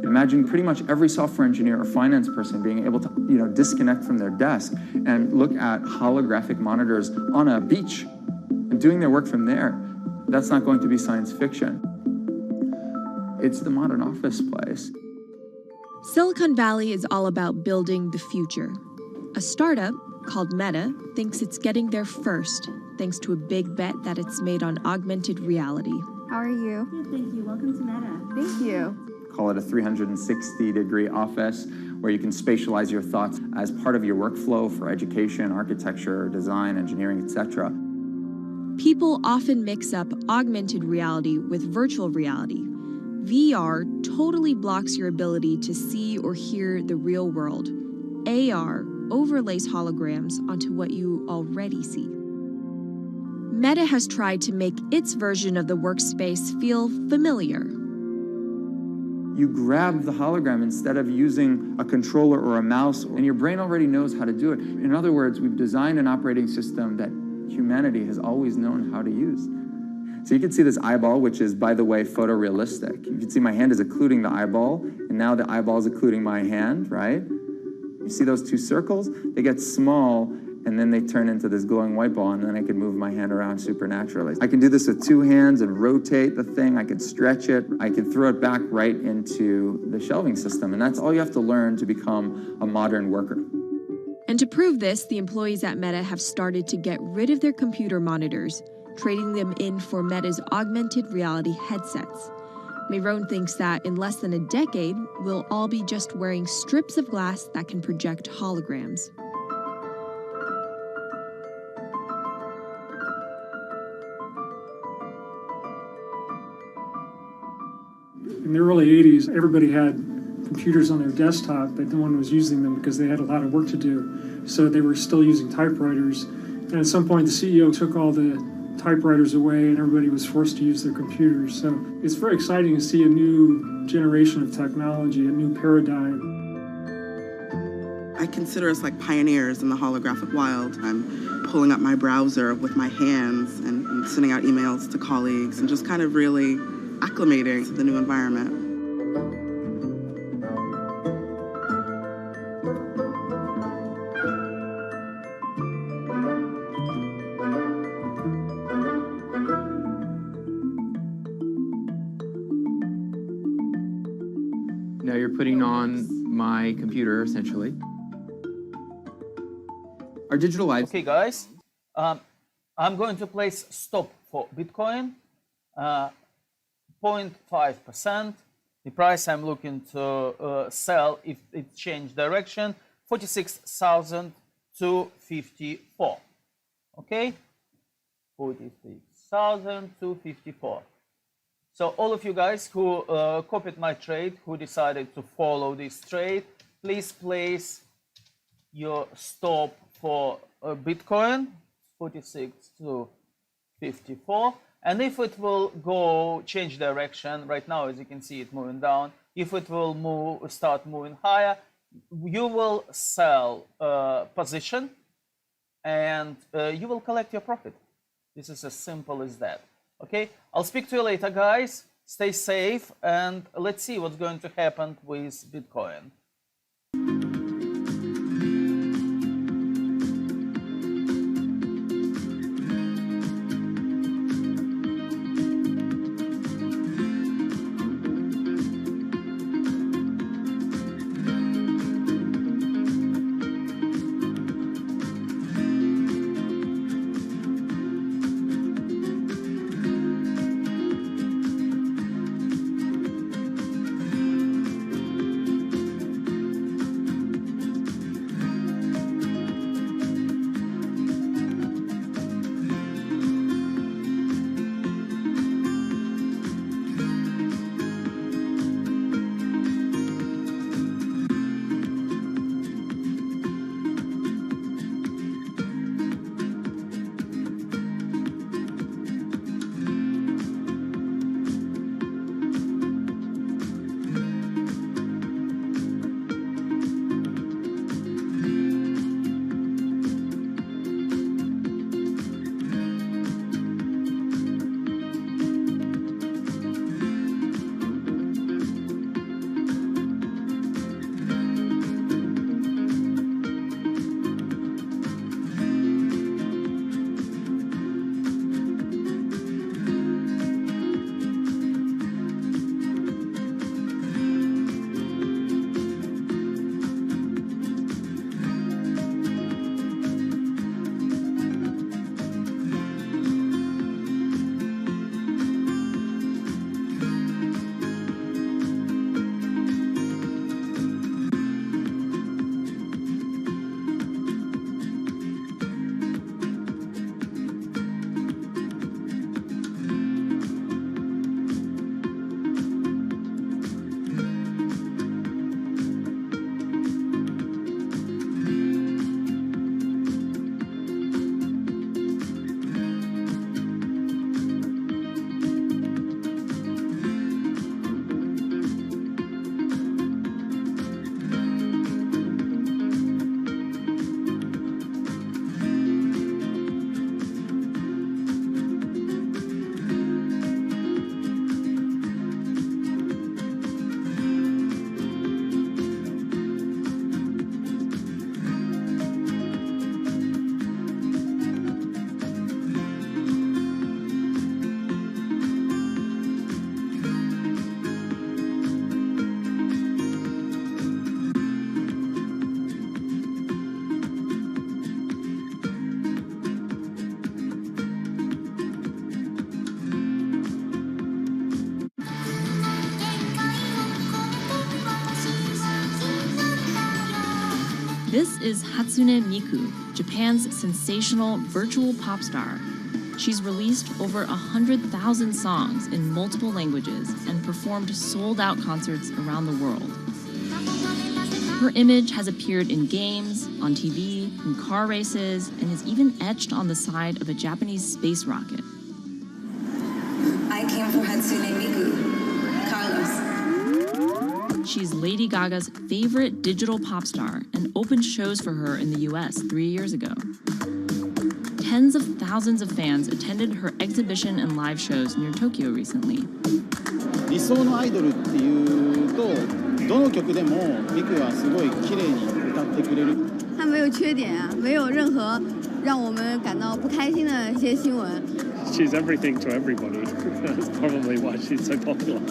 Imagine pretty much every software engineer or finance person being able to, disconnect from their desk and look at holographic monitors on a beach and doing their work from there. That's not going to be science fiction. It's the modern office place. Silicon Valley is all about building the future. A startup called Meta thinks it's getting there first, thanks to a big bet that it's made on augmented reality. How are you? Good, thank you. Welcome to Meta. Thank you. Call it a 360-degree office where you can spatialize your thoughts as part of your workflow for education, architecture, design, engineering, etc. People often mix up augmented reality with virtual reality. VR totally blocks your ability to see or hear the real world. AR overlays holograms onto what you already see. Meta has tried to make its version of the workspace feel familiar. You grab the hologram instead of using a controller or a mouse, and your brain already knows how to do it. In other words, we've designed an operating system that humanity has always known how to use. So you can see this eyeball, which is, by the way, photorealistic. You can see my hand is occluding the eyeball, and now the eyeball is occluding my hand, right? You see those two circles? They get small, and then they turn into this glowing white ball, and then I can move my hand around supernaturally. I can do this with two hands and rotate the thing. I can stretch it. I can throw it back right into the shelving system, and that's all you have to learn to become a modern worker. And to prove this, the employees at Meta have started to get rid of their computer monitors, trading them in for Meta's augmented reality headsets. Mayron thinks that in less than a decade, we'll all be just wearing strips of glass that can project holograms. In the early 80s, everybody had computers on their desktop, but no one was using them because they had a lot of work to do. So they were still using typewriters. And at some point, the CEO took all the typewriters away and everybody was forced to use their computers. So it's very exciting to see a new generation of technology, a new paradigm. I consider us like pioneers in the holographic wild. I'm pulling up my browser with my hands and sending out emails to colleagues and just kind of really acclimating to the new environment. Now you're putting on my computer, essentially. Our digital life. Okay, guys, I'm going to place stop for Bitcoin, 0.5%. The price I'm looking to sell if it changed direction, 46,254. Okay, 46,254. So all of you guys who copied my trade, who decided to follow this trade, please place your stop for Bitcoin, 46,254. And if it will go change direction, right now, as you can see it moving down, if it will start moving higher, you will sell position and you will collect your profit. This is as simple as that. Okay, I'll speak to you later, guys. Stay safe and let's see what's going to happen with Bitcoin. This is Hatsune Miku, Japan's sensational virtual pop star. She's released over 100,000 songs in multiple languages and performed sold-out concerts around the world. Her image has appeared in games, on TV, in car races, and is even etched on the side of a Japanese space rocket. I came for Hatsune Miku, Carlos. She's Lady Gaga's favorite digital pop star and opened shows for her in the US 3 years ago. Tens of thousands of fans attended her exhibition and live shows near Tokyo recently. 理想のアイドルっていうとどの曲でもミクはすごい綺麗に歌ってくれる。他没有缺点啊，没有任何让我们感到不开心的一些新闻。She's everything to everybody. That's probably why she's so popular.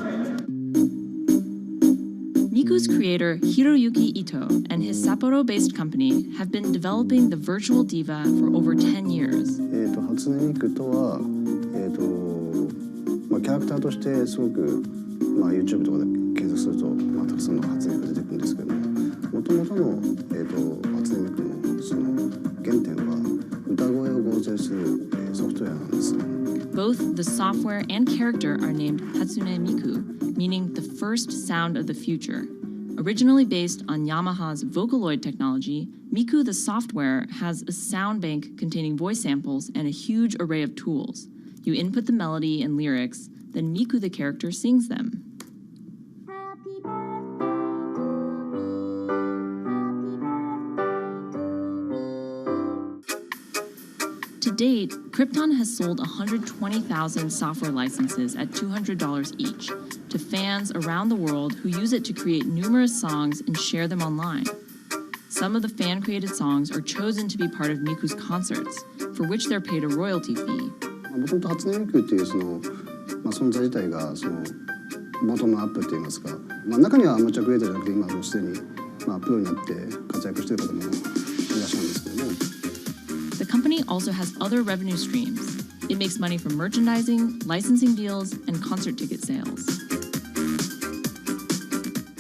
Miku's creator Hiroyuki Ito and his Sapporo-based company have been developing the virtual diva for over 10 years. 初音ミクとはキャラクターとしてすごくYouTube とかで検索するとたくさんの初音ミクが出てくるんですけどもともとの初音ミクのその原点は歌声を合成するソフトウェアなんです。Both the software and character are named Hatsune Miku, meaning the first sound of the future. Originally based on Yamaha's Vocaloid technology, Miku the software has a sound bank containing voice samples and a huge array of tools. You input the melody and lyrics, then Miku the character sings them. To date, Krypton has sold 120,000 software licenses at $200 each to fans around the world who use it to create numerous songs and share them online. Some of the fan-created songs are chosen to be part of Miku's concerts, for which they're paid a royalty fee. もともと初音ミクっていう存在自体がボトムアップって言いますか、中にはアマチュアクリエイターじゃなくて今もうすでにプロになって活躍している方もいらっしゃるんですけども。The company also has other revenue streams. It makes money from merchandising, licensing deals, and concert ticket sales.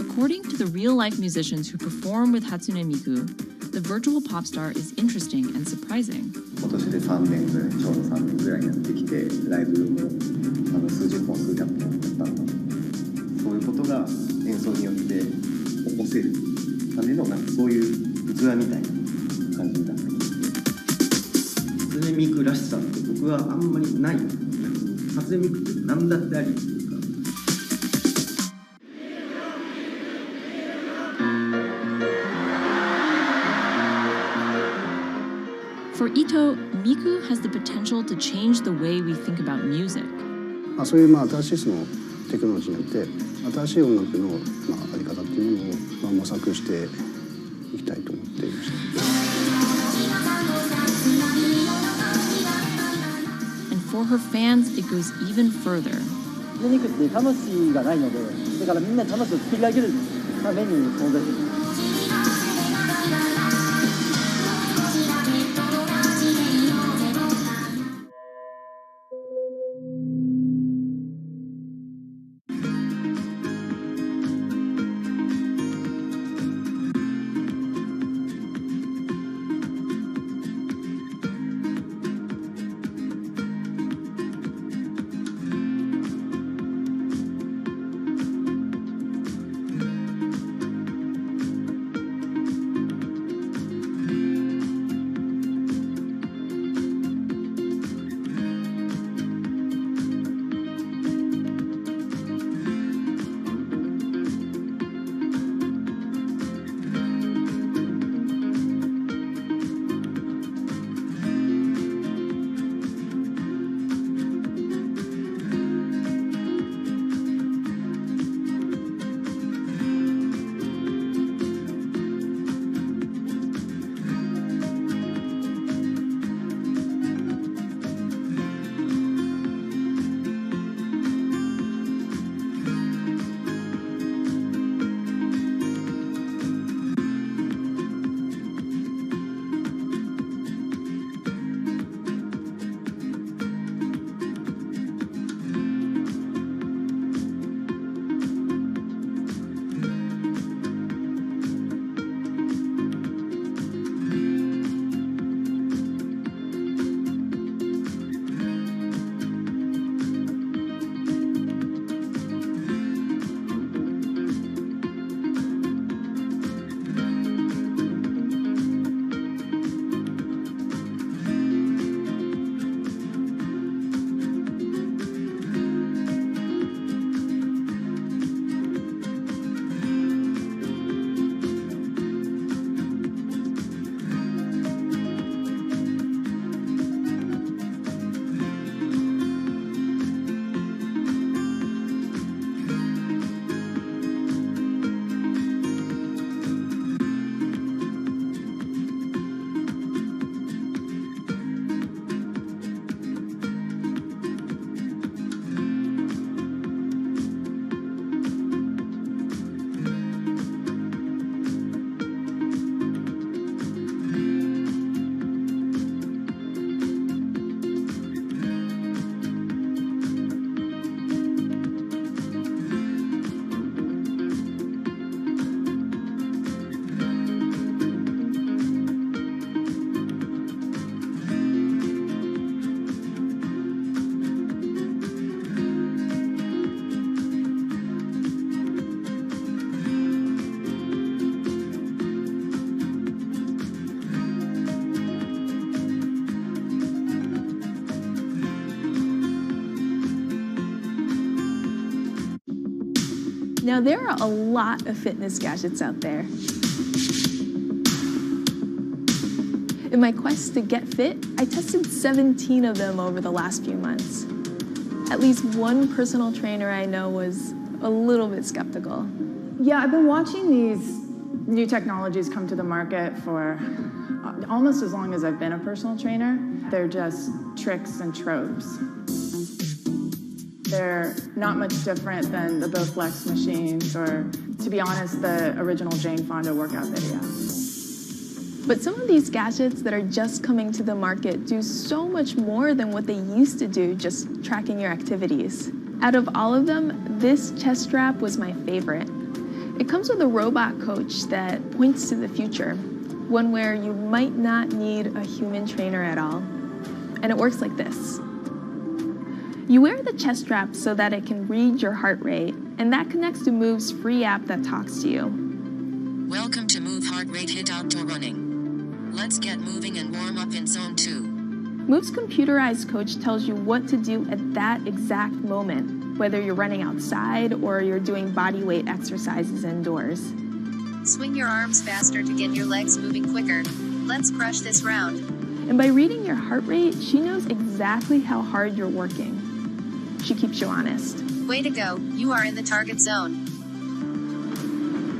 According to the real-life musicians who perform with Hatsune Miku, the virtual pop star is interesting and surprising. 今年で3年ぐらい、ちょうど3年ぐらいやってきて、ライブも数十本、数百本やったので、そういうことが演奏によって起こせるためのそういう器みたいな感じになってます。初音ミクらしさって僕はあんまりない。初音ミクって何だってありっていうか。For Ito, Miku has the potential to change the way we think about music. そういう新しいテクノロジーによって新しい音楽のあり方っていうものを模索していきたいと思っていました。And for her fans, it goes even further. 初音ミクって魂がないので、だからみんな魂を作り上げるために存在する。Now, there are a lot of fitness gadgets out there. In my quest to get fit, I tested 17 of them over the last few months. At least one personal trainer I know was a little bit skeptical. Yeah, I've been watching these new technologies come to the market for almost as long as I've been a personal trainer. They're just tricks and tropes. They're not much different than the Bowflex machines or, to be honest, the original Jane Fonda workout video. But some of these gadgets that are just coming to the market do so much more than what they used to do, just tracking your activities. Out of all of them, this chest strap was my favorite. It comes with a robot coach that points to the future, one where you might not need a human trainer at all. And it works like this. You wear the chest strap so that it can read your heart rate, and that connects to Move's free app that talks to you. Welcome to Move Heart Rate Hit Outdoor Running. Let's get moving and warm up in Zone 2. Move's computerized coach tells you what to do at that exact moment, whether you're running outside or you're doing body weight exercises indoors. Swing your arms faster to get your legs moving quicker. Let's crush this round. And by reading your heart rate, she knows exactly how hard you're working. She keeps you honest. Way to go, you are in the target zone.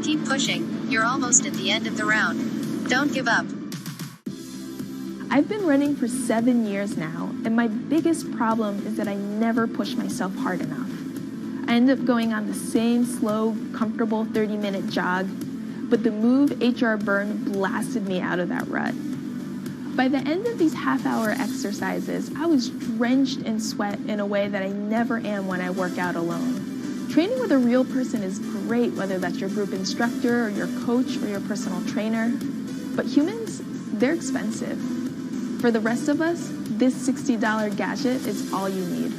Keep pushing, you're almost at the end of the round. Don't give up. I've been running for 7 years now, and my biggest problem is that I never push myself hard enough. I end up going on the same slow, comfortable 30-minute jog, but the Move HR Burn blasted me out of that rut. By the end of these half-hour exercises, I was drenched in sweat in a way that I never am when I work out alone. Training with a real person is great, whether that's your group instructor or your coach or your personal trainer. But humans, they're expensive. For the rest of us, this $60 gadget is all you need.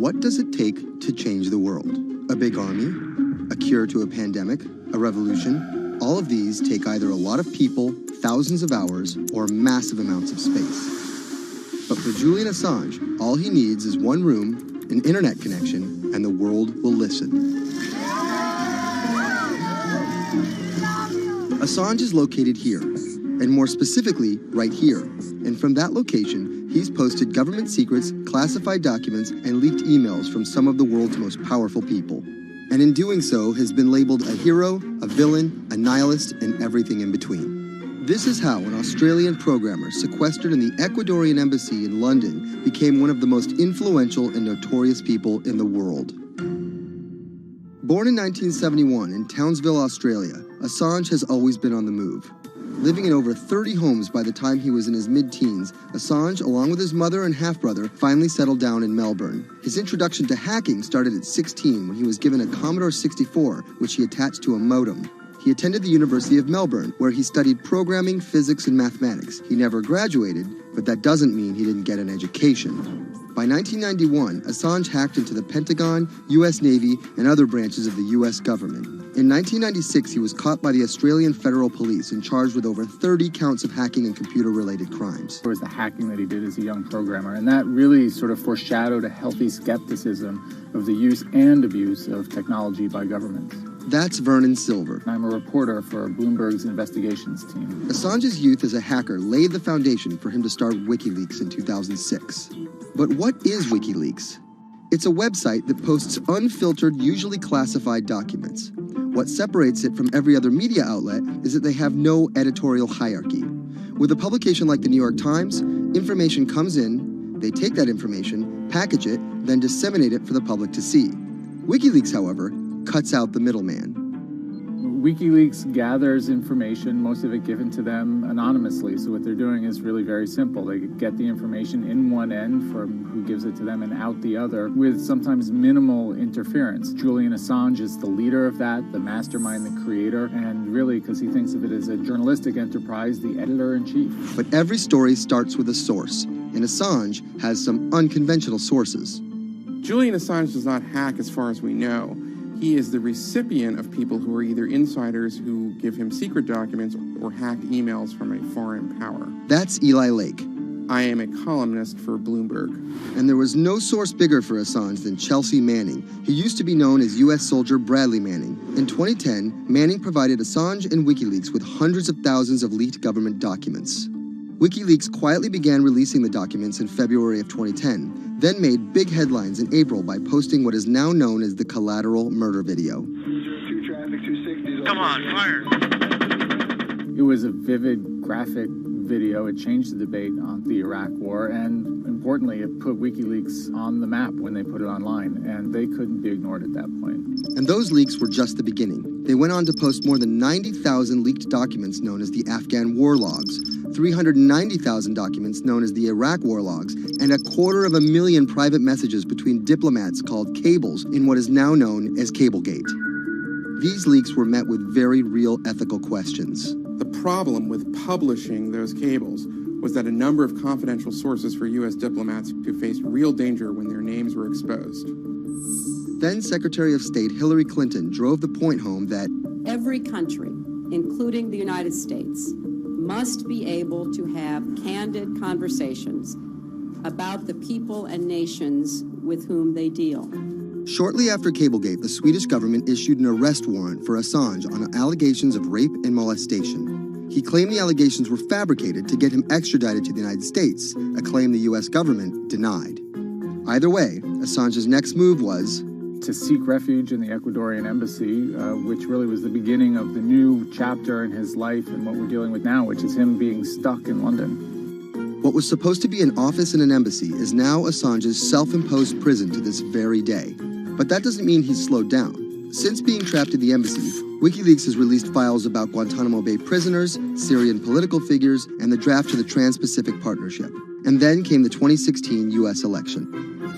what does it take to change the world? A big army? A cure to a pandemic? A revolution? All of these take either a lot of people, thousands of hours, or massive amounts of space. But for Julian Assange, all he needs is one room, an internet connection, and the world will listen. Assange is located here, and more specifically, right here. And from that location, he's posted government secrets, classified documents, and leaked emails from some of the world's most powerful people. And in doing so, has been labeled a hero, a villain, a nihilist, and everything in between. This is how an Australian programmer sequestered in the Ecuadorian embassy in London became one of the most influential and notorious people in the world. Born in 1971 in Townsville, Australia, Assange has always been on the move. Living in over 30 homes by the time he was in his mid-teens, Assange, along with his mother and half-brother, finally settled down in Melbourne. His introduction to hacking started at 16 when he was given a Commodore 64, which he attached to a modem. He attended the University of Melbourne, where he studied programming, physics, and mathematics. He never graduated, but that doesn't mean he didn't get an education. By 1991, Assange hacked into the Pentagon, U.S. Navy, and other branches of the U.S. government. In 1996, he was caught by the Australian Federal Police and charged with over 30 counts of hacking and computer-related crimes. It was the hacking that he did as a young programmer, and that really sort of foreshadowed a healthy skepticism of the use and abuse of technology by governments. That's Vernon Silver. I'm a reporter for Bloomberg's investigations team. Assange's youth as a hacker laid the foundation for him to start WikiLeaks in 2006. But what is WikiLeaks? It's a website that posts unfiltered, usually classified documents. What separates it from every other media outlet is that they have no editorial hierarchy. With a publication like the New York Times, information comes in, they take that information, package it, then disseminate it for the public to see. WikiLeaks, however, cuts out the middleman. WikiLeaks gathers information, most of it given to them anonymously. So what they're doing is really very simple. They get the information in one end from who gives it to them and out the other with sometimes minimal interference. Julian Assange is the leader of that, the mastermind, the creator, and really, because he thinks of it as a journalistic enterprise, the editor-in-chief. But every story starts with a source, and Assange has some unconventional sources. Julian Assange does not hack as far as we know. He is the recipient of people who are either insiders who give him secret documents or hacked emails from a foreign power. That's Eli Lake. I am a columnist for Bloomberg. And there was no source bigger for Assange than Chelsea Manning, who used to be known as U.S. soldier Bradley Manning. In 2010, Manning provided Assange and WikiLeaks with hundreds of thousands of leaked government documents. WikiLeaks quietly began releasing the documents in February of 2010, then made big headlines in April by posting what is now known as the Collateral murder video. Come on, fire! It was a vivid, graphic video. It changed the debate on the Iraq War, and importantly, it put WikiLeaks on the map when they put it online, and they couldn't be ignored at that point. And those leaks were just the beginning. They went on to post more than 90,000 leaked documents known as the Afghan war logs, 390,000 documents known as the Iraq war logs, and 250,000 private messages between diplomats called cables in what is now known as Cablegate. These leaks were met with very real ethical questions. The problem with publishing those cables was that a number of confidential sources for U.S. diplomats who faced real danger when their names were exposed. Then Secretary of State Hillary Clinton drove the point home that every country, including the United States, must be able to have candid conversations about the people and nations with whom they deal. Shortly after Cablegate, the Swedish government issued an arrest warrant for Assange on allegations of rape and molestation. He claimed the allegations were fabricated to get him extradited to the United States, a claim the U.S. government denied. Either way, Assange's next move was to seek refuge in the Ecuadorian embassy, which really was the beginning of the new chapter in his life and what we're dealing with now, which is him being stuck in London. What was supposed to be an office in an embassy is now Assange's self-imposed prison to this very day. But that doesn't mean he's slowed down. Since being trapped in the embassy, WikiLeaks has released files about Guantanamo Bay prisoners, Syrian political figures, and the draft to the Trans-Pacific Partnership. And then came the 2016 U.S. election.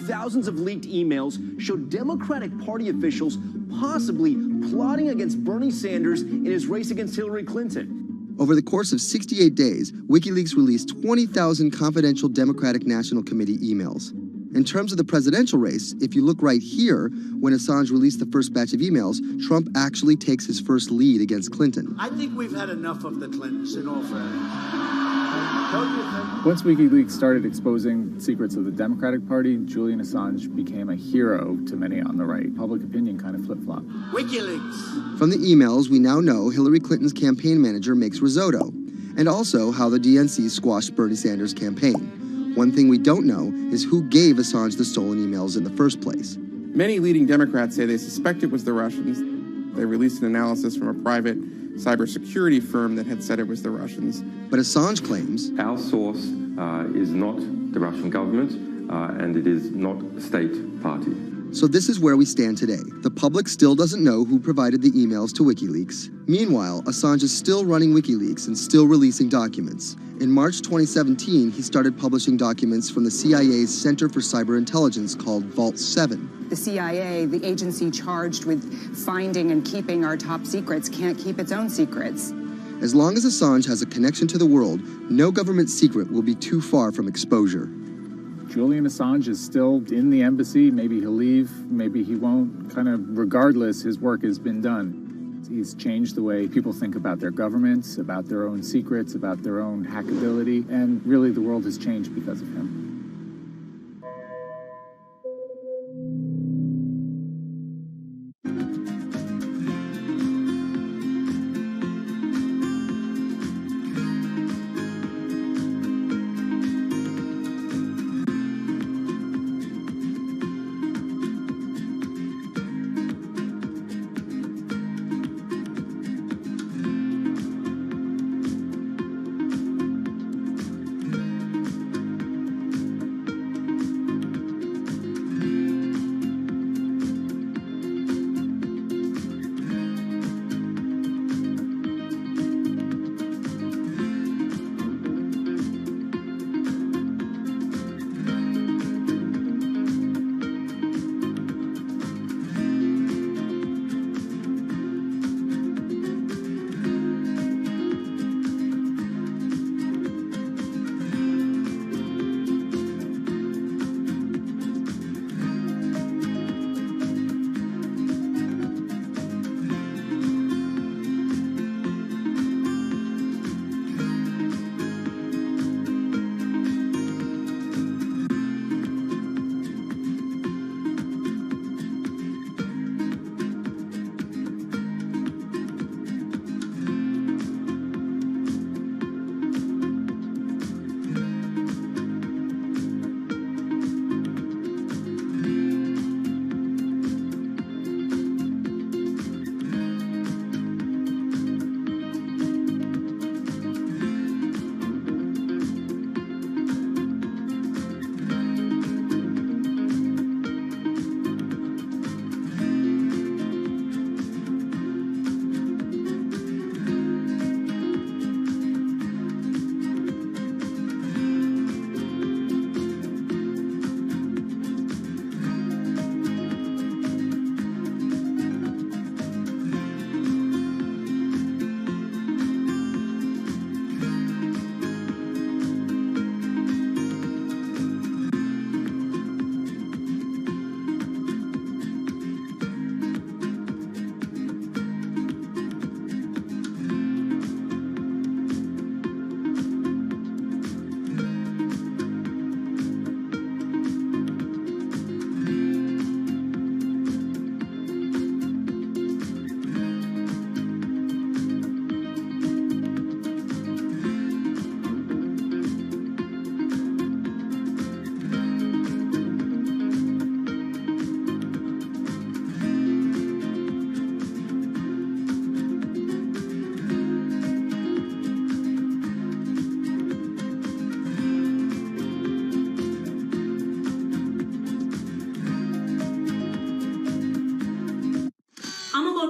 Thousands of leaked emails showed Democratic Party officials possibly plotting against Bernie Sanders in his race against Hillary Clinton. Over the course of 68 days, WikiLeaks released 20,000 confidential Democratic National Committee emails. In terms of the presidential race, if you look right here, when Assange released the first batch of emails, Trump actually takes his first lead against Clinton. I think we've had enough of the Clintons, in all fairness. Don't you think? Once WikiLeaks started exposing secrets of the Democratic Party, Julian Assange became a hero to many on the right. Public opinion kind of flip-flopped. WikiLeaks. From the emails, we now know Hillary Clinton's campaign manager makes risotto, and also how the DNC squashed Bernie Sanders' campaign. One thing we don't know is who gave Assange the stolen emails in the first place. Many leading Democrats say they suspect it was the Russians. They released an analysis from a private cybersecurity firm that had said it was the Russians. But Assange claims our source is not the Russian government, and it is not a state party. So this is where we stand today. The public still doesn't know who provided the emails to WikiLeaks. Meanwhile, Assange is still running WikiLeaks and still releasing documents. In March 2017, he started publishing documents from the CIA's Center for Cyber Intelligence called Vault 7. The CIA, the agency charged with finding and keeping our top secrets, can't keep its own secrets. As long as Assange has a connection to the world, no government secret will be too far from exposure. Julian Assange is still in the embassy. Maybe he'll leave, maybe he won't. Kind of regardless, his work has been done. He's changed the way people think about their governments, about their own secrets, about their own hackability, and really the world has changed because of him.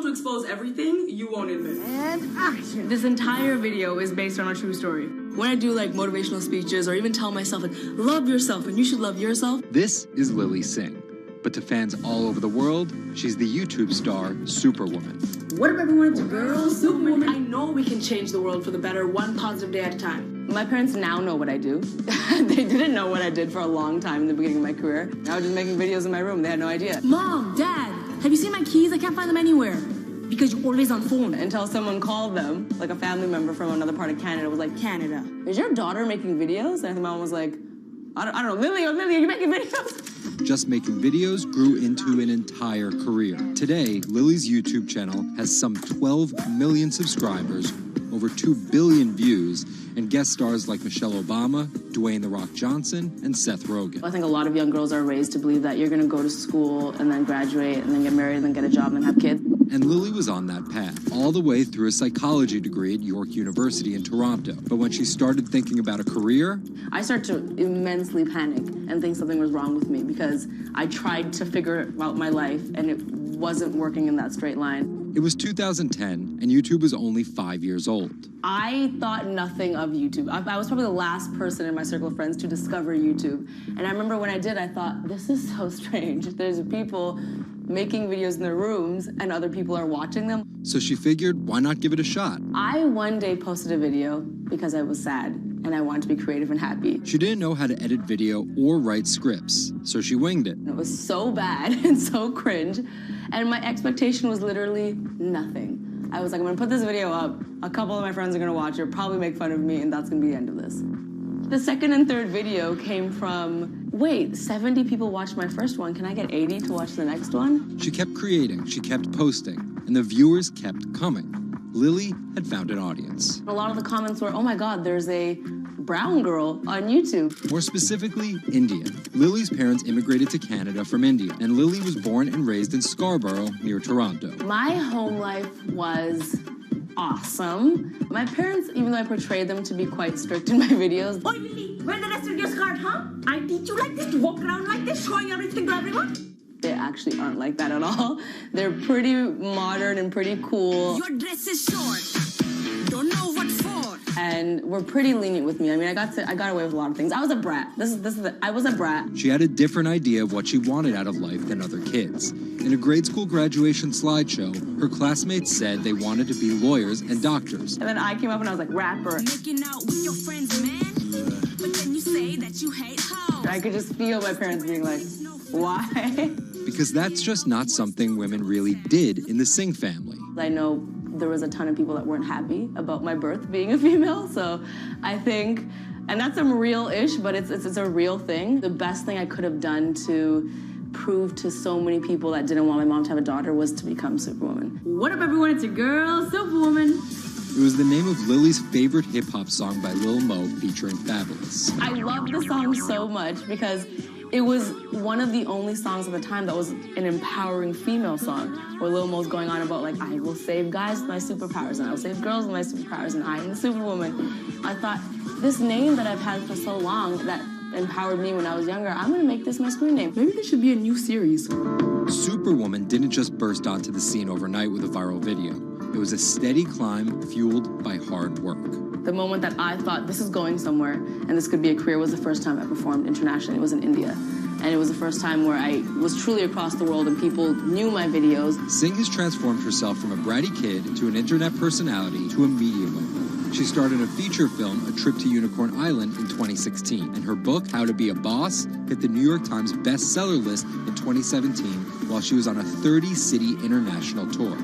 Expose everything you won't admit. And action. This entire video is based on a true story. When I do like motivational speeches or even tell myself like love yourself and you should love yourself. This is Lily Singh. But to fans all over the world, she's the YouTube star Superwoman. What if everyone's a girl, Superwoman? I know we can change the world for the better, one positive day at a time. My parents now know what I do. They didn't know what I did for a long time in the beginning of my career. I was just making videos in my room. They had no idea. Mom, Dad, have you seen my keys? I can't find them anywhere. Because you're always on phone. Until someone called them, like a family member from another part of Canada, was like, Canada, is your daughter making videos? And my mom was like, I don't know, Lily, are you making videos? Just making videos grew into an entire career. Today, Lily's YouTube channel has some 12 million subscribers, over 2 billion views, and guest stars like Michelle Obama, Dwayne "The Rock" Johnson, and Seth Rogen. I think a lot of young girls are raised to believe that you're going to go to school and then graduate and then get married and then get a job and then have kids. And Lily was on that path, all the way through a psychology degree at York University in Toronto. But when she started thinking about a career, I started to immensely panic and think something was wrong with me because I tried to figure out my life and it wasn't working in that straight line. It was 2010, and YouTube was only 5 years old. I thought nothing of YouTube. I was probably the last person in my circle of friends to discover YouTube. And I remember when I did, I thought, this is so strange. There's people making videos in their rooms, and other people are watching them. So she figured, why not give it a shot? I one day posted a video because I was sad, and I wanted to be creative and happy. She didn't know how to edit video or write scripts, so she winged it. It was so bad and so cringe, and my expectation was literally nothing. I was like, I'm gonna put this video up, a couple of my friends are gonna watch it, probably make fun of me, and that's gonna be the end of this. The second and third video came from, wait, 70 people watched my first one, can I get 80 to watch the next one? She kept creating, she kept posting, and the viewers kept coming. Lily had found an audience. A lot of the comments were, oh my God, there's a brown girl on YouTube. More specifically, Indian. Lily's parents immigrated to Canada from India, and Lily was born and raised in Scarborough, near Toronto. My home life was awesome. My parents, even though I portrayed them to be quite strict in my videos. Oi, Lily, wear the rest of your skirt, huh? I teach you like this, to walk around like this, showing everything to everyone? They actually aren't like that at all. They're pretty modern and pretty cool. Your dress is short. Don't know what for. And were pretty lenient with me. I mean, I got away with a lot of things. I was a brat. I was a brat. She had a different idea of what she wanted out of life than other kids. In a grade school graduation slideshow, her classmates said they wanted to be lawyers and doctors. And then I came up and I was like, rapper. Making out with your friends, man. But then you say that you hate hoes. I could just feel my parents being like, why? Because that's just not something women really did in the Singh family. I know there was a ton of people that weren't happy about my birth being a female, so I think, and that's some real-ish, but it's a real thing. The best thing I could have done to prove to so many people that didn't want my mom to have a daughter was to become Superwoman. What up, everyone? It's your girl, Superwoman. It was the name of Lily's favorite hip-hop song by Lil Mo featuring Fabulous. I love the song so much because it was one of the only songs at the time that was an empowering female song, where Lil Mo's going on about, like, I will save guys with my superpowers, and I will save girls with my superpowers, and I am the Superwoman. I thought, this name that I've had for so long that empowered me when I was younger, I'm gonna make this my screen name. Maybe there should be a new series. Superwoman didn't just burst onto the scene overnight with a viral video. It was a steady climb fueled by hard work. The moment that I thought this is going somewhere and this could be a career was the first time I performed internationally. It was in India. And it was the first time where I was truly across the world and people knew my videos. Singh has transformed herself from a bratty kid to an internet personality to a media mogul. She starred in a feature film, A Trip to Unicorn Island, in 2016. And her book, How to Be a Boss, hit the New York Times bestseller list in 2017 while she was on a 30-city international tour.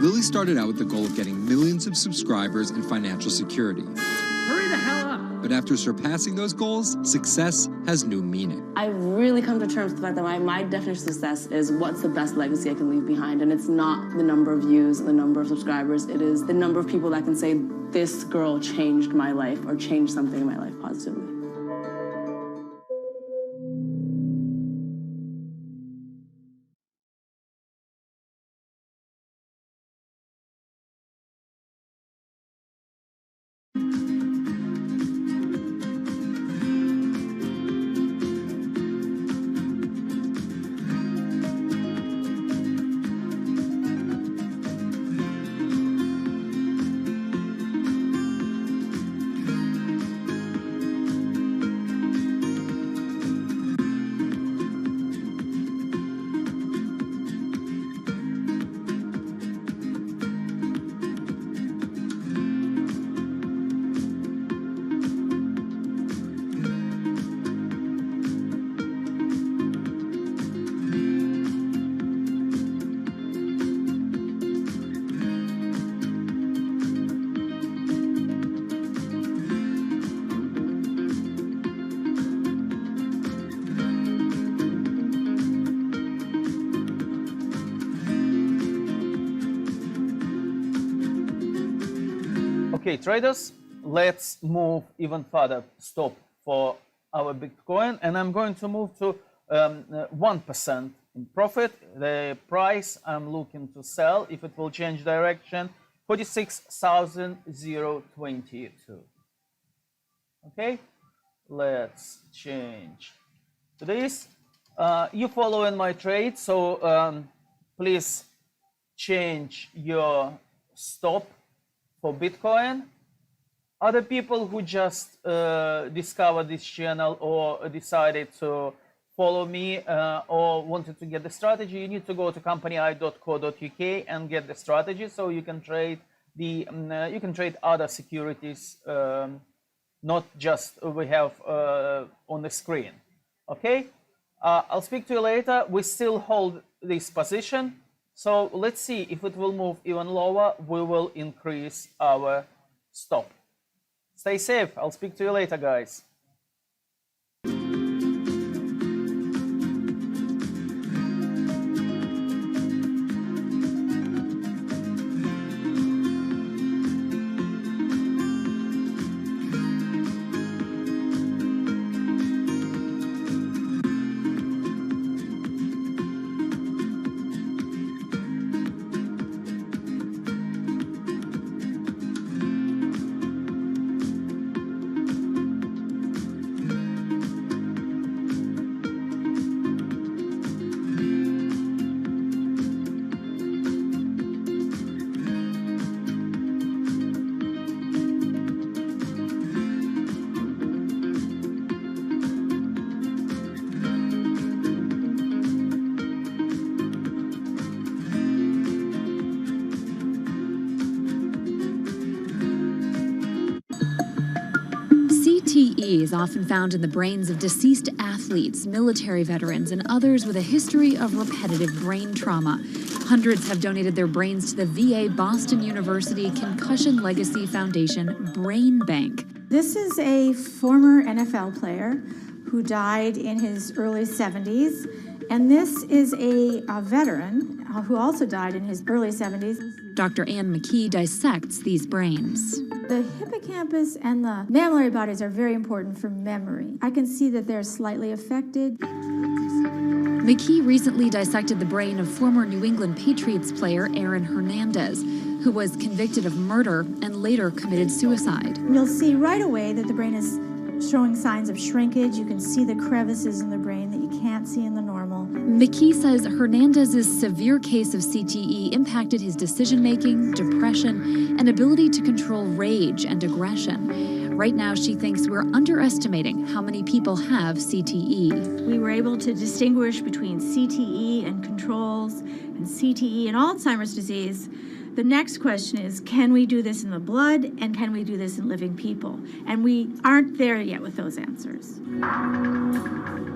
Lily started out with the goal of getting millions of subscribers and financial security. Hurry the hell up! But after surpassing those goals, success has new meaning. I've really come to terms with the fact that my definition of success is what's the best legacy I can leave behind. And it's not the number of views and the number of subscribers. It is the number of people that can say, this girl changed my life or changed something in my life positively. Okay, traders, let's move even further. Stop for our Bitcoin, and I'm going to move to 1% in profit. The price I'm looking to sell, if it will change direction, 46,022. Okay, let's change to this. You following my trade, so please change your stop for Bitcoin. Other people who just discovered this channel or decided to follow me or wanted to get the strategy, you need to go to company.co.uk and get the strategy, so you can trade other securities, not just we have on the screen. Okay, I'll speak to you later. We still hold this position, so let's see if it will move even lower. We will increase our stop. Stay safe. I'll speak to you later, guys. CTE is often found in the brains of deceased athletes, military veterans, and others with a history of repetitive brain trauma. Hundreds have donated their brains to the VA Boston University Concussion Legacy Foundation Brain Bank. This is a former NFL player who died in his early 70s, and this is a veteran who also died in his early 70s. Dr. Ann McKee dissects these brains. The hippocampus and the mammillary bodies are very important for memory. I can see that they're slightly affected. McKee recently dissected the brain of former New England Patriots player Aaron Hernandez, who was convicted of murder and later committed suicide. You'll see right away that the brain is showing signs of shrinkage. You can see the crevices in the brain that you can't see in the normal. McKee says Hernandez's severe case of CTE impacted his decision-making, depression, and ability to control rage and aggression. Right now, she thinks we're underestimating how many people have CTE. We were able to distinguish between CTE and controls and CTE and Alzheimer's disease. The next question is, can we do this in the blood, and can we do this in living people? And we aren't there yet with those answers.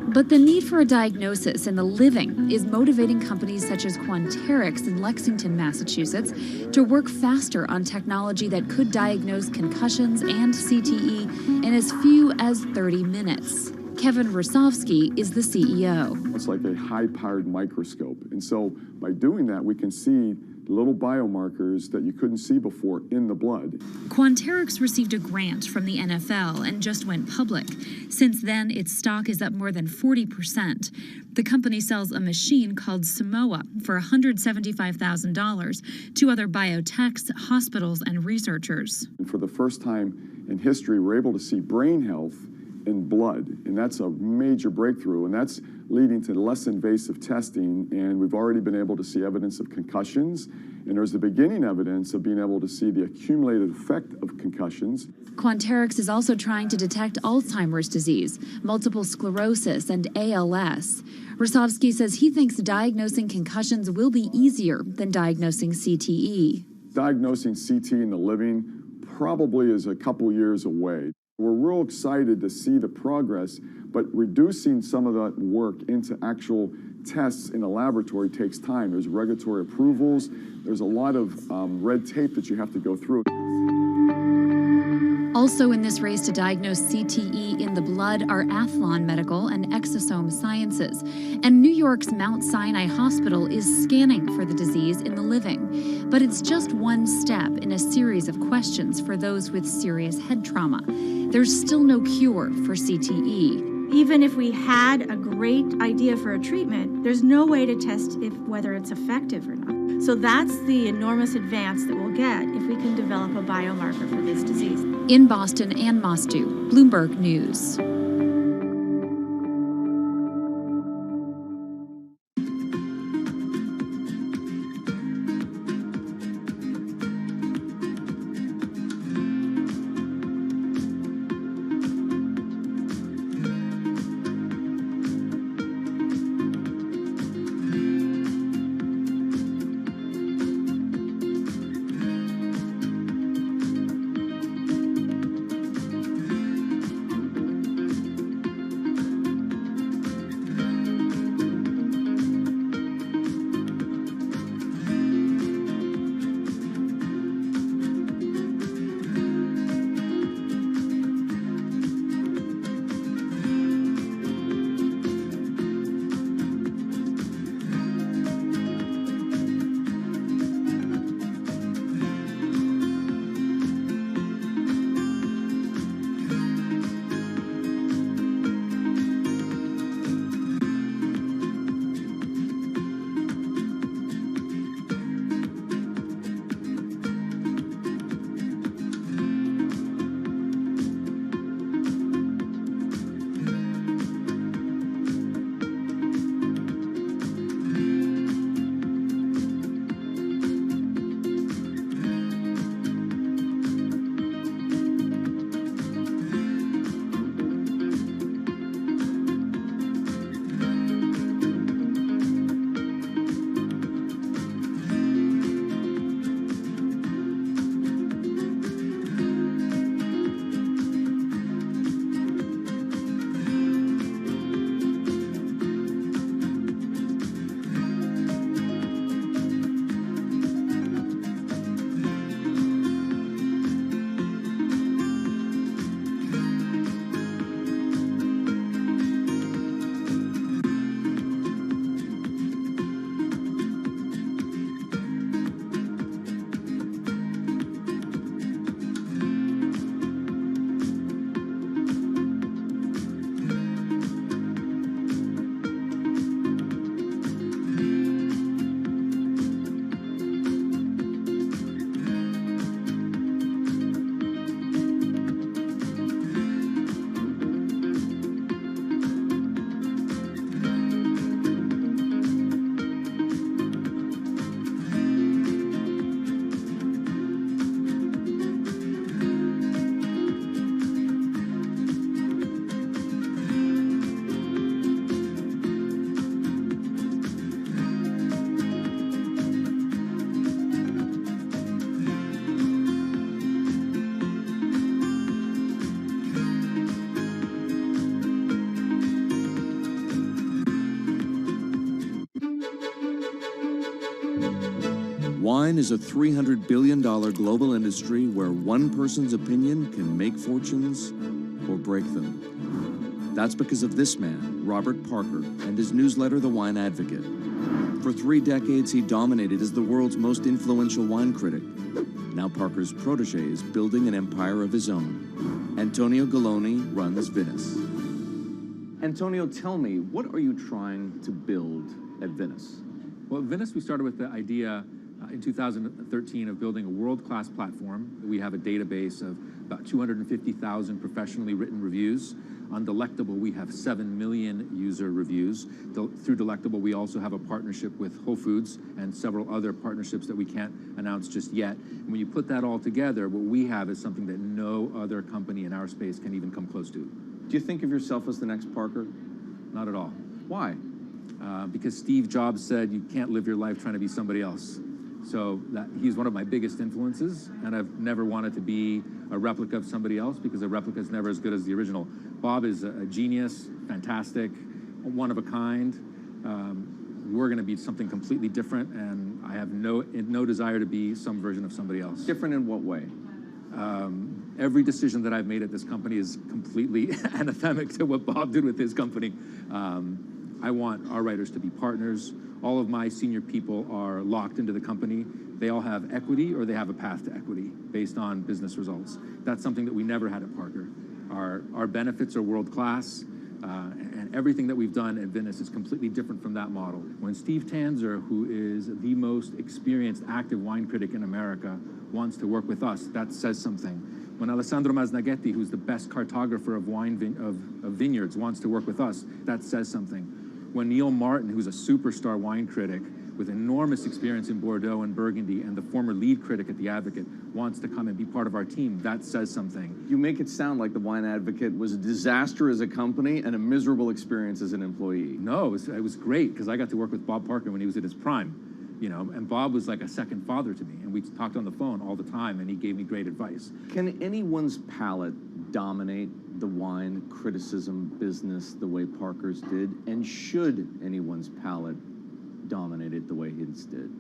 But the need for a diagnosis in the living is motivating companies such as Quanterix in Lexington, Massachusetts, to work faster on technology that could diagnose concussions and CTE in as few as 30 minutes. Kevin Rosovsky is the CEO. It's like a high-powered microscope. And so by doing that, we can see little biomarkers that you couldn't see before in the blood. Quanterix received a grant from the NFL and just went public. Since then, its stock is up more than 40%. The company sells a machine called Simoa for $175,000 to other biotechs, hospitals, and researchers. And for the first time in history, we're able to see brain health in blood, and that's a major breakthrough, and that's leading to less invasive testing, and we've already been able to see evidence of concussions, and there's the beginning evidence of being able to see the accumulated effect of concussions. Quanterix is also trying to detect Alzheimer's disease, multiple sclerosis, and ALS. Rosovsky says he thinks diagnosing concussions will be easier than diagnosing CTE. Diagnosing CT in the living probably is a couple years away. We're real excited to see the progress, but reducing some of that work into actual tests in a laboratory takes time. There's regulatory approvals. There's a lot of red tape that you have to go through. Also in this race to diagnose CTE in the blood are Athlon Medical and Exosome Sciences. And New York's Mount Sinai Hospital is scanning for the disease in the living. But it's just one step in a series of questions for those with serious head trauma. There's still no cure for CTE. Even if we had a great idea for a treatment, there's no way to test whether it's effective or not. So that's the enormous advance that we'll get if we can develop a biomarker for this disease. In Boston, Ann Mostu, Bloomberg News. Wine is a $300 billion global industry where one person's opinion can make fortunes or break them. That's because of this man, Robert Parker, and his newsletter, The Wine Advocate. For 3 decades, he dominated as the world's most influential wine critic. Now Parker's protege is building an empire of his own. Antonio Galloni runs Venice. Antonio, tell me, what are you trying to build at Venice? Well, at Venice, we started with the idea in 2013 of building a world-class platform. We have a database of about 250,000 professionally written reviews. On Delectable, we have 7 million user reviews. Through Delectable, we also have a partnership with Whole Foods and several other partnerships that we can't announce just yet. And when you put that all together, what we have is something that no other company in our space can even come close to. Do you think of yourself as the next Parker? Not at all. Why? Because Steve Jobs said you can't live your life trying to be somebody else. So he's one of my biggest influences, and I've never wanted to be a replica of somebody else because a replica is never as good as the original. Bob is a genius, fantastic, one of a kind. We're going to be something completely different, and I have no desire to be some version of somebody else. Different in what way? Every decision that I've made at this company is completely anathemic to what Bob did with his company. I want our writers to be partners. All of my senior people are locked into the company. They all have equity or they have a path to equity based on business results. That's something that we never had at Parker. Our benefits are world-class, and everything that we've done at Venice is completely different from that model. When Steve Tanzer, who is the most experienced active wine critic in America, wants to work with us, that says something. When Alessandro Masnaghetti, who's the best cartographer of vineyards, wants to work with us, that says something. When Neil Martin, who's a superstar wine critic with enormous experience in Bordeaux and Burgundy and the former lead critic at The Advocate, wants to come and be part of our team, that says something. You make it sound like The Wine Advocate was a disaster as a company and a miserable experience as an employee. No, it was great because I got to work with Bob Parker when he was at his prime, you know, and Bob was like a second father to me, and we talked on the phone all the time, and he gave me great advice. Can anyone's palate dominate the wine criticism business the way Parker's did, and should anyone's palate dominate it the way his did?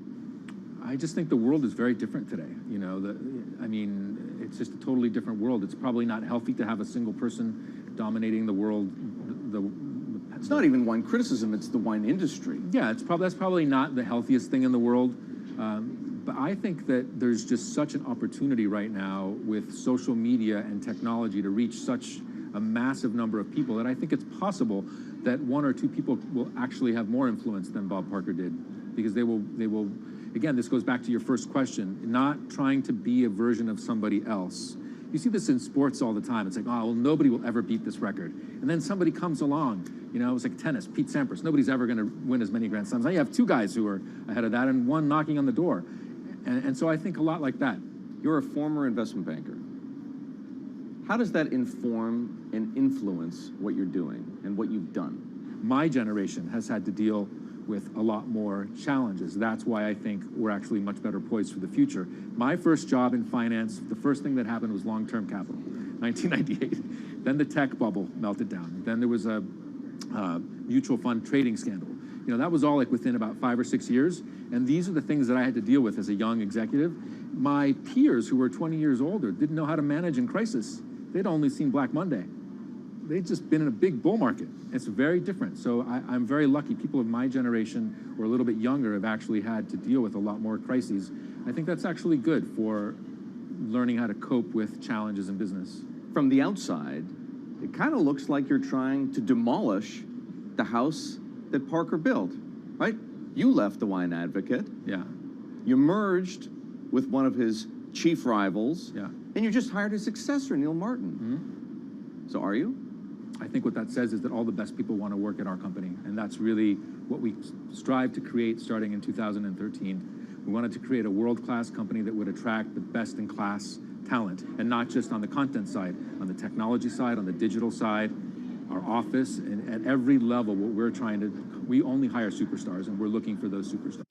I just think the world is very different today. You know, I mean, it's just a totally different world. It's probably not healthy to have a single person dominating the world. It's not even wine criticism, it's the wine industry. Yeah, that's probably not the healthiest thing in the world. But I think that there's just such an opportunity right now with social media and technology to reach such a massive number of people that I think it's possible that one or two people will actually have more influence than Bob Parker did, because they will, again, this goes back to your first question, not trying to be a version of somebody else. You see this in sports all the time. It's like, oh, well, nobody will ever beat this record. And then somebody comes along, you know, it was like tennis, Pete Sampras. Nobody's ever going to win as many Grand Slams. Now you have two guys who are ahead of that and one knocking on the door. And so I think a lot like that. You're a former investment banker. How does that inform and influence what you're doing and what you've done? My generation has had to deal with a lot more challenges. That's why I think we're actually much better poised for the future. My first job in finance, the first thing that happened was long-term capital, 1998. Then the tech bubble melted down. Then there was a mutual fund trading scandal. You know, that was all like within about 5 or 6 years. And these are the things that I had to deal with as a young executive. My peers who were 20 years older didn't know how to manage in crisis. They'd only seen Black Monday. They'd just been in a big bull market. It's very different. So I'm very lucky. People of my generation or a little bit younger have actually had to deal with a lot more crises. I think that's actually good for learning how to cope with challenges in business. From the outside, it kind of looks like you're trying to demolish the house that Parker built, right? You left The Wine Advocate. Yeah. You merged with one of his chief rivals. Yeah. And you just hired his successor, Neil Martin. Mm-hmm. So are you? I think what that says is that all the best people want to work at our company. And that's really what we strive to create starting in 2013. We wanted to create a world-class company that would attract the best-in-class talent, and not just on the content side, on the technology side, on the digital side, our office, and at every level, what we're trying to, we only hire superstars, and we're looking for those superstars.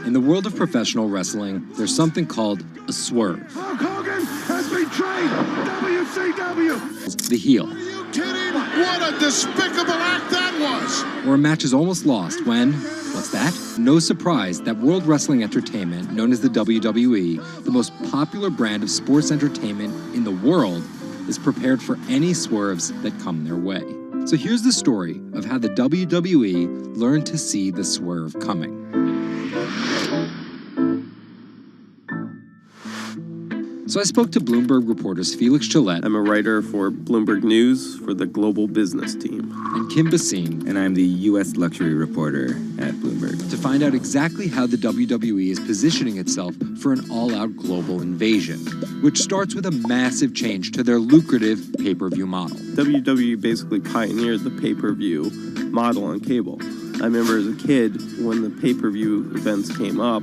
In the world of professional wrestling, there's something called a swerve. Hulk Hogan has betrayed WCW. The heel. Are you kidding? What a despicable act that was. Or a match is almost lost when, what's that? No surprise that World Wrestling Entertainment, known as the WWE, the most popular brand of sports entertainment in the world, is prepared for any swerves that come their way. So here's the story of how the WWE learned to see the swerve coming. So I spoke to Bloomberg reporters Felix Gillette. I'm a writer for Bloomberg News for the global business team. And Kim Basine. And I'm the U.S. luxury reporter at Bloomberg. To find out exactly how the WWE is positioning itself for an all-out global invasion, which starts with a massive change to their lucrative pay-per-view model. WWE basically pioneered the pay-per-view model on cable. I remember as a kid, when the pay-per-view events came up,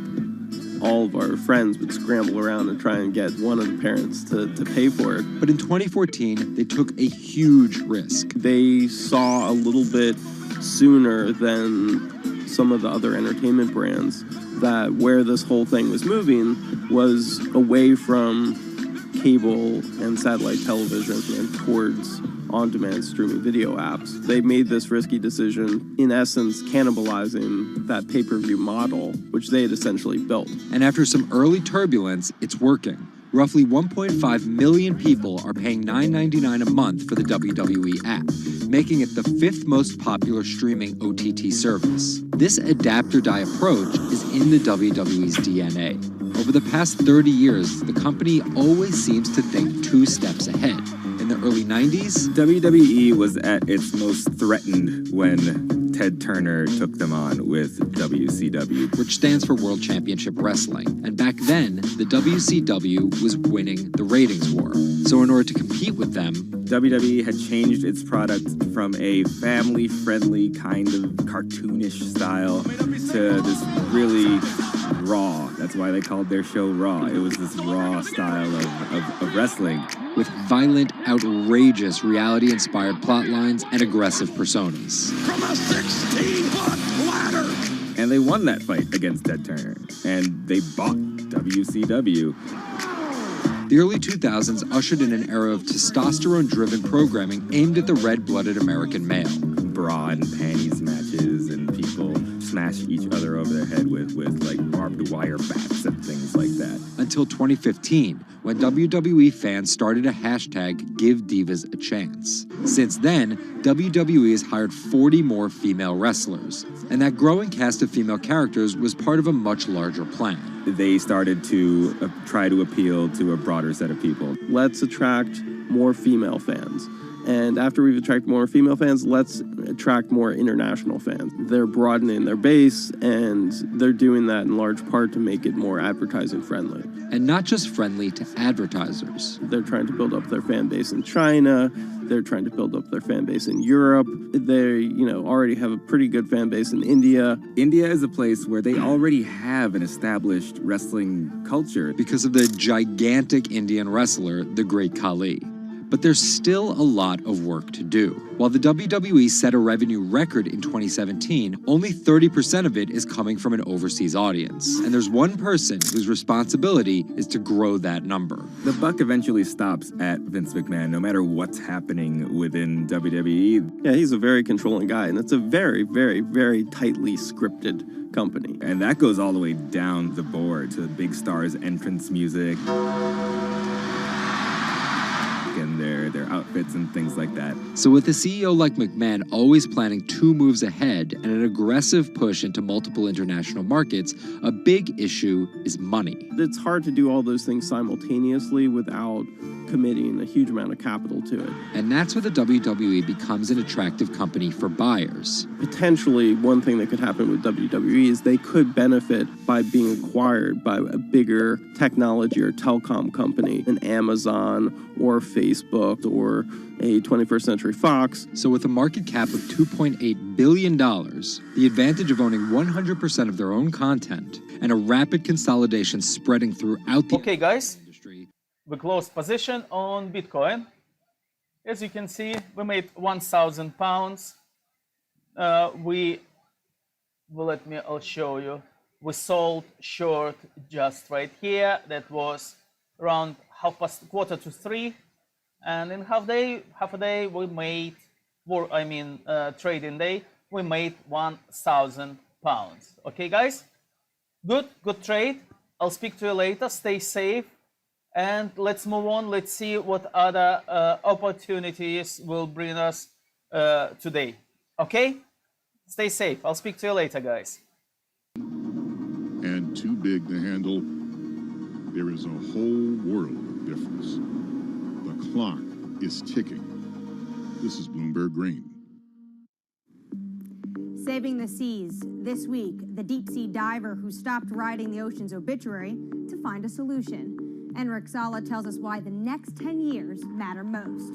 all of our friends would scramble around and try and get one of the parents to pay for it. But in 2014, they took a huge risk. They saw a little bit sooner than some of the other entertainment brands that where this whole thing was moving was away from cable and satellite television and towards on-demand streaming video apps. They made this risky decision, in essence, cannibalizing that pay-per-view model, which they had essentially built. And after some early turbulence, it's working. Roughly 1.5 million people are paying $9.99 a month for the WWE app, making it the 5th most popular streaming OTT service. This adapt-or-die approach is in the WWE's DNA. Over the past 30 years, the company always seems to think 2 steps ahead. In the early 90s, WWE was at its most threatened when Ted Turner took them on with WCW, which stands for World Championship Wrestling. And back then, the WCW was winning the ratings war. So in order to compete with them, WWE had changed its product from a family-friendly kind of cartoonish style to this really raw. That's why they called their show Raw. It was this raw style of wrestling. With violent, outrageous, reality-inspired plot lines and aggressive personas. From a 16-foot ladder! And they won that fight against Ted Turner. And they bought WCW. The early 2000s ushered in an era of testosterone-driven programming aimed at the red-blooded American male. Bra and panties matches, and people smash each other over their head with like barbed wire bats and things like that. Until 2015, when WWE fans started a hashtag Give Divas a Chance. Since then, WWE has hired 40 more female wrestlers, and that growing cast of female characters was part of a much larger plan. They started to try to appeal to a broader set of people. Let's attract more female fans. And after we've attracted more female fans, let's attract more international fans. They're broadening their base, and they're doing that in large part to make it more advertising friendly. And not just friendly to advertisers. They're trying to build up their fan base in China. They're trying to build up their fan base in Europe. They, already have a pretty good fan base in India. India is a place where they already have an established wrestling culture. Because of the gigantic Indian wrestler, the Great Khali. But there's still a lot of work to do. While the WWE set a revenue record in 2017, only 30% of it is coming from an overseas audience. And there's one person whose responsibility is to grow that number. The buck eventually stops at Vince McMahon, no matter what's happening within WWE. Yeah, he's a very controlling guy, and it's a very, very, very tightly scripted company. And that goes all the way down the board to the big stars' entrance music. And their outfits and things like that. So with a CEO like McMahon always planning 2 moves ahead and an aggressive push into multiple international markets, a big issue is money. It's hard to do all those things simultaneously without committing a huge amount of capital to it. And that's where the WWE becomes an attractive company for buyers. Potentially, one thing that could happen with WWE is they could benefit by being acquired by a bigger technology or telecom company, an Amazon or Facebook or a 21st Century Fox. So with a market cap of $2.8 billion, the advantage of owning 100% of their own content, and a rapid consolidation spreading throughout the Okay, guys, we closed position on Bitcoin. As you can see, we made £1,000. I'll show you. we sold short just right here. That was around 2:45, and in half a day we made, trading day, we made £1,000. Okay, guys, good trade. I'll speak to you later. Stay safe, and let's move on. Let's see what other opportunities will bring us today. Okay, stay safe. I'll speak to you later, guys. And too big to handle, there is a whole world of difference. The clock is ticking. This is Bloomberg Green. Saving the seas. This week, the deep-sea diver who stopped writing the ocean's obituary to find a solution. Enric Sala tells us why the next 10 years matter most.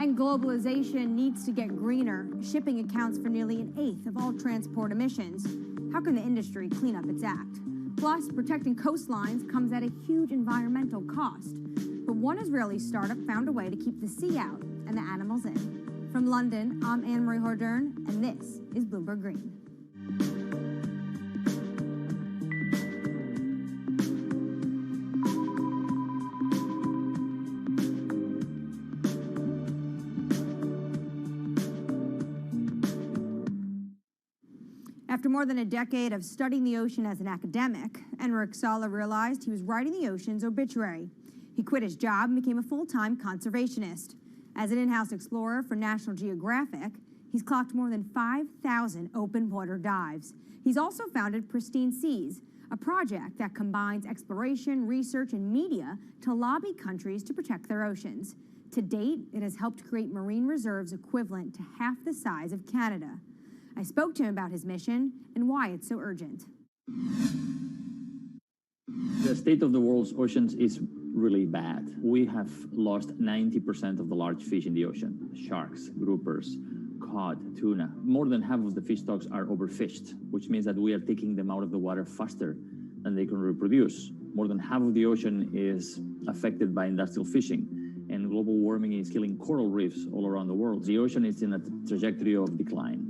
And globalization needs to get greener. Shipping accounts for nearly 1/8 of all transport emissions. How can the industry clean up its act? Plus, protecting coastlines comes at a huge environmental cost. But one Israeli startup found a way to keep the sea out and the animals in. From London, I'm Anne-Marie Hordern, and this is Bloomberg Green. After more than a decade of studying the ocean as an academic, Enric Sala realized he was writing the ocean's obituary. He quit his job and became a full-time conservationist. As an in-house explorer for National Geographic, he's clocked more than 5,000 open water dives. He's also founded Pristine Seas, a project that combines exploration, research, and media to lobby countries to protect their oceans. To date, it has helped create marine reserves equivalent to half the size of Canada. I spoke to him about his mission and why it's so urgent. The state of the world's oceans is really bad. We have lost 90% of the large fish in the ocean. Sharks, groupers, cod, tuna. More than half of the fish stocks are overfished, which means that we are taking them out of the water faster than they can reproduce. More than half of the ocean is affected by industrial fishing, and global warming is killing coral reefs all around the world. The ocean is in a trajectory of decline.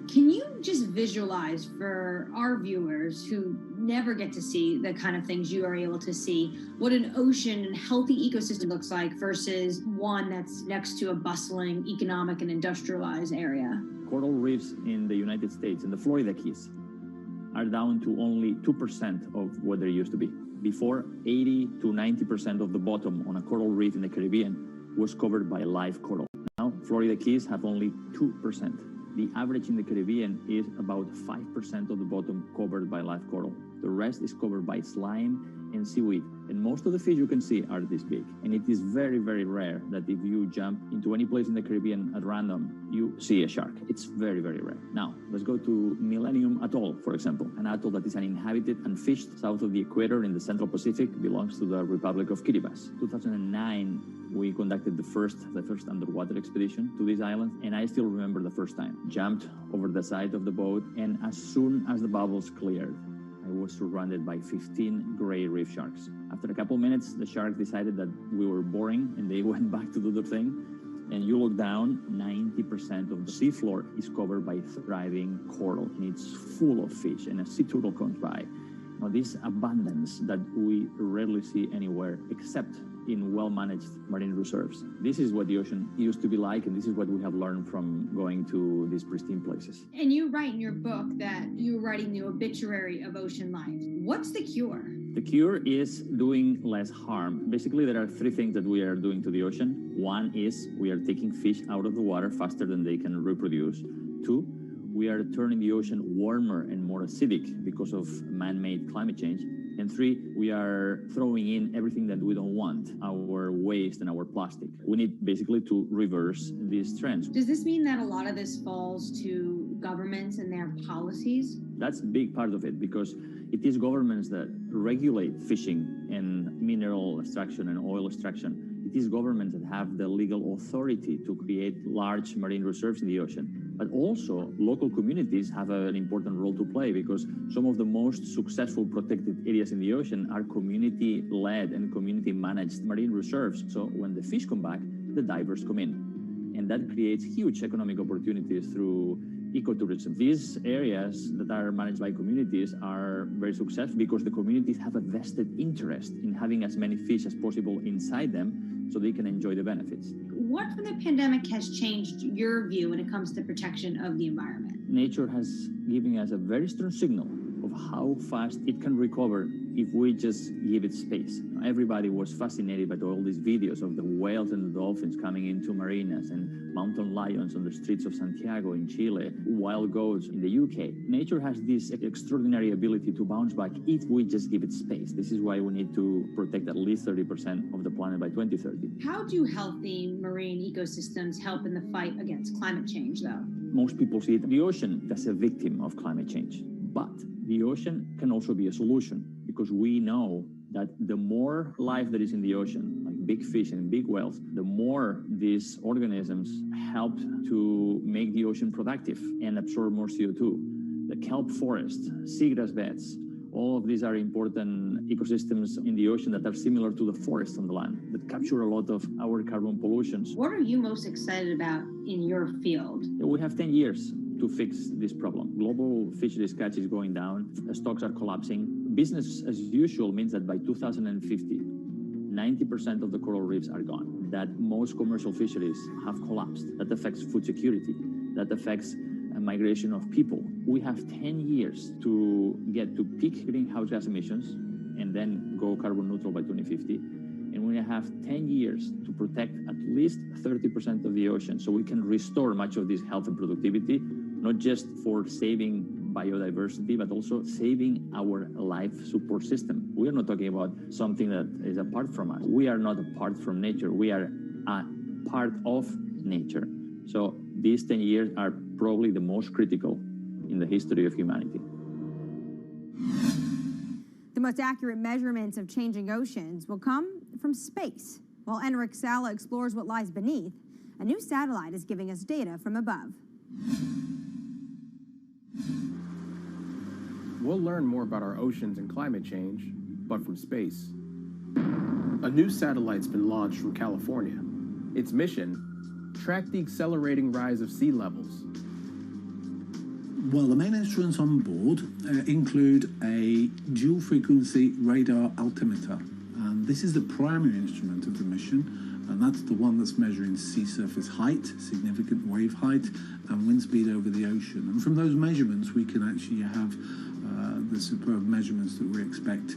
Can you just visualize for our viewers who never get to see the kind of things you are able to see, what an ocean and healthy ecosystem looks like versus one that's next to a bustling economic and industrialized area? Coral reefs in the United States, in the Florida Keys, are down to only 2% of what they used to be. Before, 80 to 90% of the bottom on a coral reef in the Caribbean was covered by live coral. Now, Florida Keys have only 2%. The average in the Caribbean is about 5% of the bottom covered by live coral. The rest is covered by slime and seaweed. And most of the fish you can see are this big. And it is very, very rare that if you jump into any place in the Caribbean at random, you see a shark. It's very, very rare. Now, let's go to Millennium Atoll, for example. An atoll that is uninhabited and fished south of the equator in the Central Pacific, belongs to the Republic of Kiribati. 2009, we conducted the first underwater expedition to this island, and I still remember the first time. Jumped over the side of the boat, and as soon as the bubbles cleared, I was surrounded by 15 gray reef sharks. After a couple minutes, the sharks decided that we were boring, and they went back to do their thing. And you look down, 90% of the seafloor is covered by thriving coral, and it's full of fish, and a sea turtle comes by. Now, this abundance that we rarely see anywhere except in well-managed marine reserves. This is what the ocean used to be like, and this is what we have learned from going to these pristine places. And you write in your book that you're writing the obituary of ocean life. What's the cure? The cure is doing less harm. Basically, there are three things that we are doing to the ocean. One is we are taking fish out of the water faster than they can reproduce. Two, we are turning the ocean warmer and more acidic because of man-made climate change. And three, we are throwing in everything that we don't want, our waste and our plastic. We need basically to reverse these trends. Does this mean that a lot of this falls to governments and their policies? That's a big part of it, because it is governments that regulate fishing and mineral extraction and oil extraction. It is governments that have the legal authority to create large marine reserves in the ocean. But also, local communities have an important role to play, because some of the most successful protected areas in the ocean are community-led and community-managed marine reserves. So when the fish come back, the divers come in. And that creates huge economic opportunities through ecotourism. These areas that are managed by communities are very successful because the communities have a vested interest in having as many fish as possible inside them so they can enjoy the benefits. What from the pandemic has changed your view when it comes to protection of the environment? Nature has given us a very strong signal of how fast it can recover if we just give it space. Everybody was fascinated by all these videos of the whales and the dolphins coming into marinas and mountain lions on the streets of Santiago in Chile, wild goats in the UK. Nature has this extraordinary ability to bounce back if we just give it space. This is why we need to protect at least 30% of the planet by 2030. How do healthy marine ecosystems help in the fight against climate change, though? Most people see the ocean as a victim of climate change, but the ocean can also be a solution because we know that the more life that is in the ocean, like big fish and big whales, the more these organisms help to make the ocean productive and absorb more CO2. The kelp forest, seagrass beds, all of these are important ecosystems in the ocean that are similar to the forests on the land that capture a lot of our carbon pollutions. What are you most excited about in your field? We have 10 years to fix this problem. Global fisheries catch is going down, stocks are collapsing. Business as usual means that by 2050, 90% of the coral reefs are gone, that most commercial fisheries have collapsed. That affects food security, that affects migration of people. We have 10 years to get to peak greenhouse gas emissions and then go carbon neutral by 2050. And we have 10 years to protect at least 30% of the ocean so we can restore much of this health and productivity, not just for saving biodiversity, but also saving our life support system. We are not talking about something that is apart from us. We are not apart from nature. We are a part of nature. So these 10 years are probably the most critical in the history of humanity. The most accurate measurements of changing oceans will come from space. While Enric Sala explores what lies beneath, a new satellite is giving us data from above. We'll learn more about our oceans and climate change, but from space. A new satellite's been launched from California. Its mission: track the accelerating rise of sea levels. Well, the main instruments on board include a dual-frequency radar altimeter. And this is the primary instrument of the mission, and that's the one that's measuring sea surface height, significant wave height, and wind speed over the ocean. And from those measurements, we can actually have the superb measurements that we expect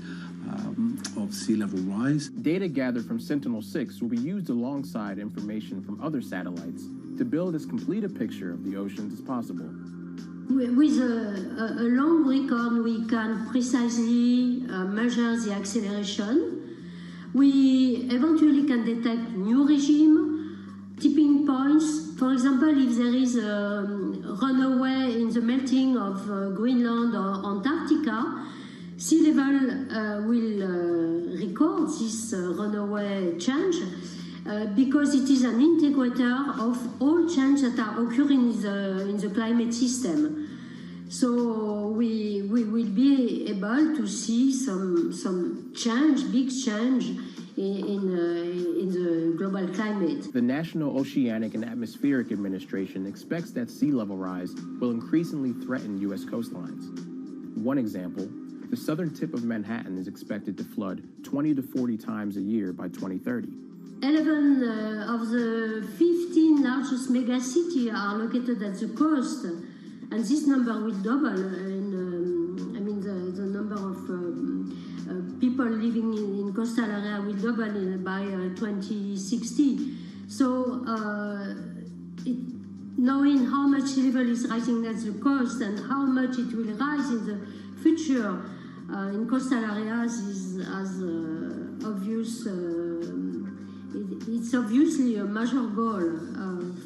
of sea level rise. Data gathered from Sentinel-6 will be used alongside information from other satellites to build as complete a picture of the oceans as possible. With a long record, we can precisely measure the acceleration. We eventually can detect new regime, tipping points. For example, if there is a runaway in the melting of Greenland or Antarctica, sea level will record this runaway change because it is an integrator of all changes that are occurring in the climate system. So we will be able to see some change, big change in the global climate. The National Oceanic and Atmospheric Administration expects that sea level rise will increasingly threaten U.S. coastlines. One example, the southern tip of Manhattan is expected to flood 20 to 40 times a year by 2030. 11 of the 15 largest megacities are located at the coast, and this number will double. The number of people living in coastal area will double by 2060. So, knowing how much sea level is rising at the coast and how much it will rise in the future in coastal areas is as obvious. It's obviously a major goal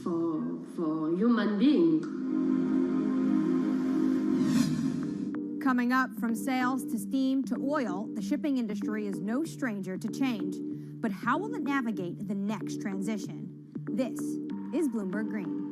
for human beings. Coming up, from sails to steam to oil, the shipping industry is no stranger to change. But how will it navigate the next transition? This is Bloomberg Green.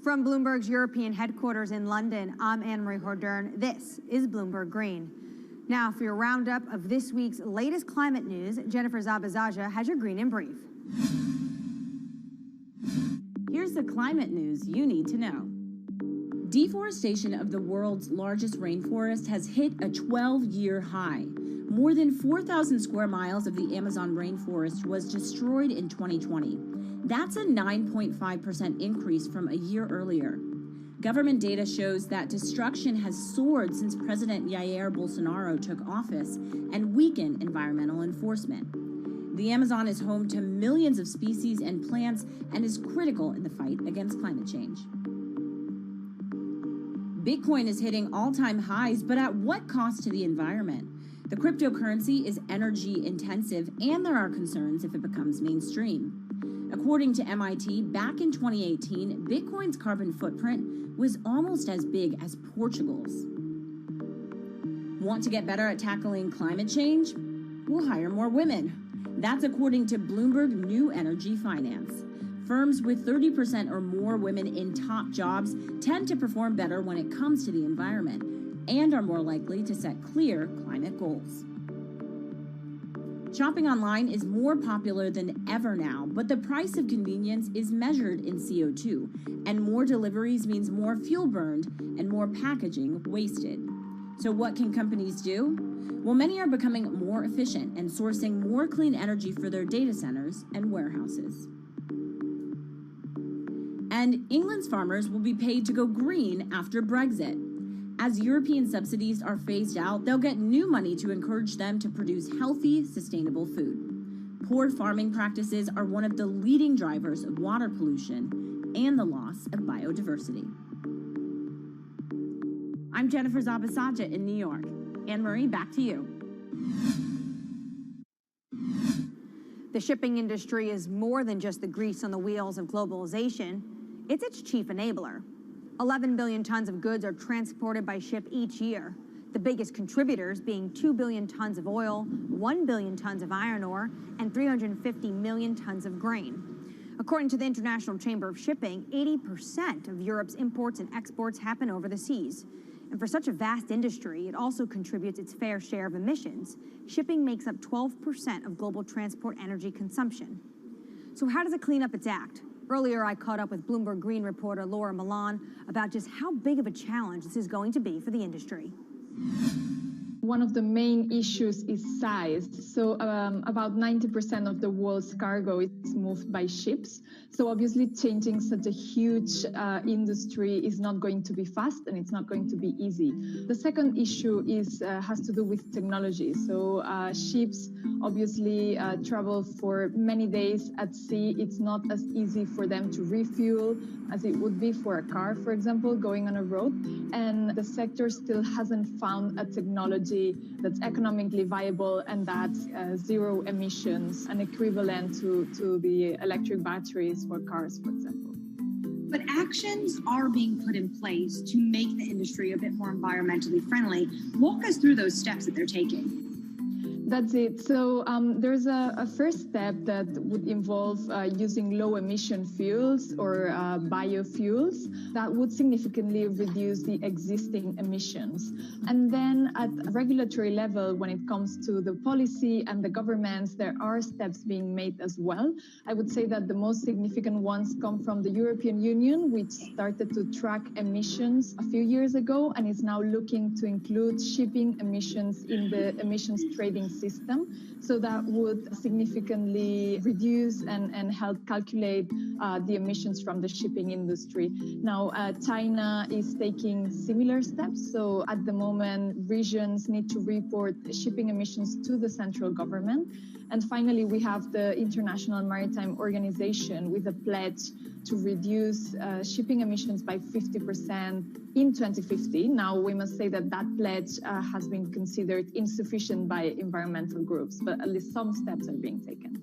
From Bloomberg's European headquarters in London, I'm Anne-Marie Hordern. This is Bloomberg Green. Now, for your roundup of this week's latest climate news, Jennifer Zabazaja has your Green in Brief. Here's the climate news you need to know. Deforestation of the world's largest rainforest has hit a 12-year high. More than 4,000 square miles of the Amazon rainforest was destroyed in 2020. That's a 9.5% increase from a year earlier. Government data shows that destruction has soared since President Jair Bolsonaro took office and weakened environmental enforcement. The Amazon is home to millions of species and plants and is critical in the fight against climate change. Bitcoin is hitting all-time highs, but at what cost to the environment? The cryptocurrency is energy intensive, and there are concerns if it becomes mainstream. According to MIT, back in 2018, Bitcoin's carbon footprint was almost as big as Portugal's. Want to get better at tackling climate change? We'll hire more women. That's according to Bloomberg New Energy Finance. Firms with 30% or more women in top jobs tend to perform better when it comes to the environment and are more likely to set clear climate goals. Shopping online is more popular than ever now, but the price of convenience is measured in CO2, and more deliveries means more fuel burned and more packaging wasted. So what can companies do? Well, many are becoming more efficient and sourcing more clean energy for their data centers and warehouses. And England's farmers will be paid to go green after Brexit. As European subsidies are phased out, they'll get new money to encourage them to produce healthy, sustainable food. Poor farming practices are one of the leading drivers of water pollution and the loss of biodiversity. I'm Jennifer Zabasaja in New York. Anne-Marie, back to you. The shipping industry is more than just the grease on the wheels of globalization. It's its chief enabler. 11 billion tons of goods are transported by ship each year, the biggest contributors being 2 billion tons of oil, 1 billion tons of iron ore, and 350 million tons of grain. According to the International Chamber of Shipping, 80% of Europe's imports and exports happen over the seas. And for such a vast industry, it also contributes its fair share of emissions. Shipping makes up 12% of global transport energy consumption. So how does it clean up its act? Earlier, I caught up with Bloomberg Green reporter Laura Milan about just how big of a challenge this is going to be for the industry. One of the main issues is size. So about 90% of the world's cargo is moved by ships. So obviously changing such a huge industry is not going to be fast and it's not going to be easy. The second issue has to do with technology. So ships obviously travel for many days at sea. It's not as easy for them to refuel as it would be for a car, for example, going on a road. And the sector still hasn't found a technology that's economically viable and that's zero emissions and equivalent to the electric batteries for cars, for example. But actions are being put in place to make the industry a bit more environmentally friendly. Walk us through those steps that they're taking. That's it. So there's a first step that would involve using low emission fuels or biofuels that would significantly reduce the existing emissions. And then at a regulatory level, when it comes to the policy and the governments, there are steps being made as well. I would say that the most significant ones come from the European Union, which started to track emissions a few years ago and is now looking to include shipping emissions in the emissions trading system. So that would significantly reduce and help calculate the emissions from the shipping industry. Now, China is taking similar steps. So at the moment, regions need to report shipping emissions to the central government. And finally, we have the International Maritime Organization with a pledge to reduce shipping emissions by 50% in 2050. Now, we must say that that pledge has been considered insufficient by environmental groups, but at least some steps are being taken.